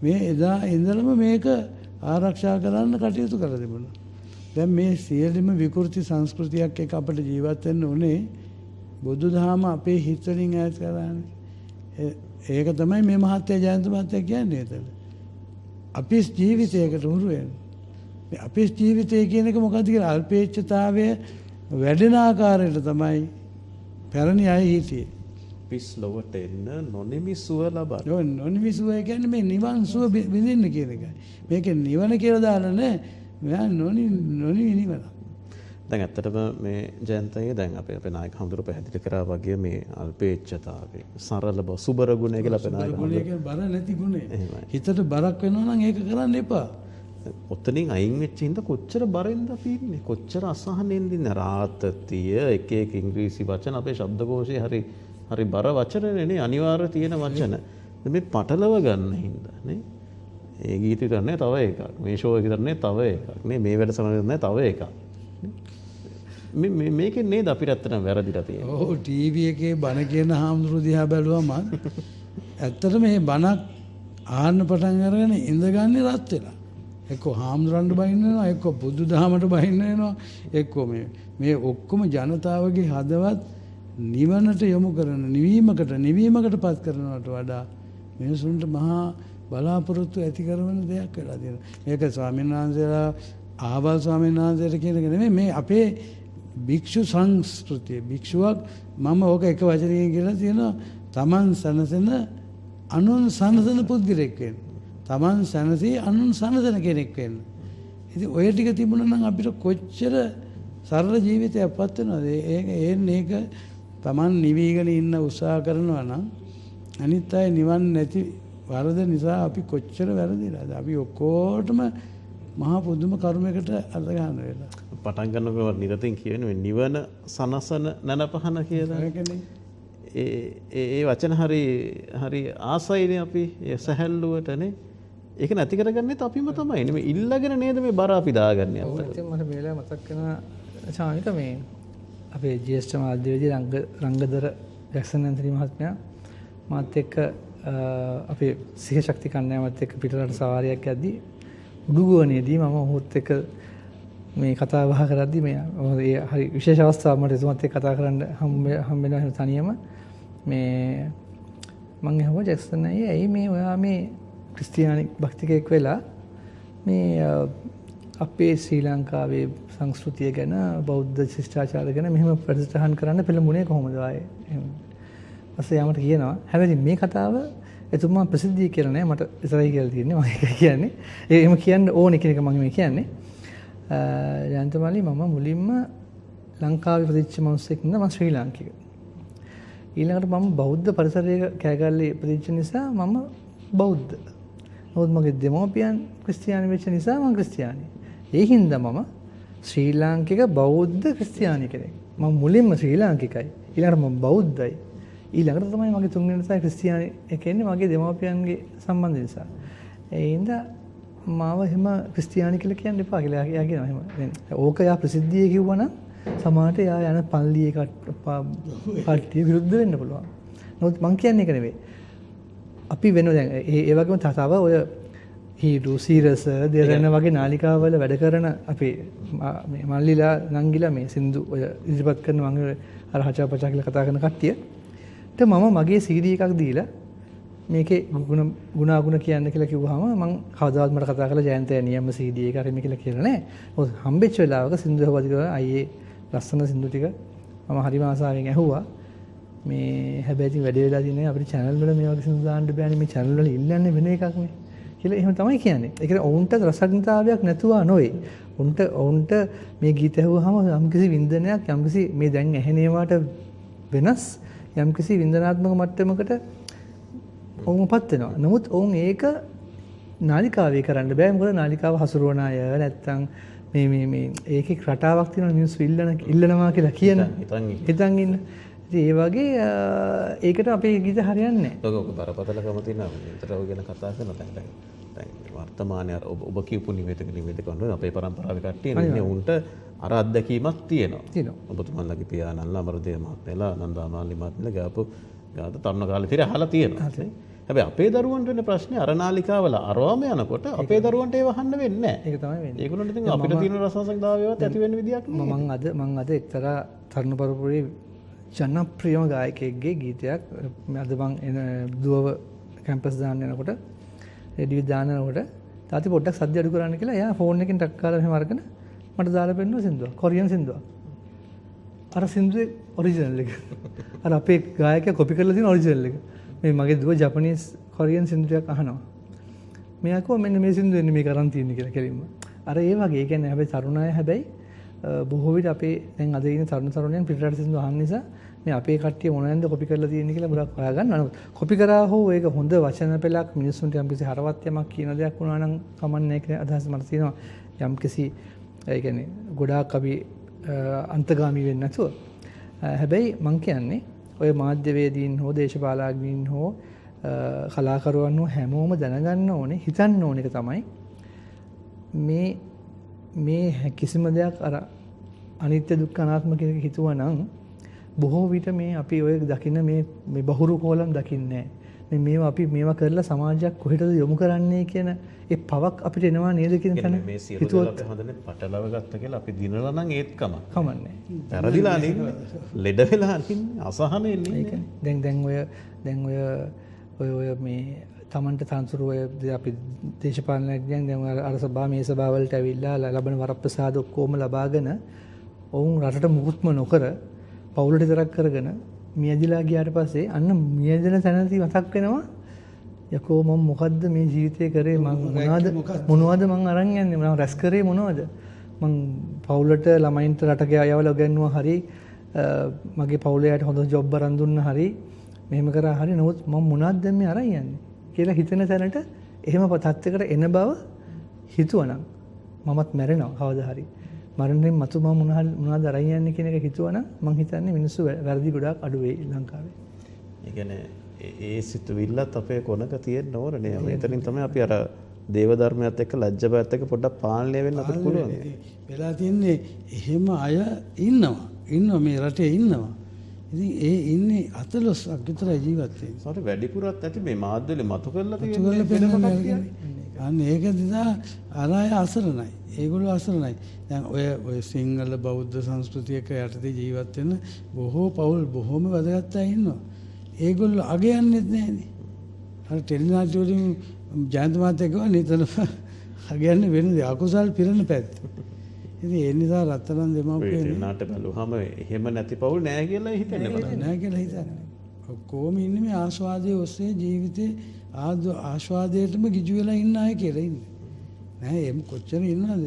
මේ එදා ඉඳලම මේක ආරක්ෂා කරන්න කටයුතු කරලා තිබුණා. දැන් මේ සියලුම විකෘති සංස්කෘතියක් එක්ක අපිට ජීවත් වෙන්න උනේ බුදුදහම අපේ හිත වලින් ඈත් කරන්නේ. ඒක තමයි මේ මහත්තයා ජයන්ත මහත්තයා කියන්නේ එතන. අපි ජීවිතයකට හුරු වෙනවා. මේ අපේ ජීවිතය කියන එක මොකද්ද කියලා අල්පේච්ඡතාවය වැඩෙන ආකාරයට තමයි පැරණි අය හිටියේ. පිස් ලොවට එන්න නොනිමි සුව ලබන්න. ඔය නොනිමි සුව කියන්නේ මේ නිවන් සුව විඳින්න කියන එකයි. මේක නිවන කියලා දාලා නෑ. මෙයා නොනිමි නිවන. දැන් ඇත්තටම මේ ජයන්තයේ දැන් අපේ නායක හඳුරු පැහැදිලි කරා වගේ මේ අල්පේච්ඡතාවේ සරල බව සුබර ගුණය කියලා අපේ නායක හඳුරු. ඒක බර නැති ගුණය. හිතට බරක් වෙනවා නම් ඒක කරන්න එපා. ඔතනින් අයින් වෙච්ච හින්දා කොච්චර බරෙන්ද අපි ඉන්නේ කොච්චර අසහනෙන්ද ඉන්නේ රාතතිය එක එක ඉංග්‍රීසි වචන අපේ ශබ්දකෝෂයේ හරි බර වචනනේ නේ අනිවාර්ය තියෙන වචන මේ පටලව ගන්න හින්දා නේ ඒ ගීත විතරනේ තව එකක් මේ ෂෝ එක විතරනේ තව එකක් නේ මේ වැඩසටහන විතරනේ තව එකක් මේකෙන් නේද අපිට ඇත්තටම වැරදිලා තියෙන්නේ. ඔව් ටීවී එකේ බණ කියන හාමුදුරු දිහා බැලුවම ඇත්තට මේ බණක් ආන්න පටන් අරගෙන ඉඳගන්නේ රත් වෙලා. එක්ක හාමුදුරන්ට බහින්න වෙනවා, එක්ක බුදු දහමට බහින්න වෙනවා, එක්ක මේ ඔක්කොම ජනතාවගේ හදවත් නිවනට යොමු කරන නිවීමකට පත් කරනවට වඩා මිනිසුන්ට මහා බලාපොරොත්තු ඇති කරන දෙයක් වෙලා තියෙනවා. මේක ස්වාමීන් වහන්සේලා ආවල් ස්වාමීන් වහන්සේට කියන එක නෙමෙයි, මේ අපේ භික්ෂු සංස්කෘතිය. භික්ෂුවක් මම ඕක එක වචනයකින් කියලා තියෙනවා, තමන් සනසන අනුන් සනසන පුද්ගලෙක් වෙන්න. තමන් සනසී අනුන් සනසන කෙනෙක් වෙන්න. ඉතින් ඔය ටික තිබුණා නම් අපිට කොච්චර සරල ජීවිතයක් පත් වෙනවද? ඒක තමන් නිවිගෙන ඉන්න උත්සාහ කරනවා නම් අනිත් අය නිවන් නැති වරද නිසා අපි කොච්චර වැරදිලාද? අපි ඔක්කොටම මහා පුදුම කර්මයකට අල්ල ගන්න වෙලා. පටන් ගන්නකොට නිරතින් කියවෙන්නේ නිවන සනසන නැනපහන කියලා. ඒ වචන හරි ආසයිනේ අපි සැහැල්ලුවටනේ. ඒක නැති කරගන්නෙත් අපිම තමයි. නෙමෙයි ඉල්ලගෙන නේද මේ බර අපි දාගන්නේ අතට. ඉතින් මට මේ වෙලාවේ මතක් වෙන ශාමික මේ අපේ ජ්‍යෙෂ්ඨ මාධ්‍යවේදී රංගදර ජැක්සන් ඇන්තනි මහත්මයා මාත් එක්ක අපේ සිහ ශක්ති කණ්ඩායමත් එක්ක පිටරට සවාරියක් යද්දී උඩුගුවනේදී මම ඔහුත් එක්ක මේ කතා බහ කරද්දී මේ හරි විශේෂ අවස්ථාවක් මට එතුමත් එක්ක කතා කරන්න හම්බ වෙනවා තනියම. මේ මම අහුවා ජැක්සන් අයියා ඇයි මේ ඔයා මේ ක්‍රිස්තියානි භක්තිකයෙක් වෙලා මේ අපේ ශ්‍රී ලංකාවේ සංස්කෘතිය ගැන බෞද්ධ ශිෂ්ටාචාර ගැන මෙහෙම ප්‍රතිස්ථාපන කරන්න පෙළඹුණේ කොහොමද ආයේ? ඊපස්සේ යාමට කියනවා හැබැයි මේ කතාව එතුමා ප්‍රසිද්ධිය කියලා නෑ මට ඉතරයි කියලා තියෙන්නේ මම ඒක කියන්නේ. එහෙම කියන්න ඕනේ කියන එක මම මේ කියන්නේ. ජයන්තමාලි මම මුලින්ම ලංකාවේ ඉපදිච්ච මිනිස්සෙක් නෙවෙයි මම ශ්‍රී ලාංකික. ඊළඟට මම බෞද්ධ පරිසරයක කෑගල්ලේ ඉපදිච්ච නිසා මම බෞද්ධ. නමුත් මගේ දෙමව්පියන් ක්‍රිස්තියානි වෙච්ච නිසා මම ක්‍රිස්තියානි. ඒ හින්දා මම ශ්‍රී ලාංකික බෞද්ධ ක්‍රිස්තියානි කෙනෙක්. මම මුලින්ම ශ්‍රී ලාංකිකයි. ඊළඟට මම බෞද්ධයි. ඊළඟට තමයි මගේ තුන්වෙනි නිසා ක්‍රිස්තියානි කියන්නේ මගේ දෙමව්පියන්ගේ සම්බන්ධ නිසා. ඒ හින්දා මාව එහෙම ක්‍රිස්තියානි කියලා කියන්න එපා කියලා එයා කියනවා එහෙම. ඕක යා ප්‍රසිද්ධියේ කිව්වනම් සමහරට යා යන පල්ලියේ කට්ටිය විරුද්ධ වෙන්න පුළුවන්. නමුත් මං කියන්නේ ඒක නෙවෙයි. අපි වෙන දැන් ඒ වගේම තව ඔය හීඩු සීරස දෙරණ වගේ නාලිකාවල වැඩ කරන අපේ මේ මල්ලිලා නංගිලා මේ සින්දු ඔය ඉදිරිපත් කරන මම අර හචා පචා කියලා කතා කරන කට්ටියට මම මගේ CD එකක් දීලා මේකේ ගුණාගුණ කියන්න කියලා කිව්වහම මම කවදාවත් මට කතා කරලා ජයන්තය නියම CD එක අරගෙන කියලා කියලා නෑ. මොකද හම්බෙච්ච වෙලාවක සින්දු හොවදි කරලා අයියේ ලස්සන සින්දු ටික මම හරිම ආසාවෙන් ඇහුවා. මේ හැබැයි වැඩේ වෙලා තියෙන්නේ අපේ channel වල මේ වගේ සින්දු දාන්න බෑනේ මේ channel වල ඉල්ලන්නේ වෙන එකක් නේ කියලා එහෙම තමයි කියන්නේ. ඒ කියන්නේ ඔවුන්ට රසඥතාවයක් නැතුව නොවේ. ඔවුන්ට මේ ගීත ඇහුවාම යම්කිසි වින්දනයක් යම්කිසි මේ දැන් ඇහෙන ඒවාට වෙනස් යම්කිසි වින්දනාත්මක මට්ටමකට ඔවුන්පත් වෙනවා. නමුත් ඔවුන් ඒක නාලිකාවේ කරන්න බෑ. මොකද නාලිකාව හසුරුවන අය නැත්තම් මේ ඒකේ රටාවක් තියෙනවා මිනිස්සු ඉල්ලනවා කියලා කියන හිතන් ඉන්න. ඒ වගේ ඒකට අපේ ගීත හරියන්නේ නැහැ. ඔක බරපතලකම තියෙනවා. විතර ඔය ගැන කතා කරන දැන් වර්තමානයේ ඔබ කියපු නිවේදකවරුන් අපේ පරම්පරාවේ කට්ටිය නේ උන්ට අර අත්දැකීමක් තියෙනවා. ඔබතුමන්ලගේ පියාණන්ලා අමරදේව මහත්මයාලා නන්දාමාලි මහත්මයාලා ගාපු ගාත තරුණ කාලේ තිර අහලා තියෙනවා. හැබැයි අපේ දරුවන්ට වෙන ප්‍රශ්නේ අර නාලිකාවල අරවම යනකොට අපේ දරුවන්ට ඒව අහන්න වෙන්නේ නැහැ. ඒක තමයි වෙන්නේ. ඒගොල්ලොන්ට ඉතින් අපිට තියෙන රසසංගතාවයවත් ඇති වෙන්න විදියක් නෑ. මම අද එක්තරා තරුණ පරපුරේ ජනප්‍රියම ගායකයෙක්ගේ ගීතයක් අද මං එන දුවව කැම්පස් දාන්න යනකොට රේඩියෝ දාන්න යනකොට තාත්ති පොඩ්ඩක් සද්ද අඩු කරන්න කියලා එයා ෆෝන් එකෙන් ටක් කාලා මෙහෙම අරගෙන මට දාලා පෙන්නන සින්දුවක් කොරියන් සින්දුවක්. අර සින්දුවේ ඔරිජිනල් එක. අර අපේ ගායකයා කොපි කරලා තියෙන ඔරිජිනල් එක. මේ මගේ දුව ජපනීස් කොරියන් සින්දුවක් අහනවා. මෙයා කිව්වා මෙන්න මේ සින්දුව එන්නේ මේක අරන් තියෙන්නේ කියලා කෙලින්ම. අර ඒ වගේ ඒ කියන්නේ හැබැයි තරුණ අය හැබැයි බොහෝ විට අපේ දැන් අද ඉන්න තරුණ තරුණයන් පිටරට සින්දු අහන නිසා මේ අපේ කට්ටිය මොනවද කොපි කරලා තියෙන්නේ කියලා ගොඩක් හොයාගන්න. නමුත් කොපි කරා හෝ ඒක හොඳ වචන පෙළක් මිනිස්සුන්ට යම්කිසි හරවත් යමක් කියන දෙයක් වුණා නම් කමන්නේ කියලා අදහස් මට තියෙනවා. යම්කිසි ඒ කියන්නේ ගොඩාක් අපි අන්තගාමී වෙන්නේ නැතුව. හැබැයි මං කියන්නේ ඔය මාධ්‍යවේදීන් හෝ දේශපාලඥයින් හෝ කලාකරුවන් හෝ හැමෝම දැනගන්න ඕනේ හිතන්න ඕනේ එක තමයි මේ කිසිම දෙයක් අර අනිත්‍ය දුක්ඛ අනාත්ම කියන එක හිතුවා නම් බොහෝ විට මේ අපි ඔය දකින්න මේ බහුරු කෝලම් දකින්නේ නැහැ. මේවා අපි මේවා කරලා සමාජයක් කොහෙටද යොමු කරන්නේ කියන ඒ පවක් අපිට එනවා නේද කියන තැන මේ සියලු දේවල් අපි හොඳනේ පටලව ගත්ත කියලා අපි දිනලා නම් ඒත් කමන්නේ. පැරදිලා නෙන්නේ. ලෙඩ වෙලා නෙන්නේ. අසහනෙ නෙන්නේ. දැන් ඔය මේ තමන්ට තනතුරු ඔය අපි දේශපාලනඥයන් දැන් අර සභා මේ සභාවලට ඇවිල්ලා ලබන වරප්‍රසාද ඔක්කොම ලබාගෙන ඔවුන් රටට මුකුත්ම නොකර පවුලට විතරක් කරගෙන මියදිලා ගියාට පස්සේ අන්න මියදින තැනදී මතක් වෙනවා යකෝ මම මොකද්ද මේ ජීවිතේ කරේ මම මොනවද මං අරන් යන්නේ මම රැස් කරේ මොනවද මං පවුලට ළමයින්ට රට යවලා ගන්නවා හරි මගේ පවුලේ අයට හොඳ ජොබ් අරන් දුන්න හරි මෙහෙම කරා හරි නමුත් මම මොනවද දැන් මේ අරන් යන්නේ කියලා හිතන තැනට එහෙම තත්යකට එන බව හිතුවනම් මමත් මැරෙනවා කවදා හරි මරණයෙන් මතු මම මොනවද අරන් යන්නේ කියන එක හිතුවනම් මං හිතන්නේ මිනිස්සු වැරදි ගොඩාක් අඩු වෙයි ලංකාවේ. ඒ කියන්නේ ඒ සිතුවිල්ලත් අපේ කොනක තියෙන්න ඕනේ. එතනින් තමයි අපි අර දේව ධර්මයත් එක්ක ලැජ්ජ බයත් එක්ක පොඩ්ඩක් පාලනය වෙන්න අපිට පුළුවන්. වෙලා තියන්නේ එහෙම අය ඉන්නවා මේ රටේ ඉන්නවා. ඉතින් ඒ ඉන්නේ 14ක් විතර ජීවත් වෙන්නේ. සාරි වැඩිපුරත් ඇති මේ මාධ්‍යවල මතු කරලා තියෙන්නේ. අන්න ඒක නිසා අර අය අසරණයි. ඒගොල්ලෝ අසරණයි. දැන් ඔය සිංහල බෞද්ධ සංස්කෘතියක යටතේ ජීවත් වෙන බොහෝ පවුල් බොහෝම වැදගත් අය ඉන්නවා. ඒගොල්ලෝ අගයන්නේත් නැහැනේ. අර ටෙලිනාට්‍ය වලින් ජයන්ත මහත්තයා කිව්වා නිතරම අගයන්නේ වෙන දේ අකුසල් පිරෙන පැත්ත. ඉතින් ඒ නිසා රත්තරන් දෙමව්පියෝ නාට්‍ය බලුවාම එහෙම නැති පවුල් නැහැ කියලා හිතන්නේ බලන්න. නැහැ කියලා හිතන්නේ. කොහොම ඉන්නේ මේ ආස්වාදයේ ඔස්සේ ජීවිතේ ආස්වාදයටම ගිජු වෙලා ඉන්න අය කියලා ඉන්නේ. නෑ එම් කොච්චර ඉන්නවද?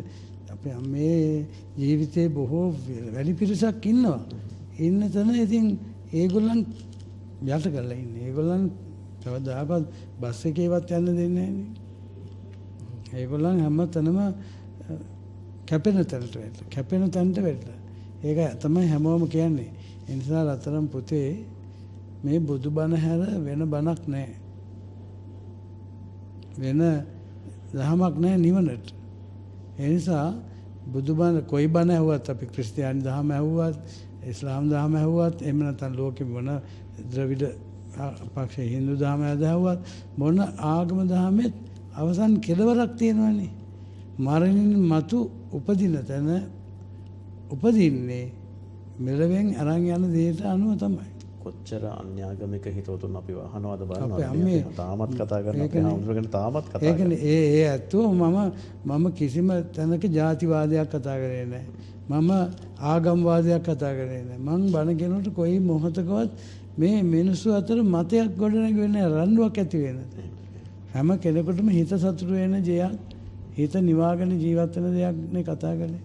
අපේ මේ ජීවිතේ බොහෝ වැඩි පිරිසක් ඉන්නවා. ඉන්න තැන ඉතින් ඒගොල්ලන් යට කරලා ඉන්නේ. ඒගොල්ලන් කවදාකවත් බස් එකේවත් යන්න දෙන්නේ නැහැනේ. ඒගොල්ලන් හැම තැනම කැපෙන තැනට වැටලා. ඒක තමයි හැමෝම කියන්නේ. ඒ නිසා රත්තරන් පුතේ මේ බුදුබණ හැර වෙන බණක් නැහැ. වෙන දහමක් නැහැ නිවනට. ඒ නිසා බුදුබණ කොයි බණ ඇහුවත් අපි ක්‍රිස්තියානි දහම ඇහුවත් ඉස්ලාම් දහම ඇහුවත් එහෙම නැත්නම් ලෝකෙ මොන ද්‍රවිඩ පක්ෂ හින්දු දහම ඇහුවත් මොන ආගම දහමෙත් අවසන් කෙලවරක් තියෙනවනේ. මරණින් මතු උපදින තැන උපදින්නේ මෙලවෙන් අරන් යන දේට අනුව තමයි. කොච්චර අන්‍යාගමික හිතවතුන් අපි අහනවද බලන්න. තාමත් කතා කරනවා. අපි හඳුනගෙන තාමත් කතා කරනවා. ඒකනේ ඒ ඇත්තෝ මම කිසිම තැනක ජාතිවාදයක් කතා කරේ නැහැ. මම ආගම්වාදයක් කතා කරේ නැහැ. මං බණ කියනකොට කොයි මොහොතකවත් මේ මිනිස්සු අතර මතයක් ගොඩනැගෙන්නේ රණ්ඩුවක් ඇති වෙන. හැම කෙනෙකුටම හිත සතුටු වෙන දෙයක් හිත නිවාගෙන ජීවත් වෙන දෙයක් නේ කතා කරන්නේ.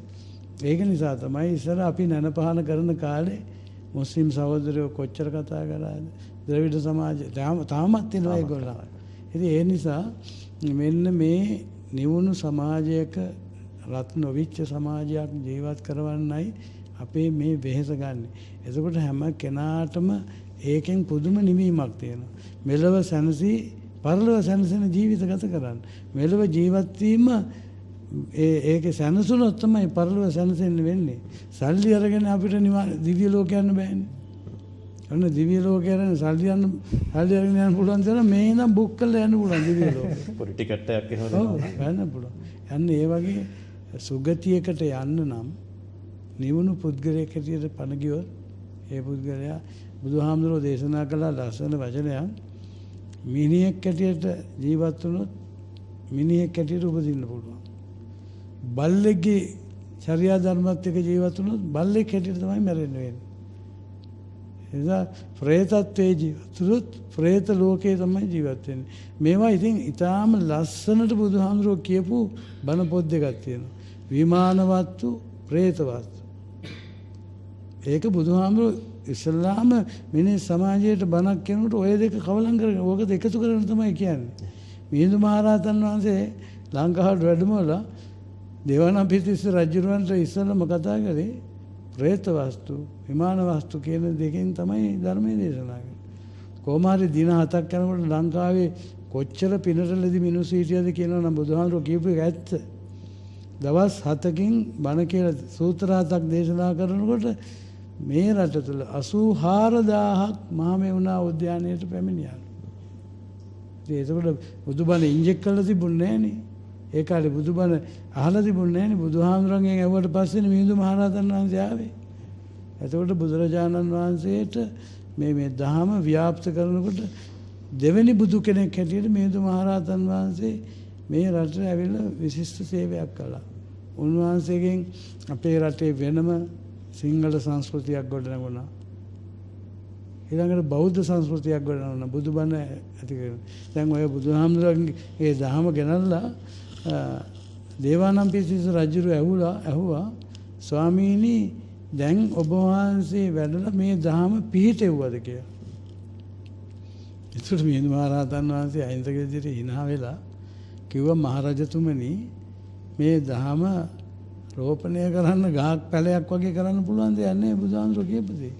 ඒක නිසා තමයි ඉස්සර අපි නැනපහන කරන කාලේ මුස්ලිම් සහෝදරයෝ කොච්චර කතා කරාද? ද්‍රවිඩ සමාජය තාමත් ඉන්නවා ඒගොල්ලෝ. ඉතින් ඒ නිසා මෙන්න මේ නිවුණු සමාජයක රත් නොවිච්ච සමාජයක් ජීවත් කරවන්නයි අපේ මේ වෙහෙස ගන්න. එතකොට හැම කෙනාටම ඒකෙන් පුදුම නිවීමක් තියෙනවා. මෙලව සැනසී පරලොව සැනසෙන ජීවිත ගත කරන්න. මෙලව ජීවත් වීම ඒකේ සැනසුනොත් තමයි පරලොව සැනසෙන්න වෙන්නේ. සල්ලි අරගෙන අපිට දිව්‍ය ලෝක යන්න බෑනේ. අන්න දිව්‍ය ලෝක යන සල්ලි අරගෙන යන්න පුළුවන් කියලා මේ නම් බුක් කරලා යන්න පුළුවන් දිව්‍ය ලෝකෙ. පොඩි ටිකට් එකක් එහෙම ගන්න පුළුවන්. යන්න ඒ වගේ සුගතියකට යන්න නම් නිවුණු පුද්ගලයෙක් හැටියට පණ ගියොත් ඒ පුද්ගලයා බුදුහාමුදුරුවෝ දේශනා කළ ලස්සන වචනයක් මිනිහෙක් හැටියට ජීවත් වුණොත් මිනිහෙක් හැටියට උපදින්න පුළුවන්. බල්ලෙක්ගේ චර්යා ධර්මත් එක්ක ජීවත් වුණොත් බල්ලෙක් හැටියට තමයි මැරෙන්න වෙන්නේ. එදා ප්‍රේතත්වයේ ජීවත් වුණොත් ප්‍රේත ලෝකයේ තමයි ජීවත් වෙන්නේ. මේවා ඉතින් ඊටාම ලස්සනට බුදුහාමුදුරුවෝ කියපු බණ පොත් දෙකක් තියෙනවා. විමානවත්තු ප්‍රේතවත්තු. ඒක බුදුහාමුදුරුවෝ ඉස්ලාම මිනිස් සමාජයට බණක් කියනකොට ඔය දෙක කවලම් කරගෙන ඕක එකතු කරගෙන තමයි කියන්නේ. මිහිඳු මහරහතන් වහන්සේ ලංකාවට වැඩමවලා දේවානම්පියතිස්ස රජුරවන්ට ඉස්සෙල්ලම කතා කරේ ප්‍රේත වස්තු විමාන වස්තු කියන දෙකෙන් තමයි ධර්මයේ දේශනා කරන්නේ. කොහොම හරි දින 7ක් යනකොට ලංකාවේ කොච්චර පිනටලදී මිනිස්සු හිටියද කියනවා නම් බුදුහාමුදුරුවෝ කියපු එක ඇත්ත. දවස් 7කින් බණ කියලා සූත්‍ර 7ක් දේශනා කරනකොට මේ රට තුළ 84000ක් මහමෙවුනා උද්‍යානයට පැමිණියා. ඒකට බුදුබණ ඉන්ජෙක්ට් කරලා තිබුණේ නෑනේ. ඒ කාලේ බුදුබණ අහලා තිබුණේ නෑනේ. බුදුහාමුදුරන්ගෙන් ඇහුවට පස්සේ මිහිඳු මහරහතන් වහන්සේ ආවේ. එතකොට බුදුරජාණන් වහන්සේට මේ දහම ව්‍යාප්ත කරනකොට දෙවෙනි බුදු කෙනෙක් හැටියට මිහිඳු මහරහතන් වහන්සේ මේ රටට ඇවිල්ලා විශිෂ්ට සේවයක් කළා. උන්වහන්සේගෙන් අපේ රටේ වෙනම සිංහල සංස්කෘතියක් ගොඩනගුණා. ඊළඟට බෞද්ධ සංස්කෘතියක් ගොඩනගුණා. බුදුබණ ඇති කරගෙන. දැන් ඔය බුදුහාමුදුරන්ගේ ඒ දහම ගෙනල්ලා දේවානම්පියතිස්ස රජුරු ඇහුවා ස්වාමීනි දැන් ඔබ වහන්සේ වැඩලා මේ දහම පිහිටෙව්වද කියලා. ඒකට මිහිඳු මහරහතන් වහන්සේ අහිංසක විදිහට hina වෙලා කිව්වා මහරජතුමනි මේ දහම රෝපණය කරන්න ගහක් පැලයක් වගේ කරන්න පුළුවන් දෙයක් නෑ බුදුහාමුදුරුවෝ කියපු දේ.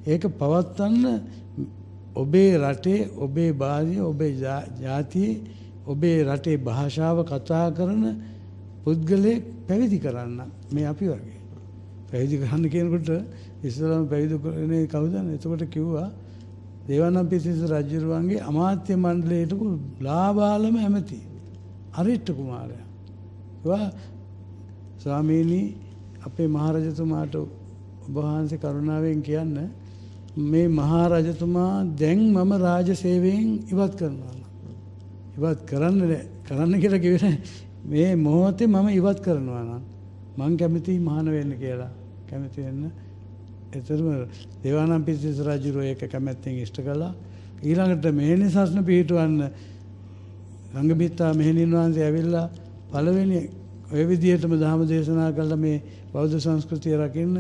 ඒක පවත්වන්න ඔබේ රටේ ඔබේ භාෂාව ඔබේ ජාතියේ ඔබේ රටේ භාෂාව කතා කරන පුද්ගලයෙක් පැවිදි කරන්න මේ අපි වගේ. පැවිදි කරන්න කියනකොට ඉස්ලාම පැවිදි කරන්නේ කවුද? එතකොට කිව්වා දේවානම්පියතිස්ස රජුරුවන්ගේ අමාත්‍ය මණ්ඩලයට ලාබාලම ඇමති අරිට්ඨ කුමාරයා. ඒවා ස්වාමීනි අපේ මහරජතුමාට ඔබ වහන්සේ කරුණාවෙන් කියන්න මේ මහරජතුමා දැන් මම රාජ සේවයෙන් ඉවත් කරනවා. ඉවත් කරන්න කියලා කිව්වේ මේ මොහොතේ මම ඉවත් කරනවා නම් මං කැමතියි මහාන වෙන්න කියලා. කැමති වෙන්න. එතරම් දේවානම්පියතිස්ස රජුරෝ ඒක කැමැත්තෙන් ඉෂ්ට කළා. ඊළඟට මෙහෙණි සස්න පිහිටවන්න රංගමිත්තා මෙහෙණින් වහන්සේ ඇවිල්ලා පළවෙනි ඔය විදිහටම ධර්ම දේශනා කළා මේ බෞද්ධ සංස්කෘතිය රකින්න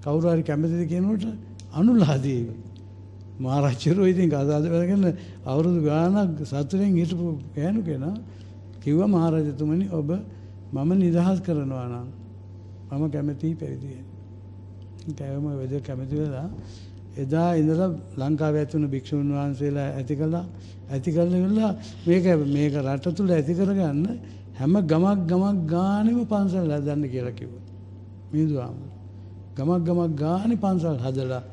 කවුරු හරි කැමතිද කියනකොට අනුලාදී මහරජුරෝ ඉතින් කතාද වැඩගෙන අවුරුදු ගාණක් සතුටෙන් හිටපු ගෑනු කෙනා කිව්වා මහරජතුමනි ඔබ මම නිදහස් කරනවා නම් මම කැමතියි පැවිදි වෙන්න. ඒකම වෙද කැමති වෙලා එදා ඉඳලා ලංකාවේ ඇතුළු භික්ෂුන් වහන්සේලා ඇති කළා මේක රට තුල ඇති කරගන්න හැම ගමක් ගානෙම පන්සල් හදන්න කියලා කිව්වා. මිහිඳුආම ගමක් ගානේ පන්සල් හදලා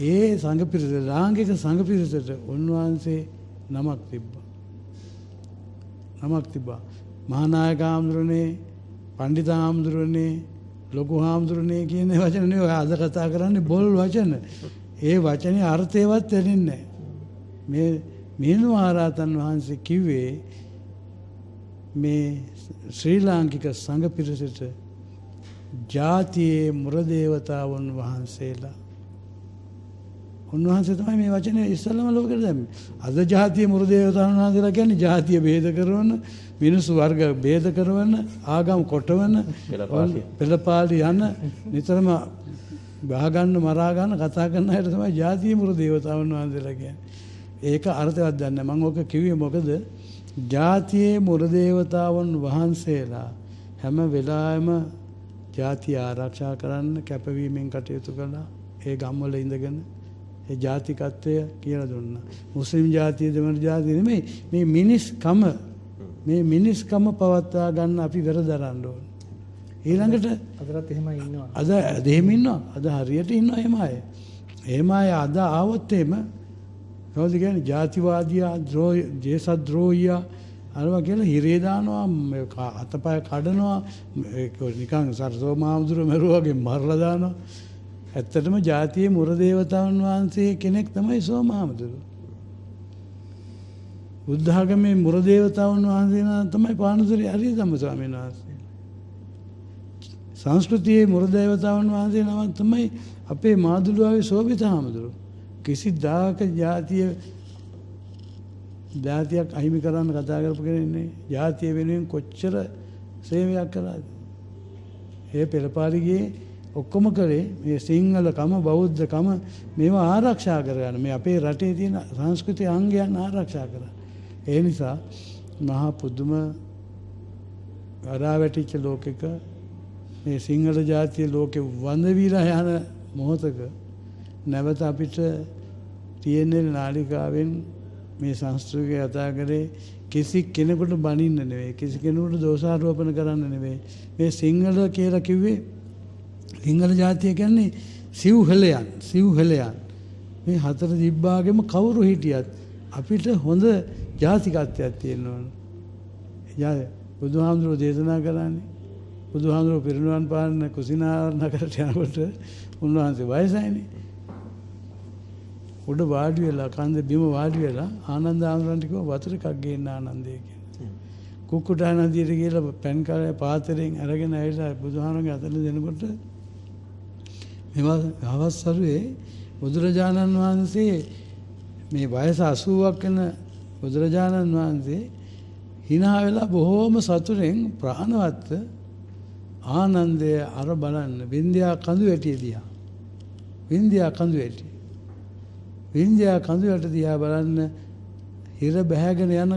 ඒ සංඝ පිරිස ලාංකික සංඝ පිරිසට උන්වහන්සේ නමක් තිබ්බා. මහානායක හාමුදුරනේ, පණ්ඩිත හාමුදුරනේ, ලොකු හාමුදුරනේ කියන වචන නෙවෙයි අද කතා කරන්නේ බොල් වචන. ඒ වචනේ අර්ථයවත් තේරෙන්නේ නැහැ. මේ මිහිඳු මහරහතන් වහන්සේ කිව්වේ මේ ශ්‍රී ලාංකික සංඝ පිරිසට ජාතියේ මුරදේවතාවුන් වහන්සේලා උන්වහන්සේ තමයි මේ වචනේ ඉස්සෙල්ලාම ලෝකෙට දැම්මේ. අද ජාතියේ මුරදේවතාවුන් වහන්සේලා කියන්නේ ජාතිය ભેද කරන, මිනිස්සු වර්ග ભેද කරන, ආගම් කොටවන, පෙළපාලි යන නිතරම බහගන්න මරා ගන්න කතා කරන අයට තමයි ජාතියේ මුරදේවතාවුන් වහන්සේලා කියන්නේ. ඒක අර්ථවත් දන්නේ නැහැ. මම ඔක කිව්වේ මොකද? ජාතියේ මුරදේවතාවුන් වහන්සේලා හැම වෙලාවෙම ජාතිය ආරක්ෂා කරන්න කැපවීමෙන් කටයුතු කළා. ඒ ගම්වල ඉඳගෙන ඒ ජාතිකත්වය කියලා දුන්නා. මුස්ලිම් ජාතිය දෙමළ ජාතිය නෙමෙයි මේ මිනිස්කම පවත්වා ගන්න අපි වෙරදරන්න ඕන. ඊළඟට අදටත් එහෙමයි ඉන්නවා. අද එහෙම ඉන්නවා. අද හරියට ඉන්නවා එහෙම අය. එහෙම අය අද ආවොත් එහෙම කවුද කියන්නේ ජාතිවාදියා දේශද්‍රෝහියා අරවා කියලා හිරේ දානවා අතපය කඩනවා නිකන් සරසෝ මාමුදුර මරුවාගේ මරලා දානවා. ඇත්තටම ජාතියේ මුරදේවතාවුන් වහන්සේ කෙනෙක් තමයි සෝමහාමුදුරුවෝ. බුද්ධ ආගමේ මුරදේවතාවුන් වහන්සේලා තමයි පානදුරේ හරිදම්ම ස්වාමීන් වහන්සේ. සංස්කෘතියේ මුරදේවතාවුන් වහන්සේ නම තමයි අපේ මාදුළුවාවේ සෝභිත හාමුදුරුවෝ. කිසිදාක ජාතියක් අහිමි කරන්න කතා කරපු කෙනෙක් නෙවෙයි. ජාතිය වෙනුවෙන් කොච්චර සේවයක් කළාද? ඒ පෙළපාලිගේ ඔක්කොම කරේ මේ සිංහලකම බෞද්ධකම මේවා ආරක්ෂා කරගන්න. මේ අපේ රටේ තියෙන සංස්කෘතික අංගයන් ආරක්ෂා කරගන්න. ඒ නිසා මහා පුදුම අරාවැටිච්ච ලෝකෙක මේ සිංහල ජාතිය ලෝකෙ වඳ විලා යන මොහොතක නැවත අපිට TNL නාලිකාවෙන් මේ සංස්කෘතිය කතා කරේ කිසි කෙනෙකුට බනින්න නෙවෙයි, කිසි කෙනෙකුට දෝෂාරෝපණ කරන්න නෙවෙයි. මේ සිංහල කියලා කිව්වේ සිංහල ජාතිය කියන්නේ සිව්හෙලයන්, සිව්හෙලයන්. මේ හතර දිබ්බාගෙම කවුරු හිටියත් අපිට හොඳ ජාතිකත්වයක් තියෙනවා. බුදුහාමුදුරුවෝ දේශනා කරන්නේ බුදුහාමුදුරුවෝ පිරිනිවන් පාන කුසිනාර නගරට යනකොට උන්වහන්සේ වයසයිනේ. උඩ වාඩි වෙලා කන්ද බිම වාඩි වෙලා ආනන්ද ආමරන්ට කිව්වා වතුර එකක් ගේන්න ආනන්දේ කියලා. කුක්කුටා නදියට ගිහලා පැන් කාලේ පාතරෙන් අරගෙන ඇවිල්ලා බුදුහාමුදුරුවෝ අතන දෙනකොට මේවා අවස්සරුවේ බුදුරජාණන් වහන්සේ මේ වයස 80ක් වෙන බුදුරජාණන් වහන්සේ hina වෙලා බොහෝම සතුටෙන් ප්‍රාණවත්ව ආනන්දය අර බලන්න වින්ද්‍යා කඳු වැටිය දිහා. වින්ද්‍යා කඳු වැටිය. වින්ද්‍යා කඳු වැට දිහා බලන්න හිර බැහැගෙන යන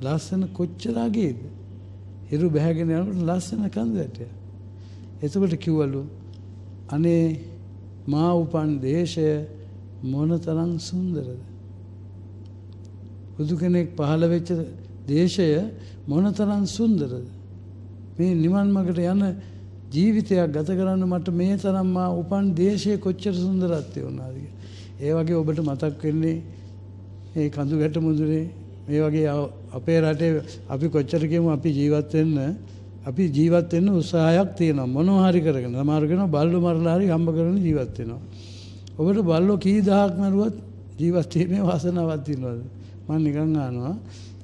ලස්සන කොච්චර අගේද? හිරු බැහැගෙන යනකොට ලස්සන කඳු වැටිය. එතකොට කිව්වලු අනේ මා උපන් දේශය මොනතරම් සුන්දරද? බුදු කෙනෙක් පහළ වෙච්ච දේශය මොනතරම් සුන්දරද? මේ නිවන් මාර්ගට යන ජීවිතයක් ගත කරන්න මට මේ තරම් මා උපන් දේශයේ කොච්චර සුන්දරත්වය වුණාද කියලා. ඒ වගේ ඔබට මතක් වෙන්නේ මේ කඳු ගැට මුදුනේ මේ වගේ අපේ රටේ අපි කොච්චර කියමු අපි ජීවත් වෙන්න උත්සාහයක් තියෙනවා මොනවා හරි කරගෙන. සමහර කෙනා බල්ලෝ මරලා හරි හම්බ කරගෙන ජීවත් වෙනවා. ඔබට බල්ලෝ කී දහයක් මරුවත් ජීවත් වීමේ වාසනාවක් තියෙනවද? මම නිකන් අහනවා.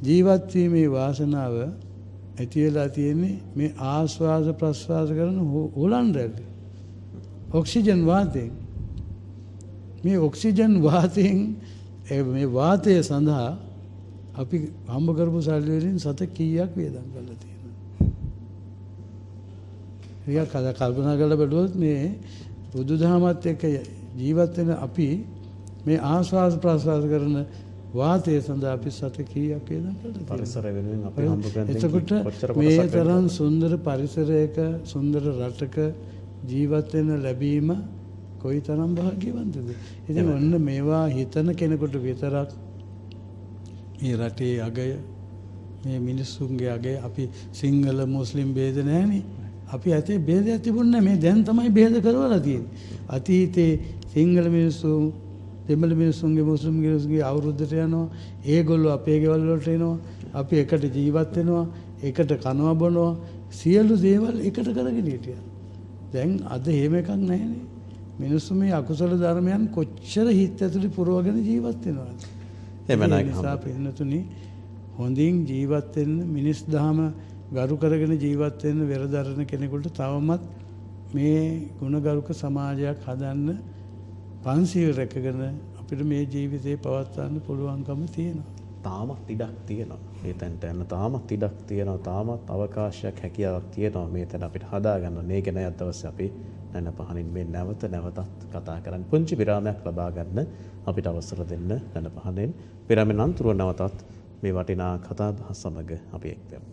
ජීවත් වීමේ වාසනාව ඇති වෙලා තියෙන්නේ මේ ආස්වාද ප්‍රස්වාස කරන හුලන් රැල්ල. ඔක්සිජන් වාතයෙන්. මේ ඔක්සිජන් වාතයෙන් මේ වාතය සඳහා අපි හම්බ කරපු සල්ලි වලින් සත කීයක් වේදම් කරලා තියෙනවා. ටිකක් කල්පනා කරලා බලුවොත් මේ බුදුදහමත් එක්ක ජීවත් වෙන අපි මේ ආස්වාද ප්‍රස්වාස කරන වාතය සඳහා අපි සත කීයක් වේදම් කරලා පරිසර වෙනුවෙන් අපි හම්බ කරන එතකොට මේ තරම් සුන්දර පරිසරයක සුන්දර රටක ජීවත් වෙන්න ලැබීම කොයි තරම් වාග්යවන්තද? ඉතින් ඔන්න මේවා හිතන කෙනෙකුට විතරක් මේ රටේ අගය මේ මිනිස්සුන්ගේ අගය අපි සිංහල මුස්ලිම් ભેද නැහැනේ. අපි ඇතේ ભેදයක් තිබුණේ නැහැ. මේ දැන් තමයි ભેද කරවලා තියෙන්නේ. අතීතේ සිංහල මිනිස්සු දෙමළ මිනිස්සුන්ගේ මුස්ලිම් මිනිස්සුන්ගේ අවුරුද්දට යනවා. ඒගොල්ලෝ අපේ ගෙවල් වලට එනවා. අපි එකට ජීවත් වෙනවා. එකට කනවා බොනවා. සියලු දේවල් එකට කරගෙන හිටියා. දැන් අද එහෙම එකක් නැහැනේ. මිනිස්සු මේ අකුසල ධර්මයන් කොච්චර හිත ඇතුලේ පුරවගෙන ජීවත් වෙනවද? ඒ නිසා පින්නතුනි හොඳින් ජීවත් වෙන්න මිනිස් දහම ගරු කරගෙන ජීවත් වෙන්න වෙරදරන කෙනෙකුට තවමත් මේ ගුණගරුක සමාජයක් හදන්න පන්සිල් රැකගෙන අපිට මේ ජීවිතේ පවත්වන්න පුළුවන්කම තියෙනවා. තාමත් ඉඩක් තියෙනවා. මේ තැනට යන්න තාමත් ඉඩක් තියෙනවා. තාමත් අවකාශයක් හැකියාවක් තියෙනවා මේ තැන අපිට හදාගන්න. මේ ගැන අද දවසේ අපි නැන පහනින් මේ නැවතත් කතා කරන්න පුංචි විරාමයක් ලබා ගන්න අපිට අවසර දෙන්න නැන පහනෙන් විරාමෙන් අනතුරුව නැවතත් මේ වටිනා කතා බහ සමග අපි එක්වෙමු.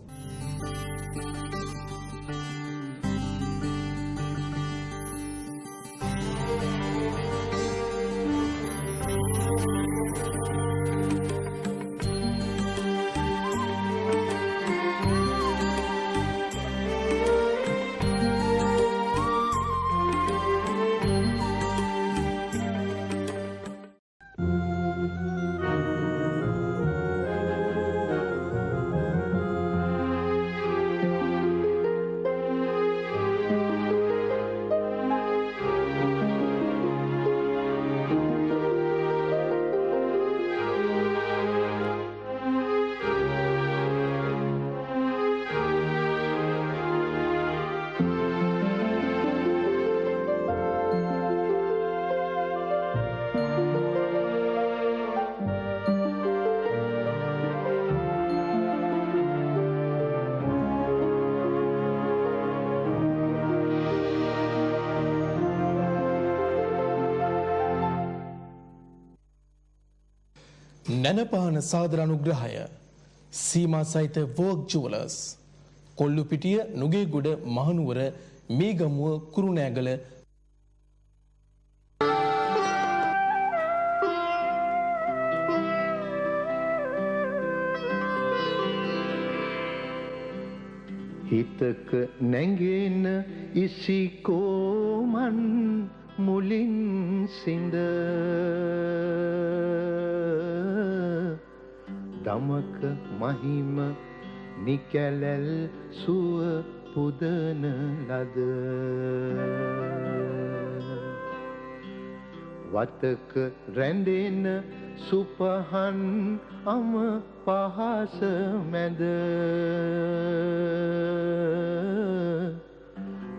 නැනපාන සාදර අනුග්‍රහය සීමා සහිත වර්ක් ජුවලර්ස් කොල්ලුපිටිය නුගේගොඩ මහනුවර මේගමුව කුරුණෑගල හිතක නැගෙන ඉසිකෝමන් මුලින් සිඳ දමක මහිම නිකැලැල් සුව පුදන ලද වතක රැඳෙන සුපහන් අම පහස මැද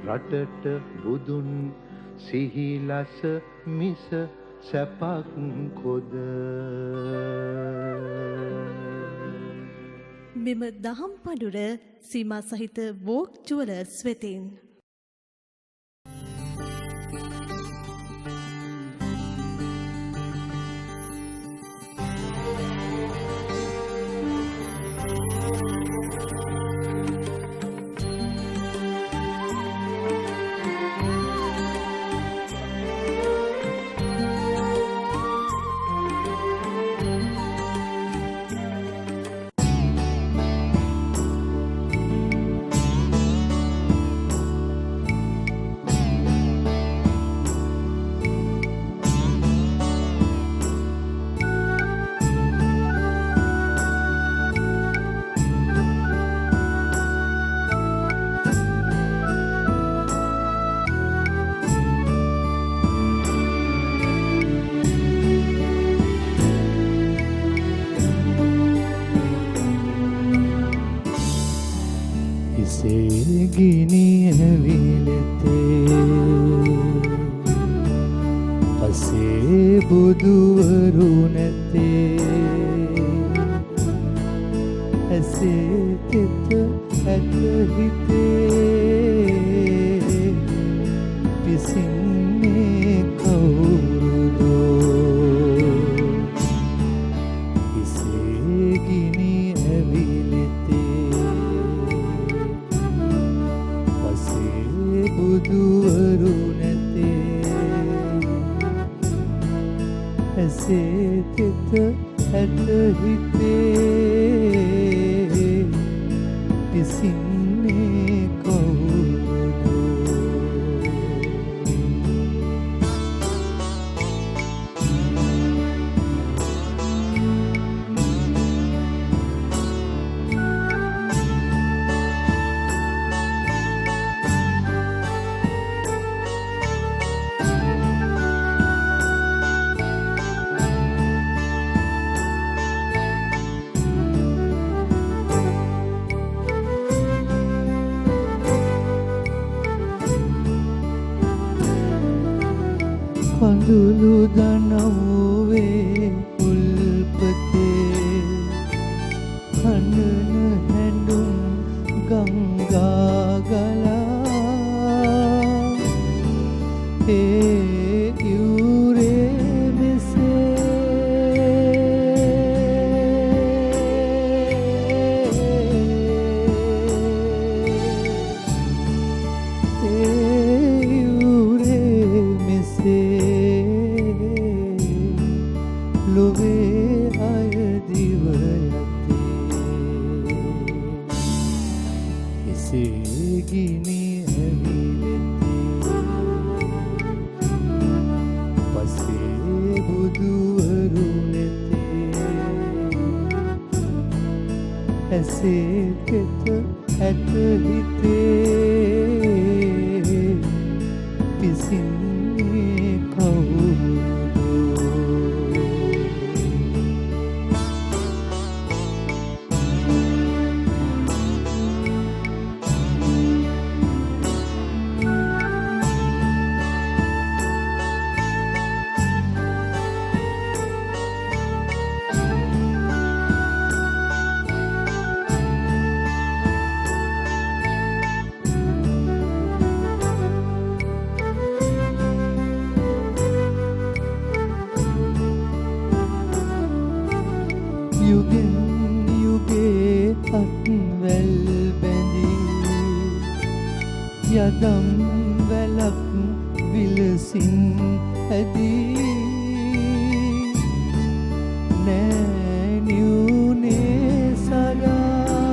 රටට බුදුන් සිහිලස මිස සැපක් කොද මෙම දහම් පඬුර සීමා සහිත වෝක් ජුවලර්ස් වෙතින් ගිනි ඇවිලතේ පසේ බුදුවරු නැතේ ඇසේ තෙත ඇත හිතේ පිසින්නේ කවුරුදෝ එසේ ගිනි ඇවිලතේ බුදුවරු නැතේ ඇසේ තෙත ඇත හිතේ පිසින්නේ කවුරුදෝ කඳුළු දනව්වේ උල්පතේ හඬන හැඬුම් ගංගා ගලා ඒ යුරේ මෙසේ ලොවේ අය දිව යතේ එසේ ගිනි ඇවිලතේ පසේ බුදුවරු නැතේ ඇසේ තෙත ඇත හිතේ පිසින්නේ කවුරුදෝ යුගෙන් යුගේ අත්වැල් බැඳී යදම් වැලක් විලසින් ඇදී නෑනියුනේ සරා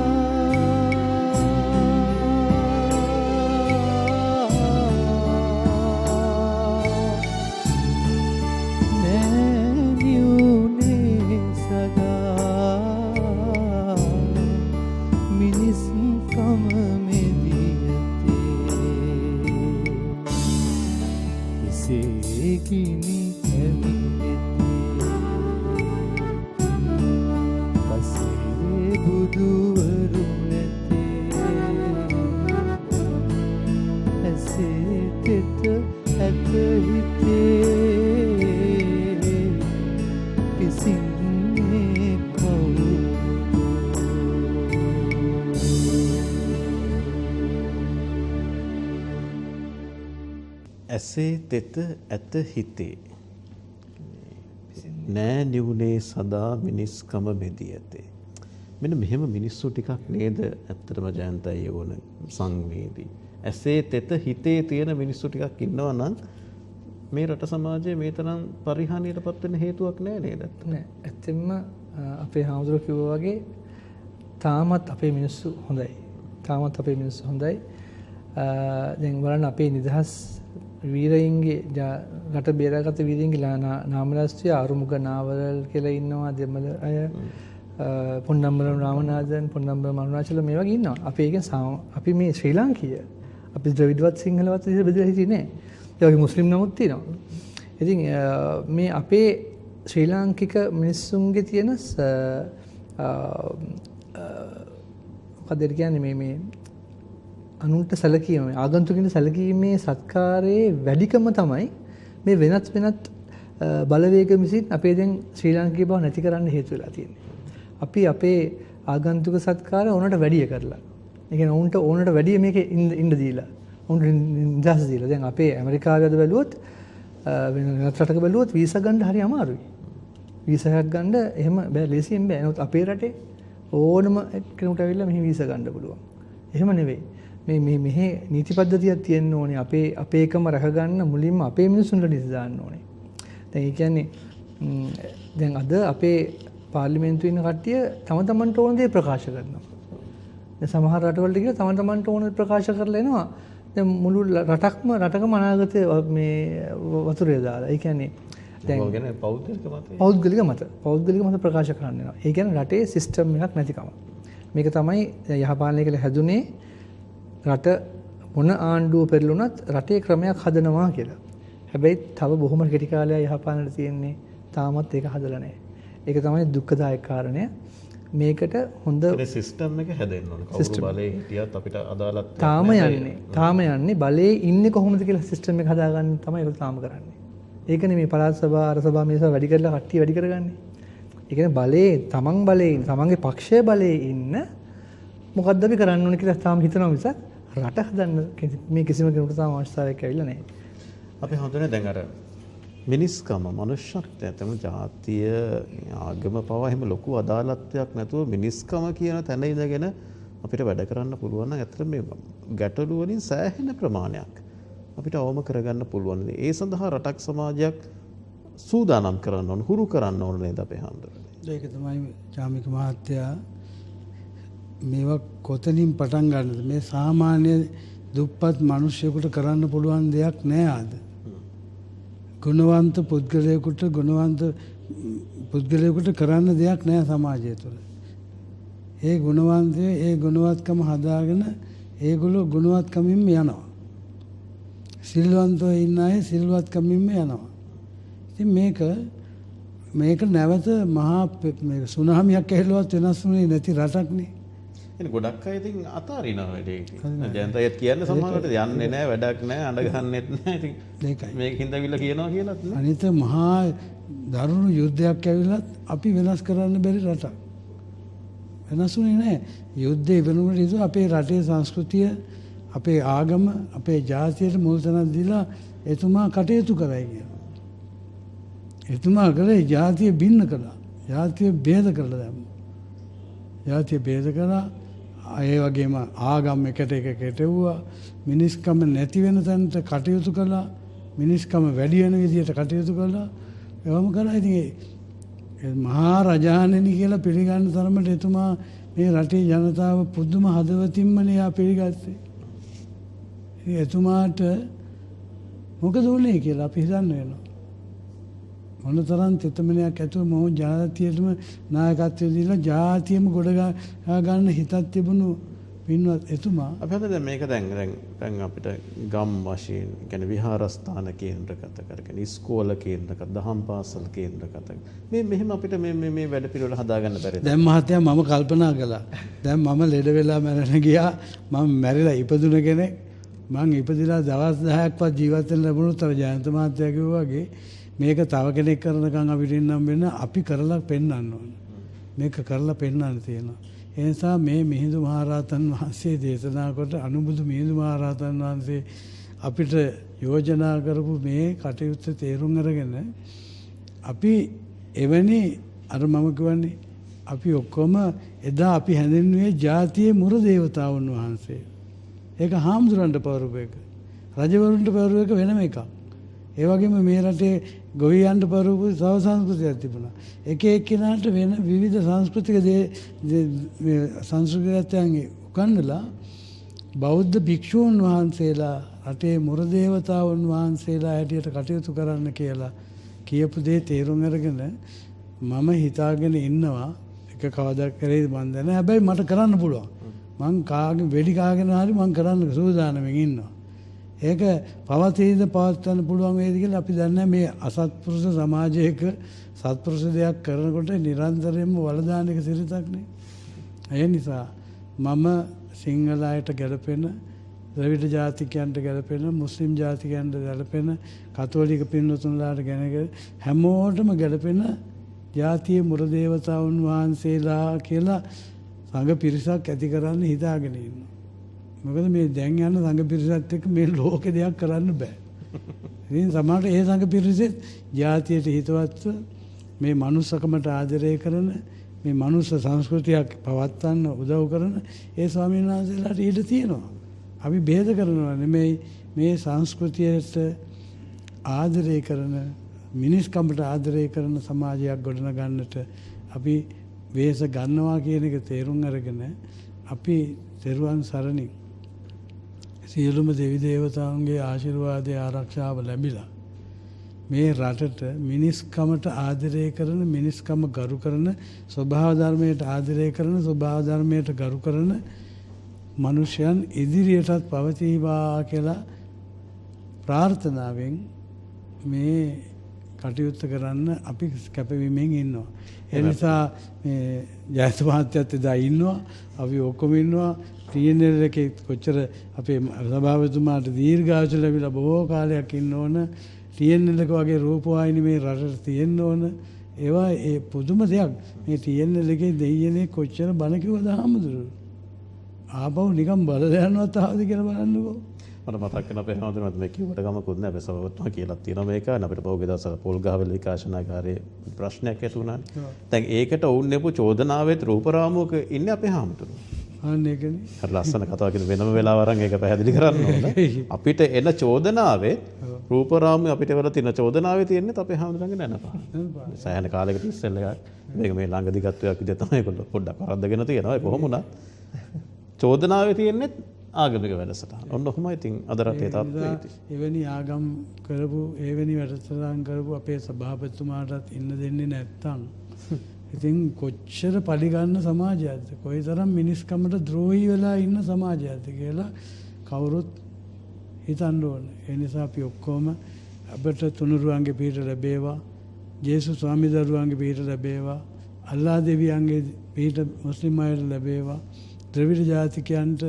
මම මෙදියතේ එසේ ගිනි ඇවිලෙතේ පසේ බුදුවරු නැතේ ඇසේ තෙත ඇත හිතේ පිසින්නේ කවුරු ඇසේ තෙත ඇත හිතේ නෑ නිවුනේ සදා මිනිස්කම බෙදී ඇතේ. මෙන්න මෙහෙම මිනිස්සු ටිකක් නේද ඇත්තටම ජයන්තයි ඕන සංවේදී. ඇසේ තෙත හිතේ තියෙන මිනිස්සු ටිකක් ඉන්නවා නම් මේ රට සමාජයේ මේ තරම් පරිහානියටපත් වෙන හේතුවක් නෑ නේද? නෑ. ඇත්තෙන්ම අපේ හාමුදුරුවෝ කිව්වා වගේ තාමත් අපේ මිනිස්සු හොඳයි. තාමත් අපේ මිනිස්සු හොඳයි. දැන් බලන්න අපේ නිදහස් වීරයින්ගේ රට බේරාගත වීරයින්ගේ නාමලස්තිය අරුමුග නාවරල් කියලා ඉන්නවා දෙමළ අය පොන්නම්බලම් රාමනාදන් පොන්නම්බලම් අරුණාචල මේ වගේ ඉන්නවා. අපි ඒකෙන් අපි මේ ශ්‍රී ලාංකීය අපි ද්‍රවිඩවත් සිංහලවත් විදිහට බෙදලා හිටියේ නෑ. ඒ වගේ මුස්ලිම් නමුත් තියෙනවා. ඉතින් මේ අපේ ශ්‍රී ලාංකික මිනිස්සුන්ගේ තියෙන මොකද කියන්නේ මේ අනුන්ට සැලකීම ආගන්තුකින්ට සැලකීමේ සත්කාරයේ වැඩිකම තමයි මේ වෙනත් බලවේග විසින් අපේ දැන් ශ්‍රී ලාංකික බව නැති කරන්න හේතු වෙලා තියෙන්නේ. අපි අපේ ආගන්තුක සත්කාර ඕනට වැඩි කරලා. ඒ කියන්නේ ඕනට වැඩි මේකේ ඉන්න දීලා. ඕනට නිදහස දීලා. දැන් අපේ ඇමරිකාවේ අද බැලුවොත් වෙන රටක බැලුවොත් වීසා ගන්න හරි අමාරුයි. වීසා එකක් ගන්න එහෙම බෑ ලේසියෙන් බෑ. නමුත් අපේ රටේ ඕනම කෙනෙකුට ඇවිල්ලා මෙහි වීසා ගන්න පුළුවන්. එහෙම නෙවෙයි. මෙහි නීති පද්ධතියක් තියෙන්න ඕනේ. අපේ එකම රැකගන්න මුලින්ම අපේ මිනිස්සුන්ට නීති දාන්න ඕනේ. දැන් ඒ කියන්නේ දැන් අද අපේ පාර්ලිමේන්තුවේ ඉන්න කට්ටිය තම තමන්ට ඕන දේ ප්‍රකාශ කරනවා. දැන් සමහර රටවලට ගිහලා තම තමන්ට ඕන ප්‍රකාශ කරලා එනවා. දැන් මුළු රටකම අනාගතේ මේ වතුරේ දාලා. ඒ කියන්නේ දැන් පෞද්ගලික මත ප්‍රකාශ කරන්න වෙනවා. ඒ කියන්නේ රටේ සිස්ටම් එකක් නැතිකම. මේක තමයි යහපාලනය කියලා හැදුනේ රට මොන ආණ්ඩුව පෙරළුණත් රටේ ක්‍රමයක් හදනවා කියලා. හැබැයි තව බොහොම කෙටි කාලයක් යහපාලනයට තියෙන්නේ. තාමත් ඒක හදලා නැහැ. ඒක තමයි දුක්ඛදායක කාරණය. මේකට හොඳ සිස්ටම් එක හැදෙන්න ඕනේ. කවුරු බලේ හිටියත් අපිට අදාළත් තාම යන්නේ බලේ ඉන්නේ කොහොමද කියලා සිස්ටම් එක හදාගන්න තමයි ඒක තාම කරන්නේ. ඒකනේ මේ පළාත් සභා අර සභා මේසා වැඩි කරලා කට්ටිය වැඩි කරගන්නේ. ඒ කියන්නේ බලේ තමන්ගේ පක්ෂයේ බලේ ඉන්න මොකද්ද අපි කරන්න ඕනේ කියලා තාම හිතනවා මිසක් රට හදන්න මේ කිසිම කෙනෙකුට තාම අවශ්‍යතාවයක් ඇවිල්ලා නැහැ. අපි හඳුනේ දැන් අර මිනිස්කම මනුෂ්‍යත්වය තමයි ජාතිය ආගම පවා එහෙම ලොකු අදාළත්වයක් නැතුව මිනිස්කම කියන තැන ඉඳගෙන අපිට වැඩ කරන්න පුළුවන් නම් ඇත්තට මේ ගැටලු වලින් සෑහෙන ප්‍රමාණයක් අපිට අවම කරගන්න පුළුවන්. ඒ සඳහා රටක් සමාජයක් සූදානම් කරන්න ඕන, හුරු කරන්න ඕන නේද අපේ හඳුනන්නේ. ඒක තමයි චාමික මහත්තයා මේවා කොතනින් පටන් ගන්නද? මේ සාමාන්‍ය දුප්පත් මිනිස්සුෙකුට කරන්න පුළුවන් දෙයක් නෑ ආද. ගුණවන්ත පුද්ගලයෙකුට කරන්න දෙයක් නෑ සමාජය තුළ. ඒ ගුණවන්තයෝ ඒ ගුණවත්කම හදාගෙන ඒගොල්ලෝ ගුණවත්කමින්ම යනවා. සිල්වන්තව ඉන්න අය සිල්වත්කමින්ම යනවා. ඉතින් මේක නැවත මහා සුනාමියක් ඇහිලුවත් වෙනස් වුණේ නැති රටක්නේ. එන ගොඩක් අය ඉතින් අතාරිනවා වැඩේ. ජයන්තයත් කියන්නේ සමහරවිට යන්නේ නැහැ, වැඩක් නැහැ, අඬ ගන්නෙත් නැහැ. ඉතින් ඒකයි. මේකින්ද විල කියනවා කියලාත් නේ. අනිත මහා දරුණු යුද්ධයක් ඇවිලත් අපි වෙනස් කරන්න බැරි රටක්. වෙනස් වුණේ නැහැ. යුද්ධේ වෙනුවට ඉතින් අපේ රටේ සංස්කෘතිය, අපේ ආගම, අපේ ජාතියට මුල් තැනක් දීලා එතුමා කටයුතු කරයි කියලා. එතුමා කළේ ජාතිය බින්න කළා. ජාතිය බේද කළා දැම්මා. ජාතිය බේද කළා. ඒ වගේම ආගම් එකට එක කෙටෙව්වා. මිනිස්කම නැති වෙන තැනට කටයුතු කළා. මිනිස්කම වැඩි වෙන විදිහට කටයුතු කළා. ඒවම කළා. ඉතින් මහා රජාණෙනි කියලා පිළිගන්න තරමට එතුමා මේ රටේ ජනතාව පුදුම හදවතින්මනේ පිළිගත්තේ. එතුමාට මොකද වුණේ කියලා අපි හිතන්න වෙනවා. මොන තරම් තෙතමනයක් ඇතුව මොහු ජාතියටම නායකත්වය දීලා ජාතියම ගොඩ ගන්න හිතක් තිබුණු පින්වත් එතුමා අපි හදන්නේ මේක දැන් අපිට ගම් වශයෙන් කියන්නේ විහාරස්ථාන කේන්ද්‍රගත කරගෙන ඉස්කෝල කේන්ද්‍රගත දහම් පාසල් කේන්ද්‍රගත මේ මෙහෙම අපිට මේ වැඩ පිළිවෙල හදාගන්න බැරිද? දැන් මහත්තයා මම කල්පනා කළා. දැන් මම ලෙඩ වෙලා මැරෙන්න ගියා. මම මැරිලා ඉපදුන කෙනෙක්. මං ඉපදිලා දවස් 10ක්වත් ජීවත් වෙන්න ලැබුණොත් අර ජයන්ත මහත්තයා කිව්වා වගේ මේක තව කෙනෙක් කරනකම් අපිට ඉන්නම් වෙන අපි කරලා පෙන්වන්න ඕන. මේක කරලා පෙන්වන්න තියෙනවා. ඒ නිසා මේ මිහිඳු මහරහතන් වහන්සේ දේශනා කොට අනුබුදු මිහිඳු මහරහතන් වහන්සේ අපිට යෝජනා කරපු මේ කටයුත්ත තේරුම් අරගෙන අපි එවැනි අර මම කියන්නේ අපි ඔක්කොම එදා අපි හැඳින්වුවේ ජාතියේ මුර දේවතාවුන් වහන්සේ. ඒක හාමුදුරන්ට පවරපු එක. රජවරුන්ට පවරපු එක වෙනම එකක්. ඒ වගේම මේ රටේ ගොවියන්ට පවරපු තව සංස්කෘතියක් තිබුණා. එක එක්කෙනාට වෙන විවිධ සංස්කෘතික සංස්කෘතියන් උගන්වලා බෞද්ධ භික්ෂූන් වහන්සේලා රටේ මුර දේවතාවුන් වහන්සේලා හැටියට කටයුතු කරන්න කියලා කියපු දේ තේරුම් අරගෙන මම හිතාගෙන ඉන්නවා එක කවදා කරේද මන් දන්නේ. හැබැයි මට කරන්න පුළුවන්. මං කාගේ වෙඩි කාගෙන හරි මං කරන්න සූදානම්ෙන් ඉන්නවා. ඒක පවතීද පවත්වන්න පුළුවන් වේද කියලා අපි දන්නේ මේ අසත්පුරුෂ සමාජයක සත්පුරුෂ දෙයක් කරනකොට නිරන්තරයෙන්ම වලදාන එක සිරිතක් නේ. ඒ නිසා මම සිංහල අයට ගැලපෙන, ද්‍රවිඩ ජාතිකයන්ට ගැලපෙන, මුස්ලිම් ජාතිකයන්ට ගැලපෙන, කතෝලික පින්වතුන්ලාට ගැලපෙන හැමෝටම ගැලපෙන ජාතියේ මුර දේවතාවුන් වහන්සේලා කියලා සංඝ පිරිසක් ඇති කරන්න හිතාගෙන ඉන්නවා. මොකද මේ දැන් යන සංඝ පිරිසත් එක්ක මේ ලෝකේ දෙයක් කරන්න බෑ. ඉතින් සමහරට ඒ සංඝ පිරිසෙත් ජාතියට හිතවත්ව මේ මනුස්සකමට ආදරය කරන මේ මනුස්ස සංස්කෘතියක් පවත්වන්න උදව් කරන ඒ ස්වාමීන් වහන්සේලාට ඊට තියෙනවා. අපි බෙහෙත කරනවා නෙමෙයි මේ සංස්කෘතියට ආදරය කරන මිනිස්කමට ආදරය කරන සමාජයක් ගොඩනගන්නට අපි වේස ගන්නවා කියන එක තේරුම් අරගෙන අපි තෙරුවන් සරණින් සියලුම දෙවි දේවතාවුන්ගේ ආශිර්වාදය ආරක්ෂාව ලැබිලා මේ රටට මිනිස්කමට ආදරය කරන මිනිස්කම ගරු කරන ස්වභාව ධර්මයට ආදරය කරන ස්වභාව ධර්මයට ගරු කරන මනුෂ්‍යයන් ඉදිරියටත් පවතිවා කියලා ප්‍රාර්ථනාවෙන් මේ කටයුත්ත කරන්න අපි කැපවීමෙන් ඉන්නවා. ඒ නිසා මේ ජයන්ත මහත්තයත් එදා ඉන්නවා. අපි ඔක්කොම ඉන්නවා. TNL එකේ කොච්චර අපේ සභාපතිතුමාට දීර්ඝායුෂ ලැබිලා බොහෝ කාලයක් ඉන්න ඕන. TNL එක වගේ රූපවාහිනී මේ රටට තියෙන්න ඕන. ඒවා ඒ පුදුම දෙයක්. මේ TNL එකේ දෙයියනේ කොච්චර බණ කිව්වද හාමුදුරුවෝ. ආපහු නිකන් බලලා යනවත් ආවද කියලා බලන්නකෝ. මට මතක් වෙන අපේ හැමෝටම මේ කිව්වට ගමකුත් නැහැ. සභාවතුමා කියලා තියෙනවා මේක. අපිට පහුගිය දවස්වල පොල්ගහවෙල විකාශනාගාරයේ ප්‍රශ්නයක් ඇති වුණානේ. දැන් ඒකට වුන් නෙපු චෝදනාවෙත් රූපරාමුවක ඉන්නේ අපේ හැමෝටම. අන්න ඒකනේ. හරි ලස්සන කතාවක් කියන වෙනම වෙලාව අරන් ඒක පැහැදිලි කරන්න ඕන. අපිට එන චෝදනාවේ රූපරාමුවේ අපිට වල තියෙන චෝදනාවේ තියෙන්නේ අපේ හැමෝටම නෑනපා. සෑහෙන කාලයකට ඉස්සෙල්ලා මේක මේ ළඟදි ගත්තාවක් විදිහට තමයි ඒගොල්ලෝ පොඩ්ඩක් වරද්දගෙන තියෙනවා. ඒ කොහොම වුණත් චෝදනාවේ තියෙන්නේ ආගමික වැඩසටහන. ඔන්න ඔහොමයි ඉතින් අද රටේ තත්ත්වය. එවැනි ආගම් කරපු එවැනි වැඩසටහන් කරපු අපේ සභාපතිතුමාටත් ඉන්න දෙන්නේ නැත්තම් ඉතින් කොච්චර පරිගන්න සමාජයක්ද? කොයිතරම් මිනිස්කමට ද්‍රෝහී වෙලා ඉන්න සමාජයක්ද කියලා කවුරුත් හිතන්න ඕනේ. ඒ නිසා අපි ඔක්කොම අපට තුනුරුවන්ගේ පිහිට ලැබේවා. ජේසුස් ස්වාමි දරුවන්ගේ පිහිට ලැබේවා. අල්ලා දෙවියන්ගේ පිහිට මුස්ලිම් අයට ලැබේවා. ද්‍රවිඩ ජාතිකයන්ට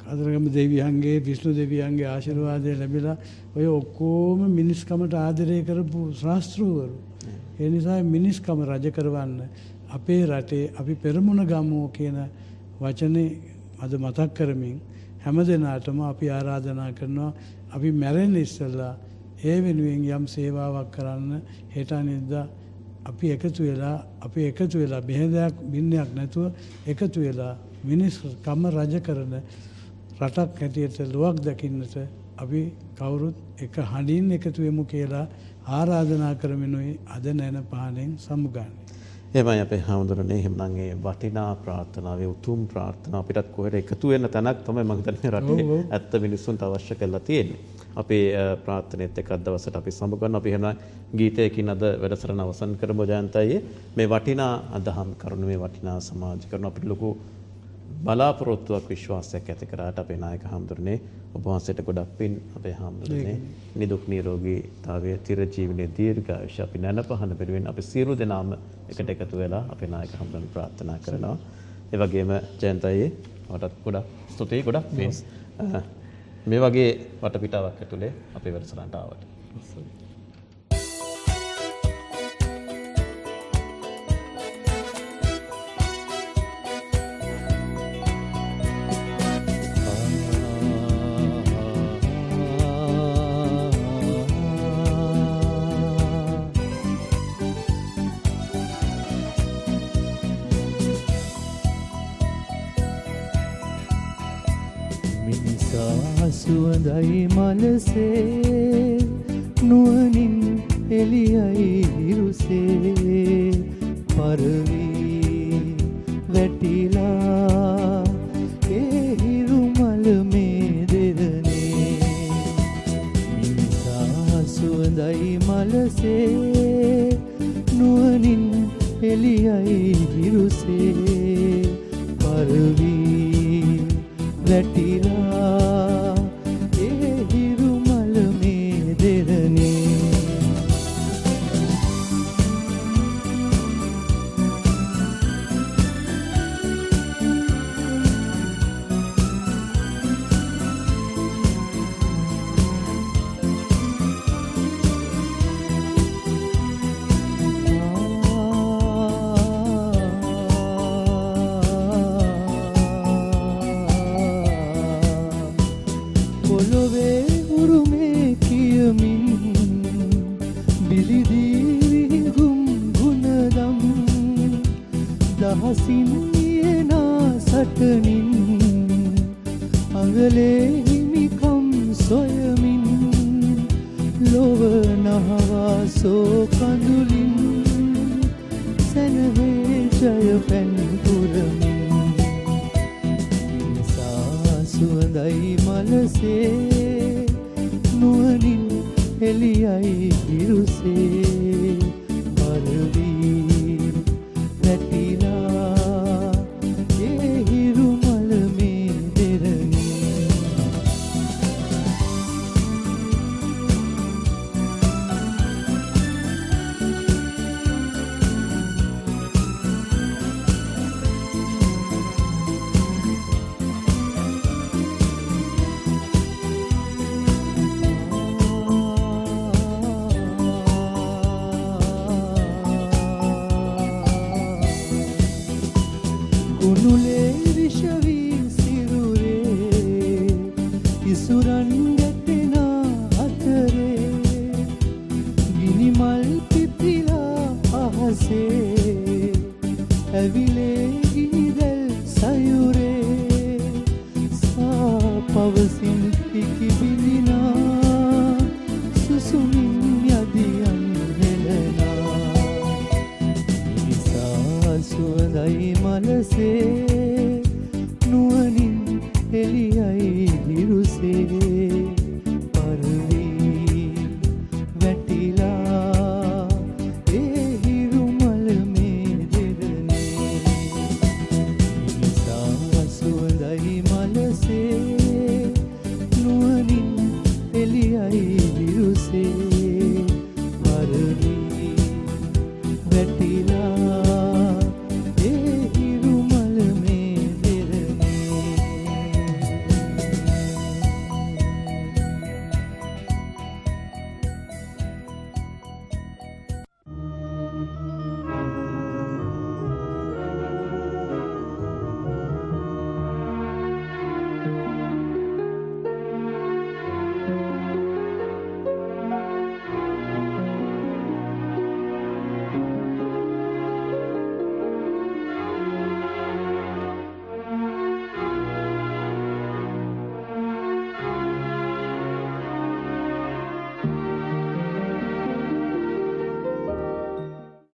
කතරගම දෙවියන්ගේ විෂ්ණු දෙවියන්ගේ ආශිර්වාදය ලැබිලා ඔය ඔක්කොම මිනිස්කමට ආදරය කරපු ශාස්ත්‍රූවරු. ඒ නිසා මිනිස්කම රජ කරවන්න අපේ රටේ අපි පෙරමුණ ගමු කියන වචනේ අද මතක් කරමින් හැම දිනාටම අපි ආරාධනා කරනවා අපි මැරෙන්න ඉස්සෙල්ලා ඒ වෙනුවෙන් යම් සේවාවක් කරන්න හෙට අනිද්දා අපි එකතු වෙලා බෙහෙදයක් බින්නයක් නැතුව එකතු වෙලා මිනිස්කම රජ කරන රටක් හැටියට ලොවක් දකින්නට අපි කවුරුත් එක හඬින් එකතු වෙමු කියලා ආරාධනා කරමිනුයි අද නැන පහනෙන් සමුගන්නේ. එහෙමයි අපේ හැමෝටම එහෙමනම් ඒ වටිනා ප්‍රාර්ථනාවේ උතුම් ප්‍රාර්ථනා අපිටත් කොහෙද එකතු වෙන්න තැනක් තමයි මම හිතන්නේ රටේ ඇත්ත මිනිස්සුන්ට අවශ්‍ය කරලා තියෙන්නේ. අපේ ප්‍රාර්ථනෙත් එක්ක අද දවසට අපි සමුගන්න අපි එහෙනම් ගීතයකින් අද වැඩසටහන අවසන් කරමු ජයන්තයේ මේ වටිනා අදහම් කරුණු මේ වටිනා සමාජ කරුණු අපිට ලොකු බලාපොරොත්තුවක් විශ්වාසයක් ඇති කරාට අපේ නායක හාමුදුරනේ ඔබ වහන්සේට ගොඩක් පින් අපේ හාමුදුරනේ නිදුක් නිරෝගීතාවය චිරජීවනයේ දීර්ඝායුෂ අපි නැනපහන වෙනුවෙන් අපි සියලු දෙනාම එකට එකතු වෙලා අපේ නායක හාමුදුරන් ප්‍රාර්ථනා කරනවා. ඒ වගේම ජයන්තයේ ඔබටත් ගොඩක් ස්තුතියි ගොඩක් පින් මේ වගේ වටපිටාවක් ඇතුලේ අපේ වැඩසටහනට ආවට. සුවඳයි මලසේ නුවනින් එළියයි හිරුසේ පරවී වැටිලා ඒ හිරුමල මේ දෙරනේ මිනිසා සුවඳයි මලසේ නුවනින් එළියයි හිරුසේ පරවී වැටිලා ඇවිලේ ගිනිදැල් සයුරේ සා පවසි